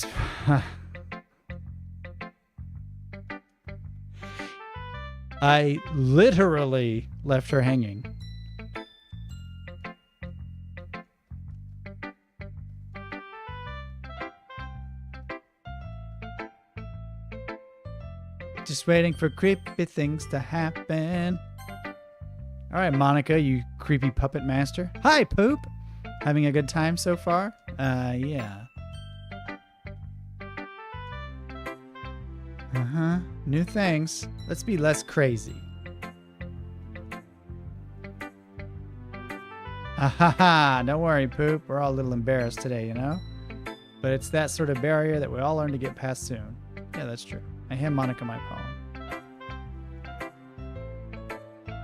I literally left her hanging. Just waiting for creepy things to happen. All right, Monika, you creepy puppet master. Hi, Poop. Having a good time so far? Yeah. Uh-huh. New things. Let's be less crazy. Ha ha ha. Don't worry, Poop. We're all a little embarrassed today, you know? But it's that sort of barrier that we all learn to get past soon. Yeah, that's true. I hand Monika my poem.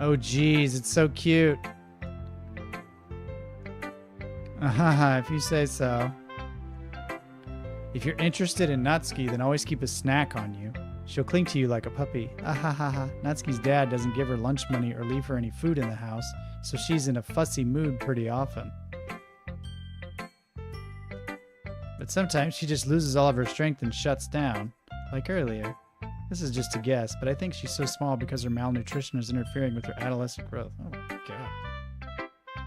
Oh, geez. It's so cute. If you say so. If you're interested in Natsuki, then always keep a snack on you. She'll cling to you like a puppy. Natsuki's dad doesn't give her lunch money or leave her any food in the house, so she's in a fussy mood pretty often. But sometimes she just loses all of her strength and shuts down. Like earlier. This is just a guess, but I think she's so small because her malnutrition is interfering with her adolescent growth. Oh my god.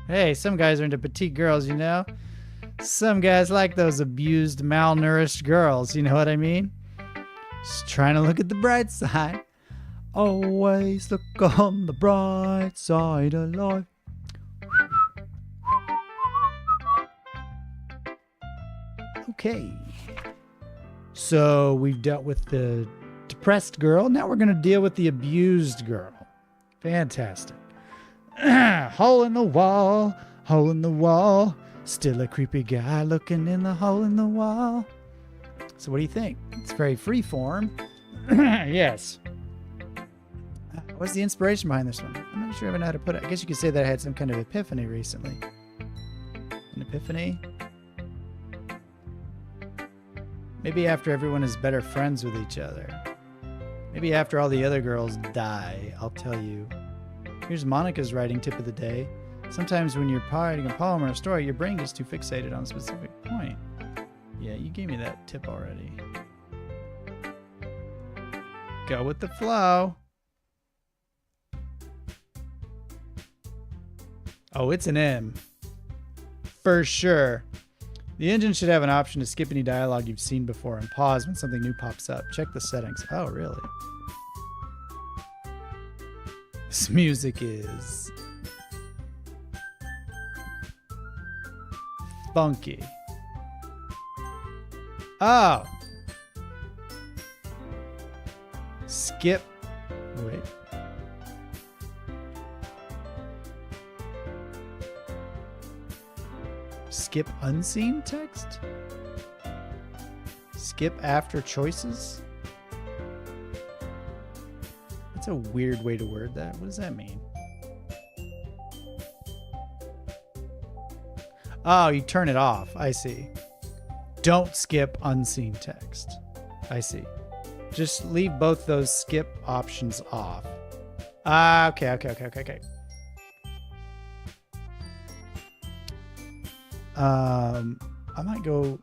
Hey, some guys are into petite girls, you know? Some guys like those abused, malnourished girls, you know what I mean? Just trying to look at the bright side. Always look on the bright side of life. Okay. So we've dealt with the depressed girl. Now we're going to deal with the abused girl. Fantastic. Hole in the wall, hole in the wall. Still a creepy guy looking in the hole in the wall. So what do you think? It's very freeform. Yes. What's the inspiration behind this one? I'm not sure even how to put it. I guess you could say that I had some kind of epiphany recently. An epiphany? Maybe after everyone is better friends with each other. Maybe after all the other girls die, I'll tell you. Here's Monika's writing tip of the day. Sometimes when you're writing a poem or a story, your brain gets too fixated on a specific point. Yeah, you gave me that tip already. Go with the flow. Oh, it's an M. For sure. The engine should have an option to skip any dialogue you've seen before and pause when something new pops up. Check the settings. Oh, really? This music is funky. Oh. Skip. Wait. Skip unseen text? Skip after choices? That's a weird way to word that. What does that mean? Oh, you turn it off. I see. Don't skip unseen text. I see. Just leave both those skip options off. Okay. I might go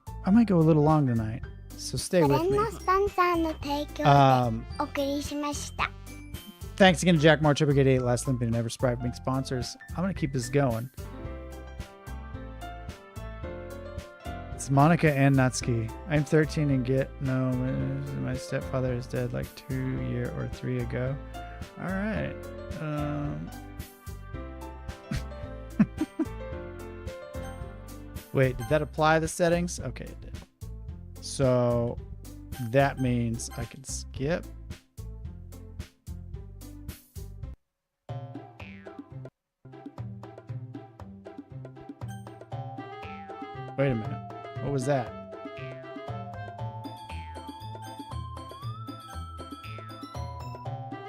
a little long tonight, so stay with me. Thanks again to Jack Moore, Triple 8, Last Limping, and Ever Sprite being sponsors. I'm gonna keep this going. It's Monika and Natsuki. I'm 13 and get no. My stepfather is dead like 2 years or 3 ago. All right. Wait, did that apply the settings? Okay, it did. So that means I can skip. Wait a minute. What was that?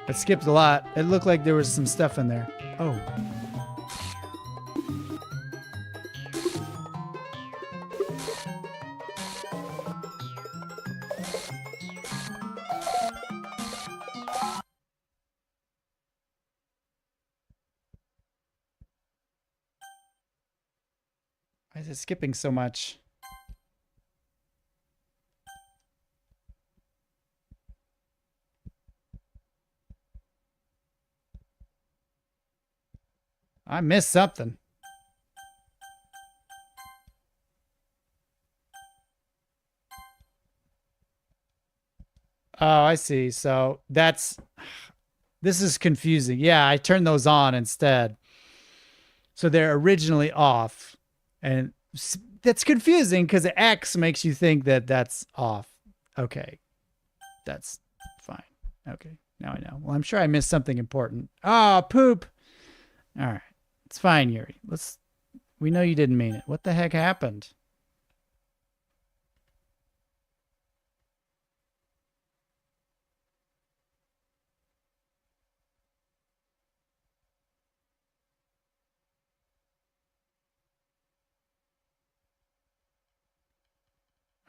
It skipped a lot. It looked like there was some stuff in there. Oh. Why is it skipping so much? I missed something. Oh, I see. So this is confusing. Yeah, I turned those on instead. So they're originally off. And that's confusing because the X makes you think that that's off. Okay. That's fine. Okay. Now I know. Well, I'm sure I missed something important. Oh, poop. All right. It's fine, Yuri. We know you didn't mean it. What the heck happened?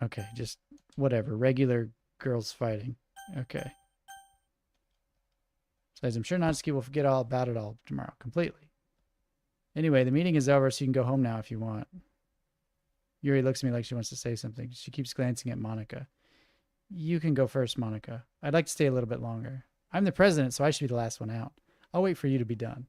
Okay, just whatever. Regular girls fighting. Okay. Says, I'm sure Natsuki will forget all about it all tomorrow. Completely. Anyway, the meeting is over, so you can go home now if you want. Yuri looks at me like she wants to say something. She keeps glancing at Monika. You can go first, Monika. I'd like to stay a little bit longer. I'm the president, so I should be the last one out. I'll wait for you to be done.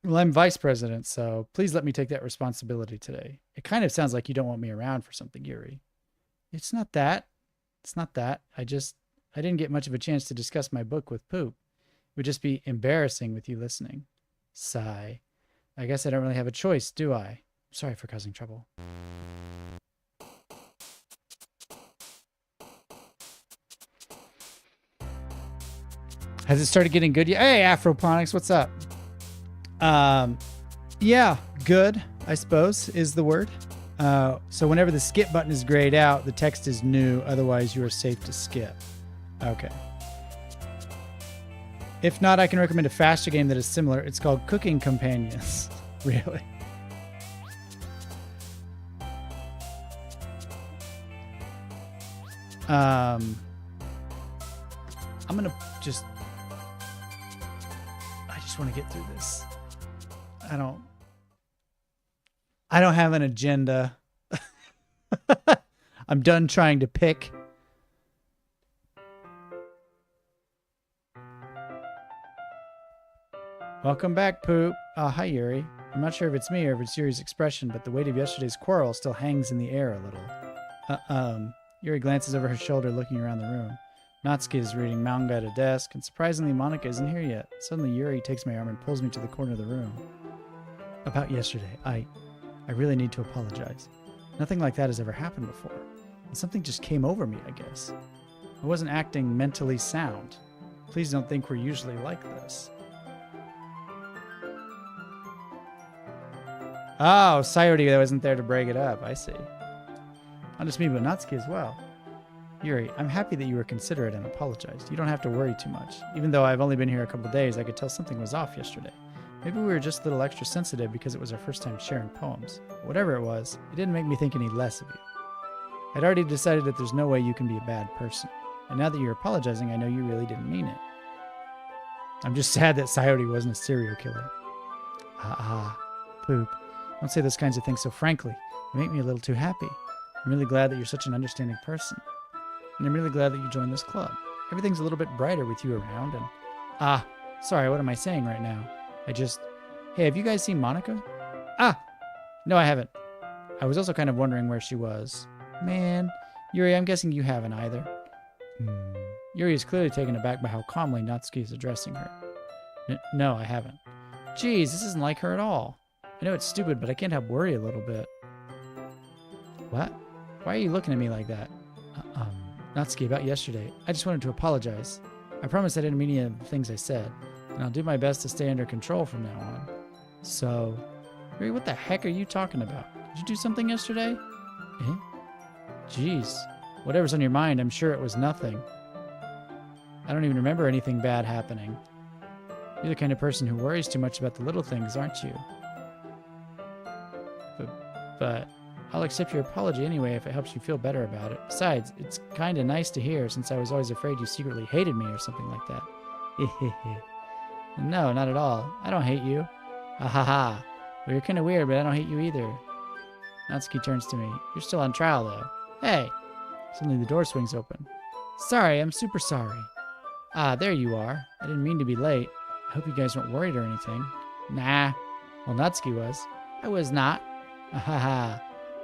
Well, I'm vice president, so please let me take that responsibility today. It kind of sounds like you don't want me around for something, Yuri. It's not that. It's not that. I didn't get much of a chance to discuss my book with Poop. It would just be embarrassing with you listening. Sigh. I guess I don't really have a choice, do I? Sorry for causing trouble. Has it started getting good yet? Hey, Afroponics, what's up? Yeah, good, I suppose, is the word. So whenever the skip button is grayed out, the text is new. Otherwise, you are safe to skip. Okay. If not, I can recommend a faster game that is similar. It's called Cooking Companions. Really? I'm gonna just... I just want to get through this. I don't have an agenda. I'm done trying to pick. Welcome back, Poop. Hi, Yuri. I'm not sure if it's me or if it's Yuri's expression, but the weight of yesterday's quarrel still hangs in the air a little. Yuri glances over her shoulder, looking around the room. Natsuki is reading manga at a desk, and surprisingly, Monika isn't here yet. Suddenly, Yuri takes my arm and pulls me to the corner of the room. About yesterday, I really need to apologize. Nothing like that has ever happened before. And something just came over me, I guess. I wasn't acting mentally sound. Please don't think we're usually like this. Oh, Sayori wasn't there to break it up. I see. Not just me, but Natsuki as well. Yuri, I'm happy that you were considerate and apologized. You don't have to worry too much. Even though I've only been here a couple days, I could tell something was off yesterday. Maybe we were just a little extra sensitive because it was our first time sharing poems. Whatever it was, it didn't make me think any less of you. I'd already decided that there's no way you can be a bad person. And now that you're apologizing, I know you really didn't mean it. I'm just sad that Sayori wasn't a serial killer. Poop. Don't say those kinds of things so frankly. They make me a little too happy. I'm really glad that you're such an understanding person. And I'm really glad that you joined this club. Everything's a little bit brighter with you around and... sorry, what am I saying right now? Hey, have you guys seen Monika? No, I haven't. I was also kind of wondering where she was. Man, Yuri, I'm guessing you haven't either. Yuri is clearly taken aback by how calmly Natsuki is addressing her. No, I haven't. Geez, this isn't like her at all. I know it's stupid, but I can't help worry a little bit. What? Why are you looking at me like that? Natsuki, about yesterday. I just wanted to apologize. I promise I didn't mean any of the things I said, and I'll do my best to stay under control from now on. So, Yuri, what the heck are you talking about? Did you do something yesterday? Eh? Jeez. Whatever's on your mind, I'm sure it was nothing. I don't even remember anything bad happening. You're the kind of person who worries too much about the little things, aren't you? But I'll accept your apology anyway if it helps you feel better about it. Besides, it's kind of nice to hear since I was always afraid you secretly hated me or something like that. No, not at all. I don't hate you. Well, you're kind of weird, but I don't hate you either. Natsuki turns to me. You're still on trial, though. Hey! Suddenly the door swings open. Sorry, I'm super sorry. There you are. I didn't mean to be late. I hope you guys weren't worried or anything. Nah. Well, Natsuki was. I was not.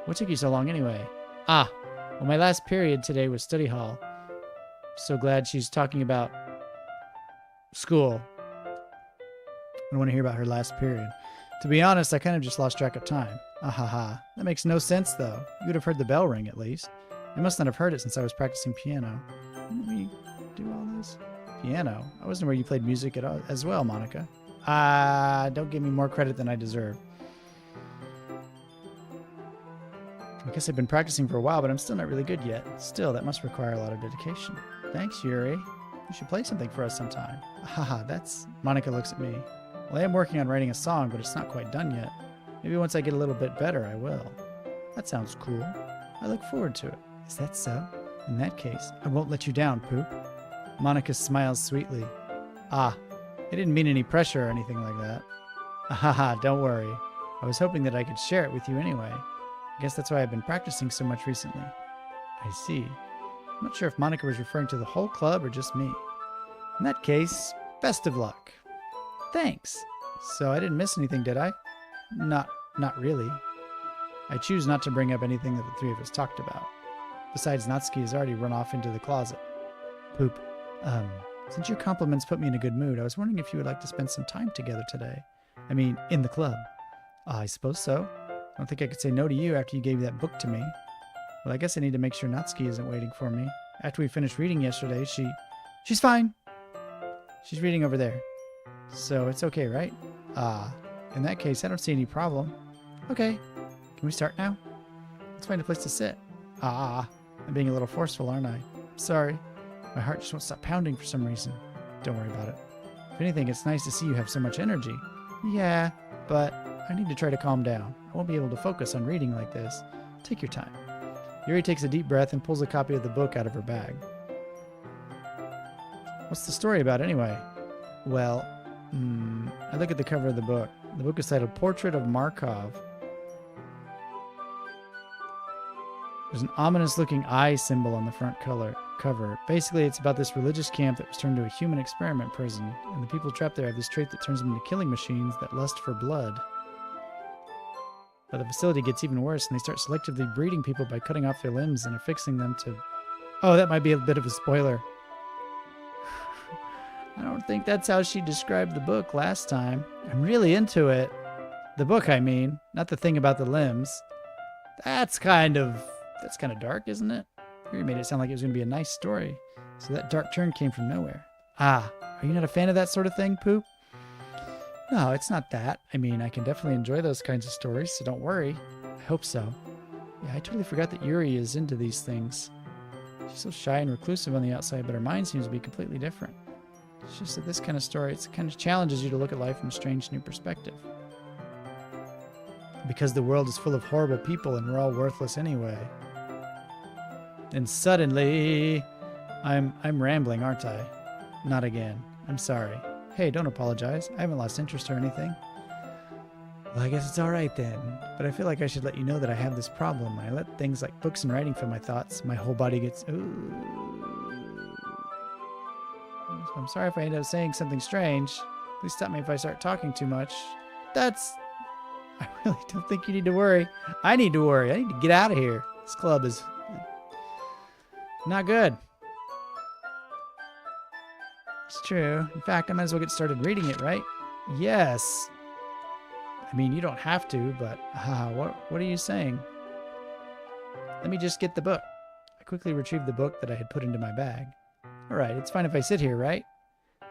What took you so long anyway? Well, my last period today was study hall. So glad she's talking about school. I don't want to hear about her last period. To be honest, I kind of just lost track of time. That makes no sense, though. You would have heard the bell ring, at least. I must not have heard it since I was practicing piano. Didn't we do all this? Piano? I wasn't where you played music as well, Monika. Don't give me more credit than I deserve. I guess I've been practicing for a while, but I'm still not really good yet. Still, that must require a lot of dedication. Thanks, Yuri. You should play something for us sometime. That's... Monika looks at me. Well, I am working on writing a song, but it's not quite done yet. Maybe once I get a little bit better, I will. That sounds cool. I look forward to it. Is that so? In that case, I won't let you down, Poop. Monika smiles sweetly. I didn't mean any pressure or anything like that. Don't worry. I was hoping that I could share it with you anyway. I guess that's why I've been practicing so much recently. I see. I'm not sure if Monika was referring to the whole club or just me. In that case, best of luck. Thanks. So I didn't miss anything, did I? Not really. I choose not to bring up anything that the three of us talked about. Besides, Natsuki has already run off into the closet. Poop. Since your compliments put me in a good mood, I was wondering if you would like to spend some time together today. I mean, in the club. I suppose so. I don't think I could say no to you after you gave that book to me. Well, I guess I need to make sure Natsuki isn't waiting for me. After we finished reading yesterday, She's fine. She's reading over there. So it's okay, right? In that case, I don't see any problem. Okay. Can we start now? Let's find a place to sit. I'm being a little forceful, aren't I? Sorry. My heart just won't stop pounding for some reason. Don't worry about it. If anything, it's nice to see you have so much energy. Yeah, but I need to try to calm down. I won't be able to focus on reading like this. Take your time. Yuri takes a deep breath and pulls a copy of the book out of her bag. What's the story about anyway? Well, I look at the cover of the book. The book is titled Portrait of Markov. There's an ominous-looking eye symbol on the front cover. Basically, it's about this religious camp that was turned into a human experiment prison, and the people trapped there have this trait that turns them into killing machines that lust for blood. But the facility gets even worse, and they start selectively breeding people by cutting off their limbs and affixing them to... Oh, that might be a bit of a spoiler. I don't think that's how she described the book last time. I'm really into it. The book, I mean, not the thing about the limbs. That's kind of dark, isn't it? You made it sound like it was going to be a nice story. So that dark turn came from nowhere. Ah, are you not a fan of that sort of thing, Poop? No, it's not that. I mean, I can definitely enjoy those kinds of stories, so don't worry. I hope so. Yeah, I totally forgot that Yuri is into these things. She's so shy and reclusive on the outside, but her mind seems to be completely different. It's just that this kind of story, it kind of challenges you to look at life from a strange new perspective. Because the world is full of horrible people and we're all worthless anyway. And suddenly, I'm rambling, aren't I? Not again. I'm sorry. Hey, don't apologize. I haven't lost interest or anything. Well, I guess it's all right then. But I feel like I should let you know that I have this problem. When I let things like books and writing fill my thoughts, my whole body gets... Ooh. I'm sorry if I end up saying something strange. Please stop me if I start talking too much. That's... I really don't think you need to worry. I need to worry. I need to get out of here. This club is... not good. It's true. In fact, I might as well get started reading it, right? Yes. I mean, you don't have to, but what are you saying? Let me just get the book. I quickly retrieved the book that I had put into my bag. All right, it's fine if I sit here, right?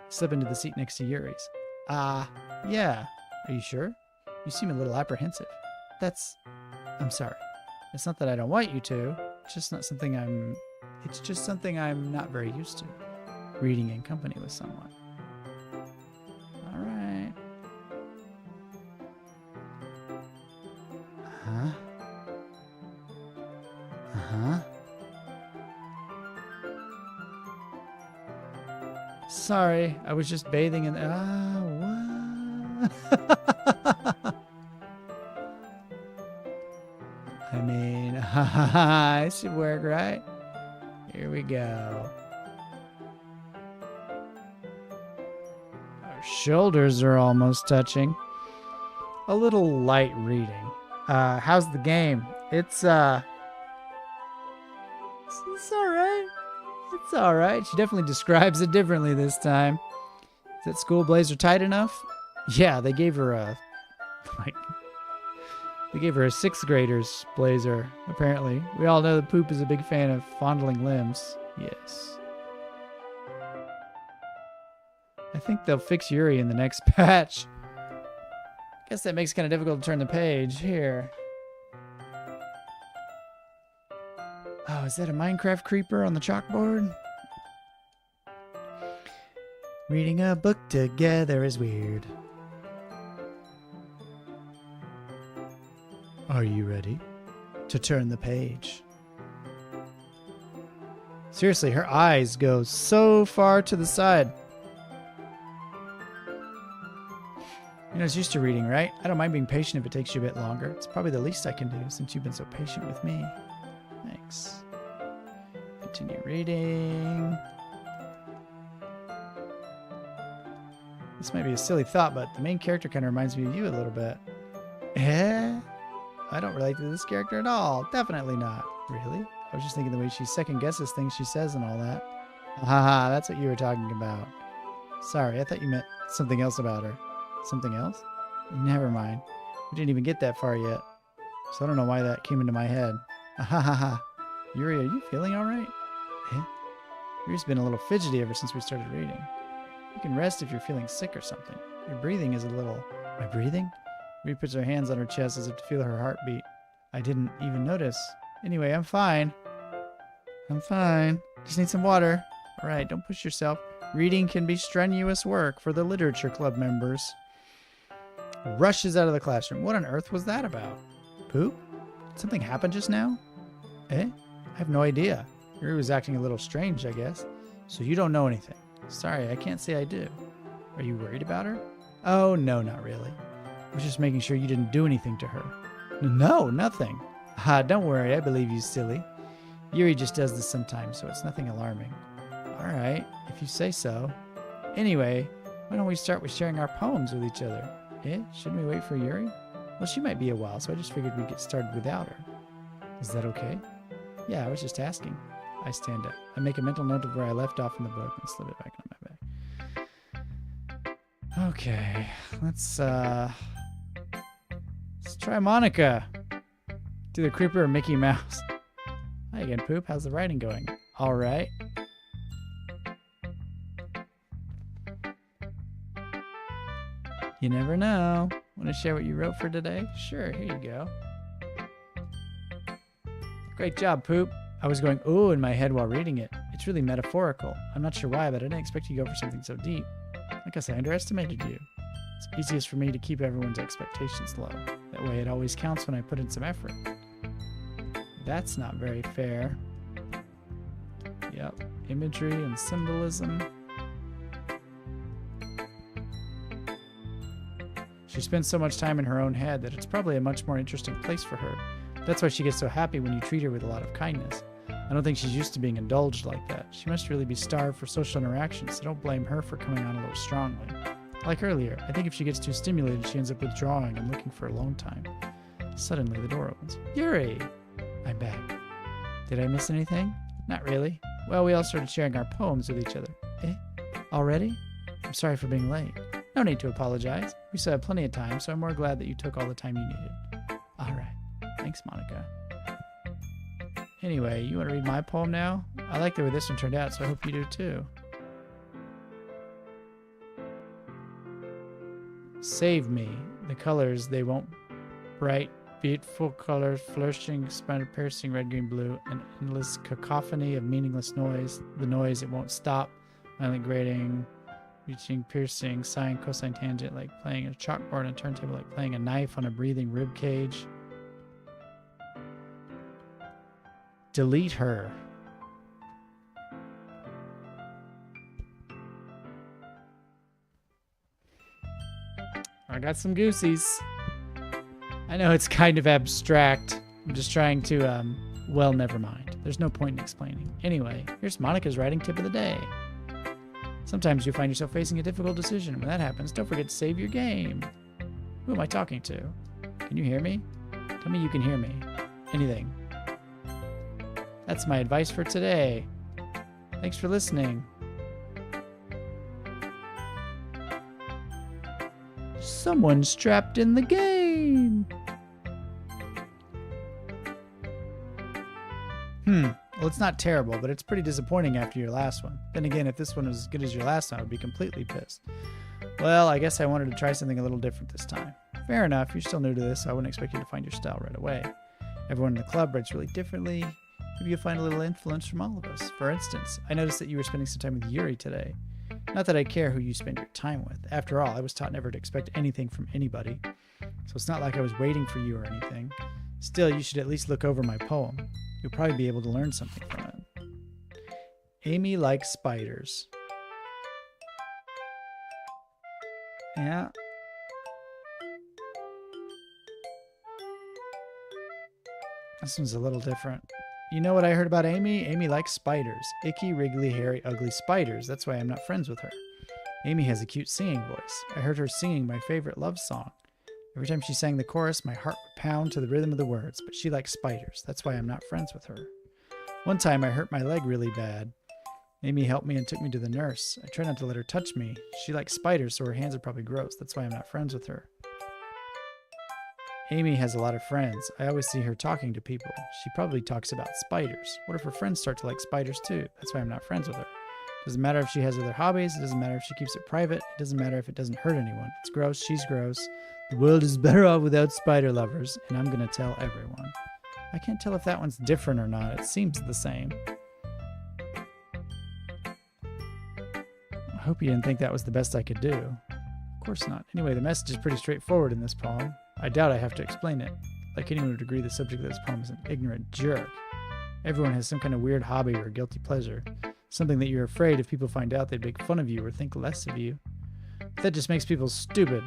Slip into the seat next to Yuri's. Yeah. Are you sure? You seem a little apprehensive. I'm sorry. It's not that I don't want you to. It's just something I'm not very used to. Reading in company with someone. All right. Sorry, I was just bathing in... what? I mean, it should work, right? Here we go. Our shoulders are almost touching. A little light reading. How's the game? It's alright. It's alright. She definitely describes it differently this time. Is that school blazer tight enough? Yeah, they gave her a... They gave her a 6th grader's blazer, apparently. We all know that Poop is a big fan of fondling limbs. Yes. I think they'll fix Yuri in the next patch. Guess that makes it kind of difficult to turn the page. Here. Oh, is that a Minecraft creeper on the chalkboard? Reading a book together is weird. Are you ready to turn the page? Seriously, her eyes go so far to the side. You know, it's used to reading, right? I don't mind being patient if it takes you a bit longer. It's probably the least I can do since you've been so patient with me. Thanks. Continue reading. This might be a silly thought, but the main character kind of reminds me of you a little bit. Eh? I don't relate to this character at all. Definitely not. Really? I was just thinking the way she second guesses things she says and all that. Haha, that's what you were talking about. Sorry, I thought you meant something else about her. Something else? Never mind. We didn't even get that far yet. So I don't know why that came into my head. Ahahaha. Yuri, are you feeling alright? Eh? Yuri's been a little fidgety ever since we started reading. You can rest if you're feeling sick or something. Your breathing is a little... My breathing? Yuri puts her hands on her chest as if to feel her heartbeat. I didn't even notice. Anyway, I'm fine. I'm fine. Just need some water. Alright, don't push yourself. Reading can be strenuous work for the literature club members. Rushes out of the classroom. What on earth was that about? Poop? Did something happen just now? Eh? I have no idea. Yuri was acting a little strange, I guess. So you don't know anything. Sorry, I can't say I do. Are you worried about her? Oh, no, not really. I was just making sure you didn't do anything to her. No, nothing. Don't worry, I believe you, silly. Yuri just does this sometimes, so it's nothing alarming. All right, if you say so. Anyway, why don't we start with sharing our poems with each other? Shouldn't we wait for Yuri? Well, she might be a while, so I just figured we'd get started without her. Is that okay? Yeah, I was just asking. I stand up. I make a mental note of where I left off in the book and slip it back on my bag. Okay, let's try Monika. Do the Creeper or Mickey Mouse. Hi again, Poop. How's the writing going? All right. You never know. Want to share what you wrote for today? Sure, here you go. Great job, Poop. I was going, ooh, in my head while reading it. It's really metaphorical. I'm not sure why, but I didn't expect you to go for something so deep. I guess I underestimated you. It's easiest for me to keep everyone's expectations low. That way it always counts when I put in some effort. That's not very fair. Yep, imagery and symbolism. She spends so much time in her own head that it's probably a much more interesting place for her. That's why she gets so happy when you treat her with a lot of kindness. I don't think she's used to being indulged like that. She must really be starved for social interaction, so don't blame her for coming on a little strongly. Like earlier, I think if she gets too stimulated, she ends up withdrawing and looking for alone time. Suddenly, the door opens. Yuri! I'm back. Did I miss anything? Not really. Well, we all started sharing our poems with each other. Already? I'm sorry for being late. No need to apologize. We still have plenty of time, so I'm more glad that you took all the time you needed. All right. Thanks, Monika. Anyway, you want to read my poem now? I like the way this one turned out, so I hope you do too. Save me. The colors, they won't bright, beautiful colors, flourishing, splendid, piercing, red, green, blue, an endless cacophony of meaningless noise. The noise, it won't stop. Violent grating, reaching, piercing, sine, cosine, tangent, like playing a chalkboard on a turntable, like playing a knife on a breathing rib cage. Delete her. I got some goosies. I know it's kind of abstract. I'm just trying to, well, never mind. There's no point in explaining. Anyway, here's Monika's writing tip of the day. Sometimes you find yourself facing a difficult decision. When that happens, don't forget to save your game. Who am I talking to? Can you hear me? Tell me you can hear me. Anything. That's my advice for today. Thanks for listening. Someone's trapped in the game. Well, it's not terrible, but it's pretty disappointing after your last one. Then again, if this one was as good as your last one, I would be completely pissed. Well, I guess I wanted to try something a little different this time. Fair enough, you're still new to this, so I wouldn't expect you to find your style right away. Everyone in the club writes really differently. Maybe you'll find a little influence from all of us. For instance, I noticed that you were spending some time with Yuri today. Not that I care who you spend your time with. After all, I was taught never to expect anything from anybody. So it's not like I was waiting for you or anything. Still, you should at least look over my poem. You'll probably be able to learn something from it. Amy likes spiders. Yeah. This one's a little different. You know what I heard about Amy? Amy likes spiders. Icky, wriggly, hairy, ugly spiders. That's why I'm not friends with her. Amy has a cute singing voice. I heard her singing my favorite love song. Every time she sang the chorus, my heart would pound to the rhythm of the words, but she likes spiders. That's why I'm not friends with her. One time I hurt my leg really bad. Amy helped me and took me to the nurse. I tried not to let her touch me. She likes spiders, so her hands are probably gross. That's why I'm not friends with her. Amy has a lot of friends. I always see her talking to people. She probably talks about spiders. What if her friends start to like spiders too? That's why I'm not friends with her. Doesn't matter if she has other hobbies. It doesn't matter if she keeps it private. It doesn't matter if it doesn't hurt anyone. It's gross. She's gross. The world is better off without spider lovers, and I'm going to tell everyone. I can't tell if that one's different or not. It seems the same. I hope you didn't think that was the best I could do. Of course not. Anyway, the message is pretty straightforward in this poem. I doubt I have to explain it. Like anyone would agree, the subject of this poem is an ignorant jerk. Everyone has some kind of weird hobby or guilty pleasure. Something that you're afraid if people find out they'd make fun of you or think less of you. That just makes people stupid.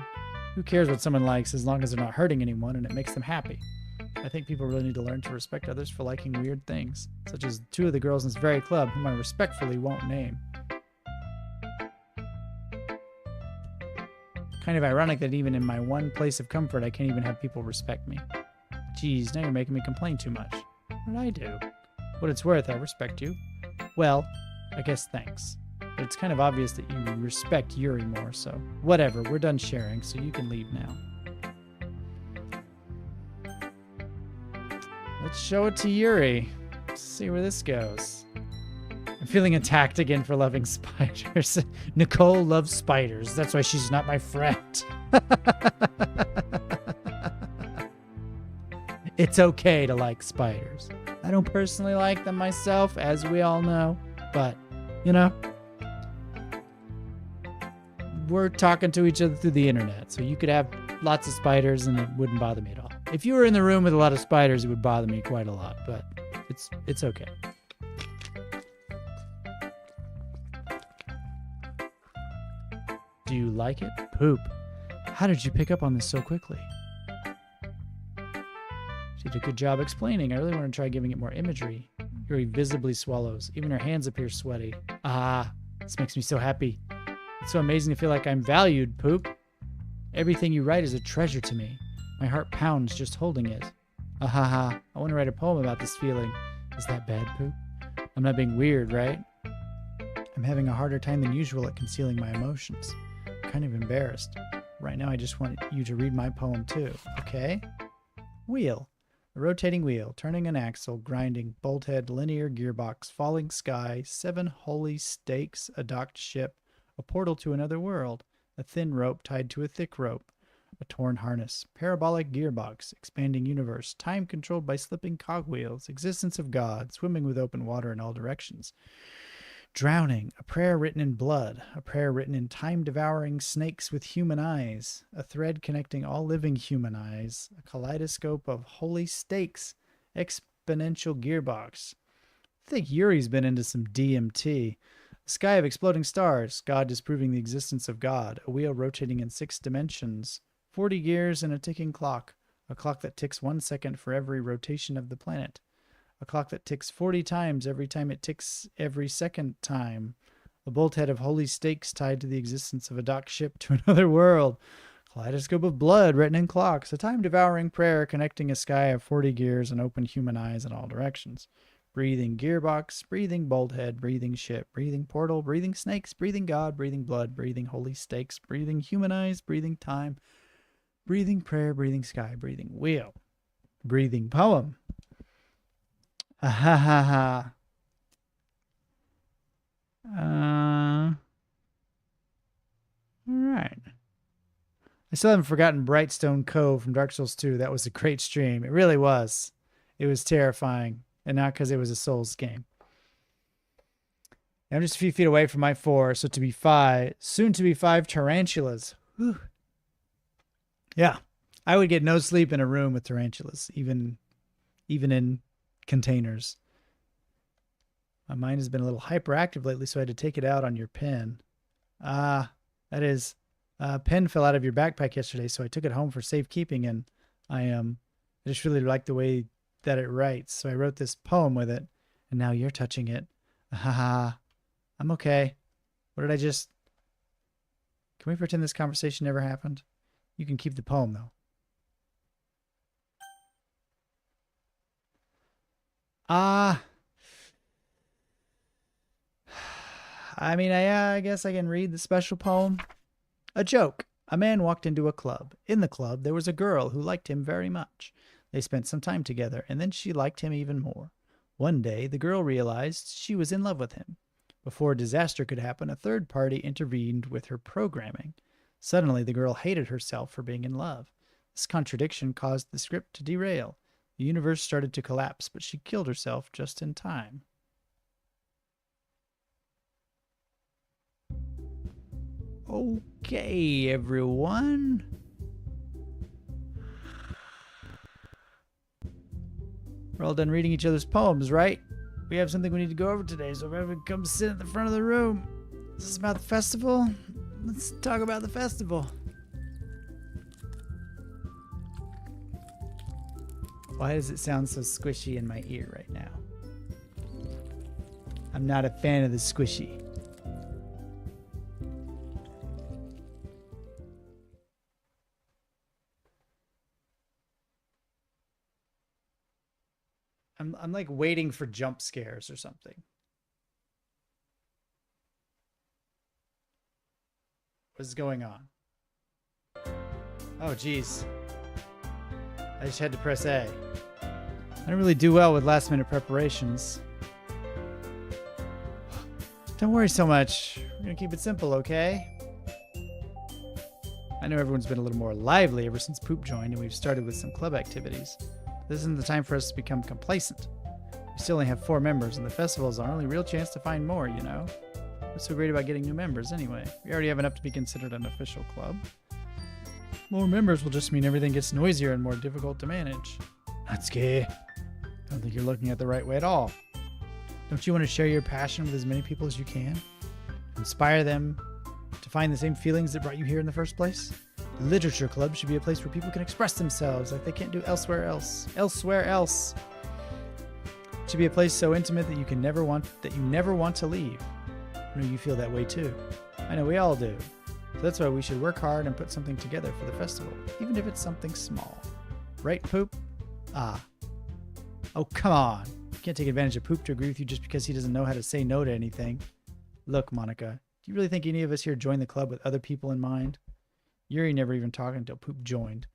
Who cares what someone likes as long as they're not hurting anyone and it makes them happy? I think people really need to learn to respect others for liking weird things, such as 2 of the girls in this very club whom I respectfully won't name. Kind of ironic that even in my one place of comfort, I can't even have people respect me. Geez, now you're making me complain too much. What did I do? What it's worth, I respect you. Well, I guess thanks. But it's kind of obvious that you respect Yuri more, so whatever, we're done sharing, so you can leave now. Let's show it to Yuri. Let's see where this goes. I'm feeling attacked again for loving spiders. Nicole loves spiders. That's why she's not my friend. It's okay to like spiders. I don't personally like them myself, as we all know. But, you know, we're talking to each other through the internet. So you could have lots of spiders and it wouldn't bother me at all. If you were in the room with a lot of spiders, it would bother me quite a lot. But it's okay. Do you like it? Poop. How did you pick up on this so quickly? She did a good job explaining. I really want to try giving it more imagery. Yuri visibly swallows. Even her hands appear sweaty. Ah, this makes me so happy. It's so amazing to feel like I'm valued, Poop. Everything you write is a treasure to me. My heart pounds just holding it. Ahaha, I want to write a poem about this feeling. Is that bad, Poop? I'm not being weird, right? I'm having a harder time than usual at concealing my emotions. I'm kind of embarrassed. Right now I just want you to read my poem too, okay? Wheel. A rotating wheel, turning an axle, grinding, bolt head, linear gearbox, falling sky, 7 holy stakes, a docked ship, a portal to another world, a thin rope tied to a thick rope, a torn harness, parabolic gearbox, expanding universe, time controlled by slipping cogwheels, existence of God, swimming with open water in all directions. Drowning, a prayer written in blood, a prayer written in time-devouring snakes with human eyes, a thread connecting all living human eyes, a kaleidoscope of holy stakes, exponential gearbox. I think Yuri's been into some DMT. A sky of exploding stars, God disproving the existence of God, a wheel rotating in 6 dimensions, 40 gears and a ticking clock, a clock that ticks 1 second for every rotation of the planet. A clock that ticks 40 times every time it ticks every second time. A bolt head of holy stakes tied to the existence of a docked ship to another world. Kaleidoscope of blood written in clocks. A time-devouring prayer connecting a sky of 40 gears and open human eyes in all directions. Breathing gearbox, breathing bolt head, breathing ship, breathing portal, breathing snakes, breathing God, breathing blood, breathing holy stakes, breathing human eyes, breathing time, breathing prayer, breathing sky, breathing wheel. Breathing poem. Ah ha ha ha. All right. I still haven't forgotten Brightstone Cove from Dark Souls 2. That was a great stream. It really was. It was terrifying, and not because it was a Souls game. I'm just a few feet away from my 4, so to be 5, soon to be 5 tarantulas. Whew. Yeah, I would get no sleep in a room with tarantulas, even in containers. My mind has been a little hyperactive lately, so I had to take it out on your pen. That is, pen fell out of your backpack yesterday, so I took it home for safekeeping, and I just really like the way that it writes, so I wrote this poem with it, and now you're touching it. Haha, I'm okay. What did I just... Can we pretend this conversation never happened? You can keep the poem, though. I guess I can read the special poem. A joke. A man walked into a club. In the club, there was a girl who liked him very much. They spent some time together, and then she liked him even more. One day, the girl realized she was in love with him. Before disaster could happen, a third party intervened with her programming. Suddenly, the girl hated herself for being in love. This contradiction caused the script to derail. The universe started to collapse, but she killed herself just in time. Okay, everyone. We're all done reading each other's poems, right? We have something we need to go over today, so everyone come sit at the front of the room. Is this about the festival? Let's talk about the festival. Why does it sound so squishy in my ear right now? I'm not a fan of the squishy. I'm like waiting for jump scares or something. What is going on? Oh, geez. I just had to press A. I don't really do well with last minute preparations. Don't worry so much. We're gonna keep it simple, okay? I know everyone's been a little more lively ever since Poop joined and we've started with some club activities. This isn't the time for us to become complacent. We still only have 4 members and the festival is our only real chance to find more, you know? What's so great about getting new members anyway? We already have enough to be considered an official club. More members will just mean everything gets noisier and more difficult to manage. Natsuki, I don't think you're looking at the right way at all. Don't you want to share your passion with as many people as you can? Inspire them to find the same feelings that brought you here in the first place? The Literature Club should be a place where people can express themselves like they can't do elsewhere else. It should be a place so intimate that you never want to leave. I know you feel that way too. I know we all do. So that's why we should work hard and put something together for the festival, even if it's something small. Right, Poop? Ah. Oh, come on. You can't take advantage of Poop to agree with you just because he doesn't know how to say no to anything. Look, Monika, do you really think any of us here joined the club with other people in mind? Yuri never even talked until Poop joined.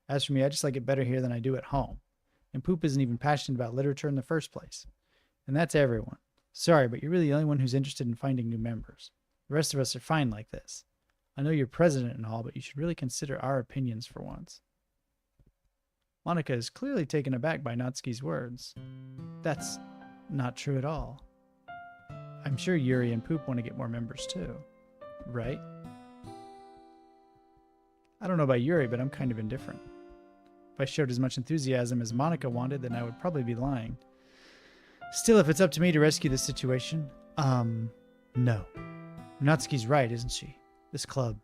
As for me, I just like it better here than I do at home. And Poop isn't even passionate about literature in the first place. And that's everyone. Sorry, but you're really the only one who's interested in finding new members. The rest of us are fine like this. I know you're president and all, but you should really consider our opinions for once. Monika is clearly taken aback by Natsuki's words. That's not true at all. I'm sure Yuri and Poop want to get more members too. Right? I don't know about Yuri, but I'm kind of indifferent. If I showed as much enthusiasm as Monika wanted, then I would probably be lying. Still, if it's up to me to rescue the situation, no. Natsuki's right, isn't she? This club,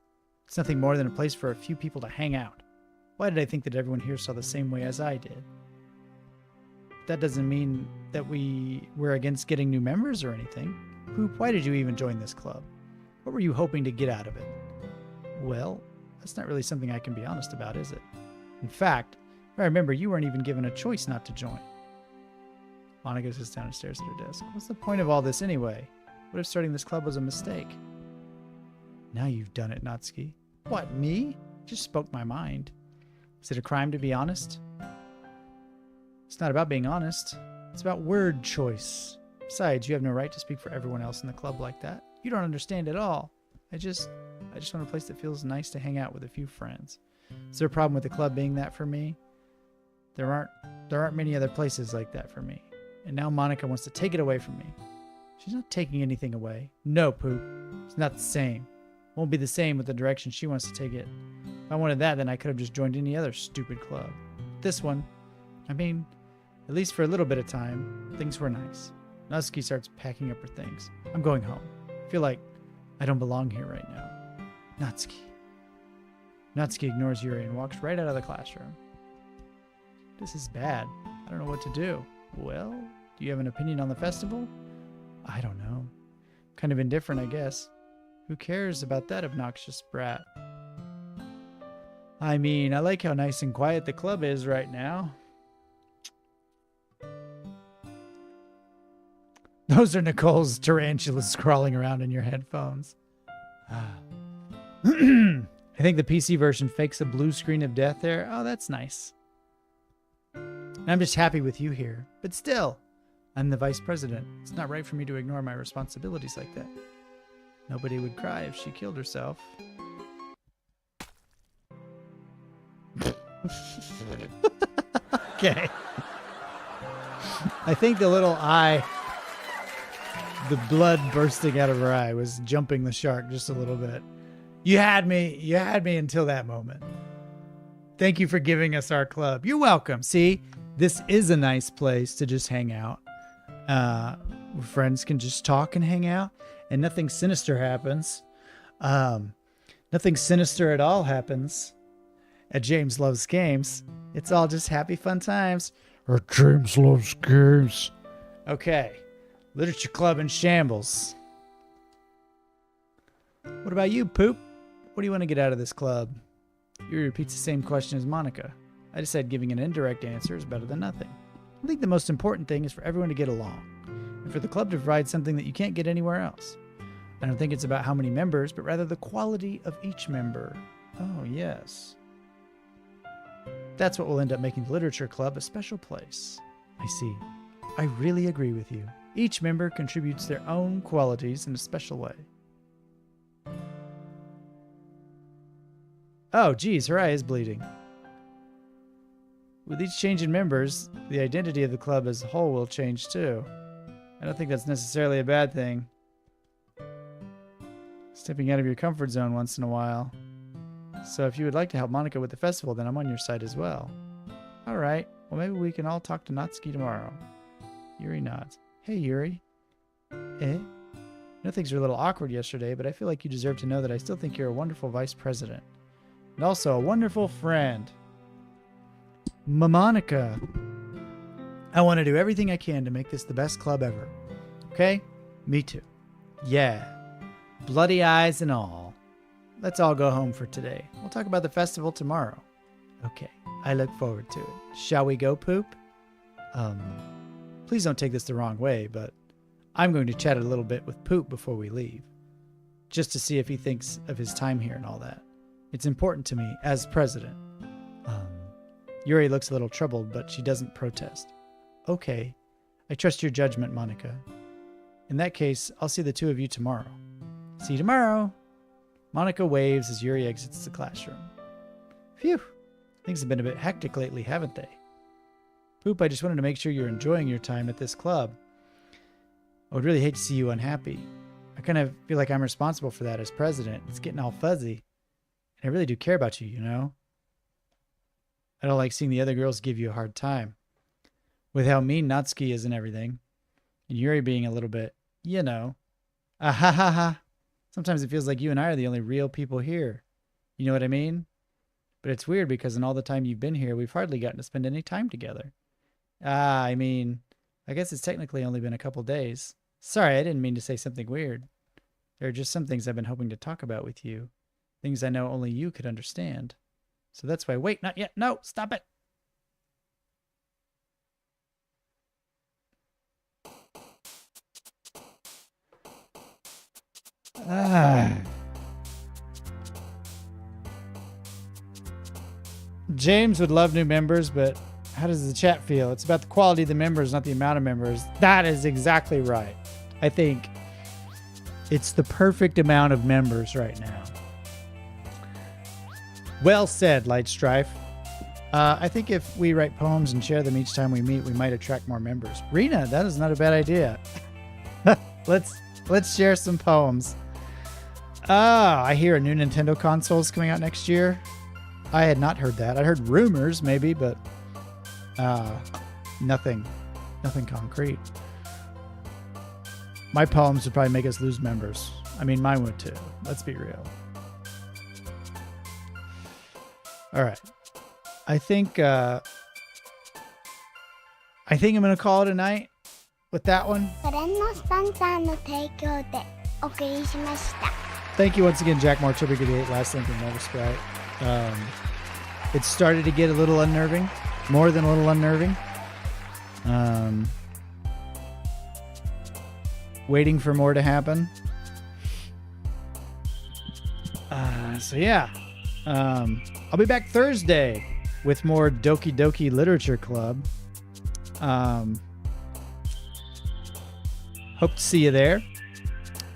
it's nothing more than a place for a few people to hang out. Why did I think that everyone here saw the same way as I did? That doesn't mean that we're against getting new members or anything. Poop, why did you even join this club? What were you hoping to get out of it? Well, that's not really something I can be honest about, is it? In fact, I remember you weren't even given a choice not to join. Monika sits down and stares at her desk. What's the point of all this anyway? What if starting this club was a mistake? Now you've done it, Natsuki. What, me? Just spoke my mind. Is it a crime to be honest? It's not about being honest. It's about word choice. Besides, you have no right to speak for everyone else in the club like that. You don't understand at all. I just want a place that feels nice to hang out with a few friends. Is there a problem with the club being that for me? There aren't many other places like that for me. And now Monika wants to take it away from me. She's not taking anything away. No, Poop. It's not the same. Won't be the same with the direction she wants to take it. If I wanted that, then I could have just joined any other stupid club. This one, I mean, at least for a little bit of time, things were nice. Natsuki starts packing up her things. I'm going home. I feel like I don't belong here right now. Natsuki. Natsuki ignores Yuri and walks right out of the classroom. This is bad. I don't know what to do. Well, do you have an opinion on the festival? I don't know. Kind of indifferent, I guess. Who cares about that obnoxious brat? I mean, I like how nice and quiet the club is right now. Those are Nicole's tarantulas crawling around in your headphones. I think the PC version fakes a blue screen of death there. Oh, that's nice. I'm just happy with you here. But still, I'm the vice president. It's not right for me to ignore my responsibilities like that. Nobody would cry if she killed herself. Okay. I think the little eye, the blood bursting out of her eye was jumping the shark just a little bit. You had me until that moment. Thank you for giving us our club. You're welcome. See, this is a nice place to just hang out. Friends can just talk and hang out, and nothing sinister happens. Nothing sinister at all happens at James Loves Games. It's all just happy, fun times. James loves games. Okay. Literature club in shambles. What about you, Poop? What do you want to get out of this club? Yuri repeats the same question as Monika. I decided giving an indirect answer is better than nothing. I think the most important thing is for everyone to get along, and for the club to provide something that you can't get anywhere else. I don't think it's about how many members, but rather the quality of each member. Oh, yes. That's what will end up making the literature club a special place. I see. I really agree with you. Each member contributes their own qualities in a special way. Oh, geez, her eye is bleeding. With each change in members, the identity of the club as a whole will change too. I don't think that's necessarily a bad thing. Stepping out of your comfort zone once in a while. So if you would like to help Monika with the festival, then I'm on your side as well. Alright, well maybe we can all talk to Natsuki tomorrow. Yuri nods. Hey Yuri. Eh? I know things were a little awkward yesterday, but I feel like you deserve to know that I still think you're a wonderful vice president. And also a wonderful friend. Monika. I want to do everything I can to make this the best club ever. Okay? Me too. Yeah. Bloody eyes and all. Let's all go home for today. We'll talk about the festival tomorrow. Okay. I look forward to it. Shall we go, Poop? Please don't take this the wrong way, but I'm going to chat a little bit with Poop before we leave. Just to see if he thinks of his time here and all that. It's important to me as president. Yuri looks a little troubled, but she doesn't protest. Okay. I trust your judgment, Monika. In that case, I'll see the two of you tomorrow. See you tomorrow. Monika waves as Yuri exits the classroom. Phew. Things have been a bit hectic lately, haven't they? Poop, I just wanted to make sure you're enjoying your time at this club. I would really hate to see you unhappy. I kind of feel like I'm responsible for that as president. It's getting all fuzzy. And I really do care about you, you know? I don't like seeing the other girls give you a hard time. With how mean Natsuki is and everything. And Yuri being a little bit, you know. Ah ha ha ha. Sometimes it feels like you and I are the only real people here. You know what I mean? But it's weird because in all the time you've been here, we've hardly gotten to spend any time together. I mean, I guess it's technically only been a couple days. Sorry, I didn't mean to say something weird. There are just some things I've been hoping to talk about with you. Things I know only you could understand. So that's why, wait, not yet. No, stop it. James would love new members, but how does the chat feel? It's about the quality of the members, not the amount of members. That is exactly right. I think it's the perfect amount of members right now. Well said, Lightstrife. I think if we write poems and share them each time we meet, we might attract more members. Rena, that is not a bad idea. Let's share some poems. I hear a new Nintendo console is coming out next year. I had not heard that. I heard rumors, maybe, but nothing concrete. My poems would probably make us lose members. I mean, mine would too. Let's be real. All right. I think I'm gonna call it a night with that one. Thank you once again, Jack Moore, Tribute 8, last link in Never Sprite. It started to get a little unnerving, more than a little unnerving. Waiting for more to happen. So yeah, I'll be back Thursday with more Doki Doki Literature Club. Hope to see you there.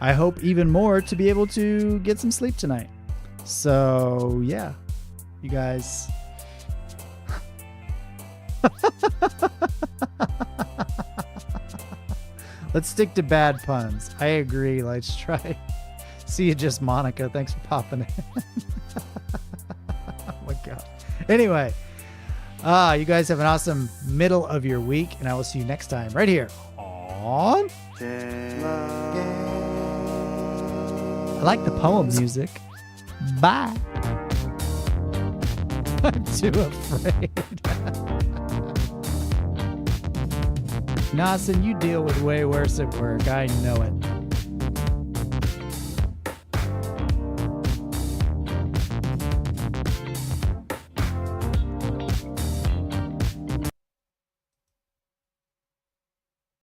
I hope even more to be able to get some sleep tonight. So yeah, you guys. Let's stick to bad puns. I agree. Let's try. See you, just Monika. Thanks for popping in. Oh my god. Anyway, you guys have an awesome middle of your week, and I will see you next time right here on. I like the poem music. Bye. I'm too afraid. Nawson, you deal with way worse at work. I know it.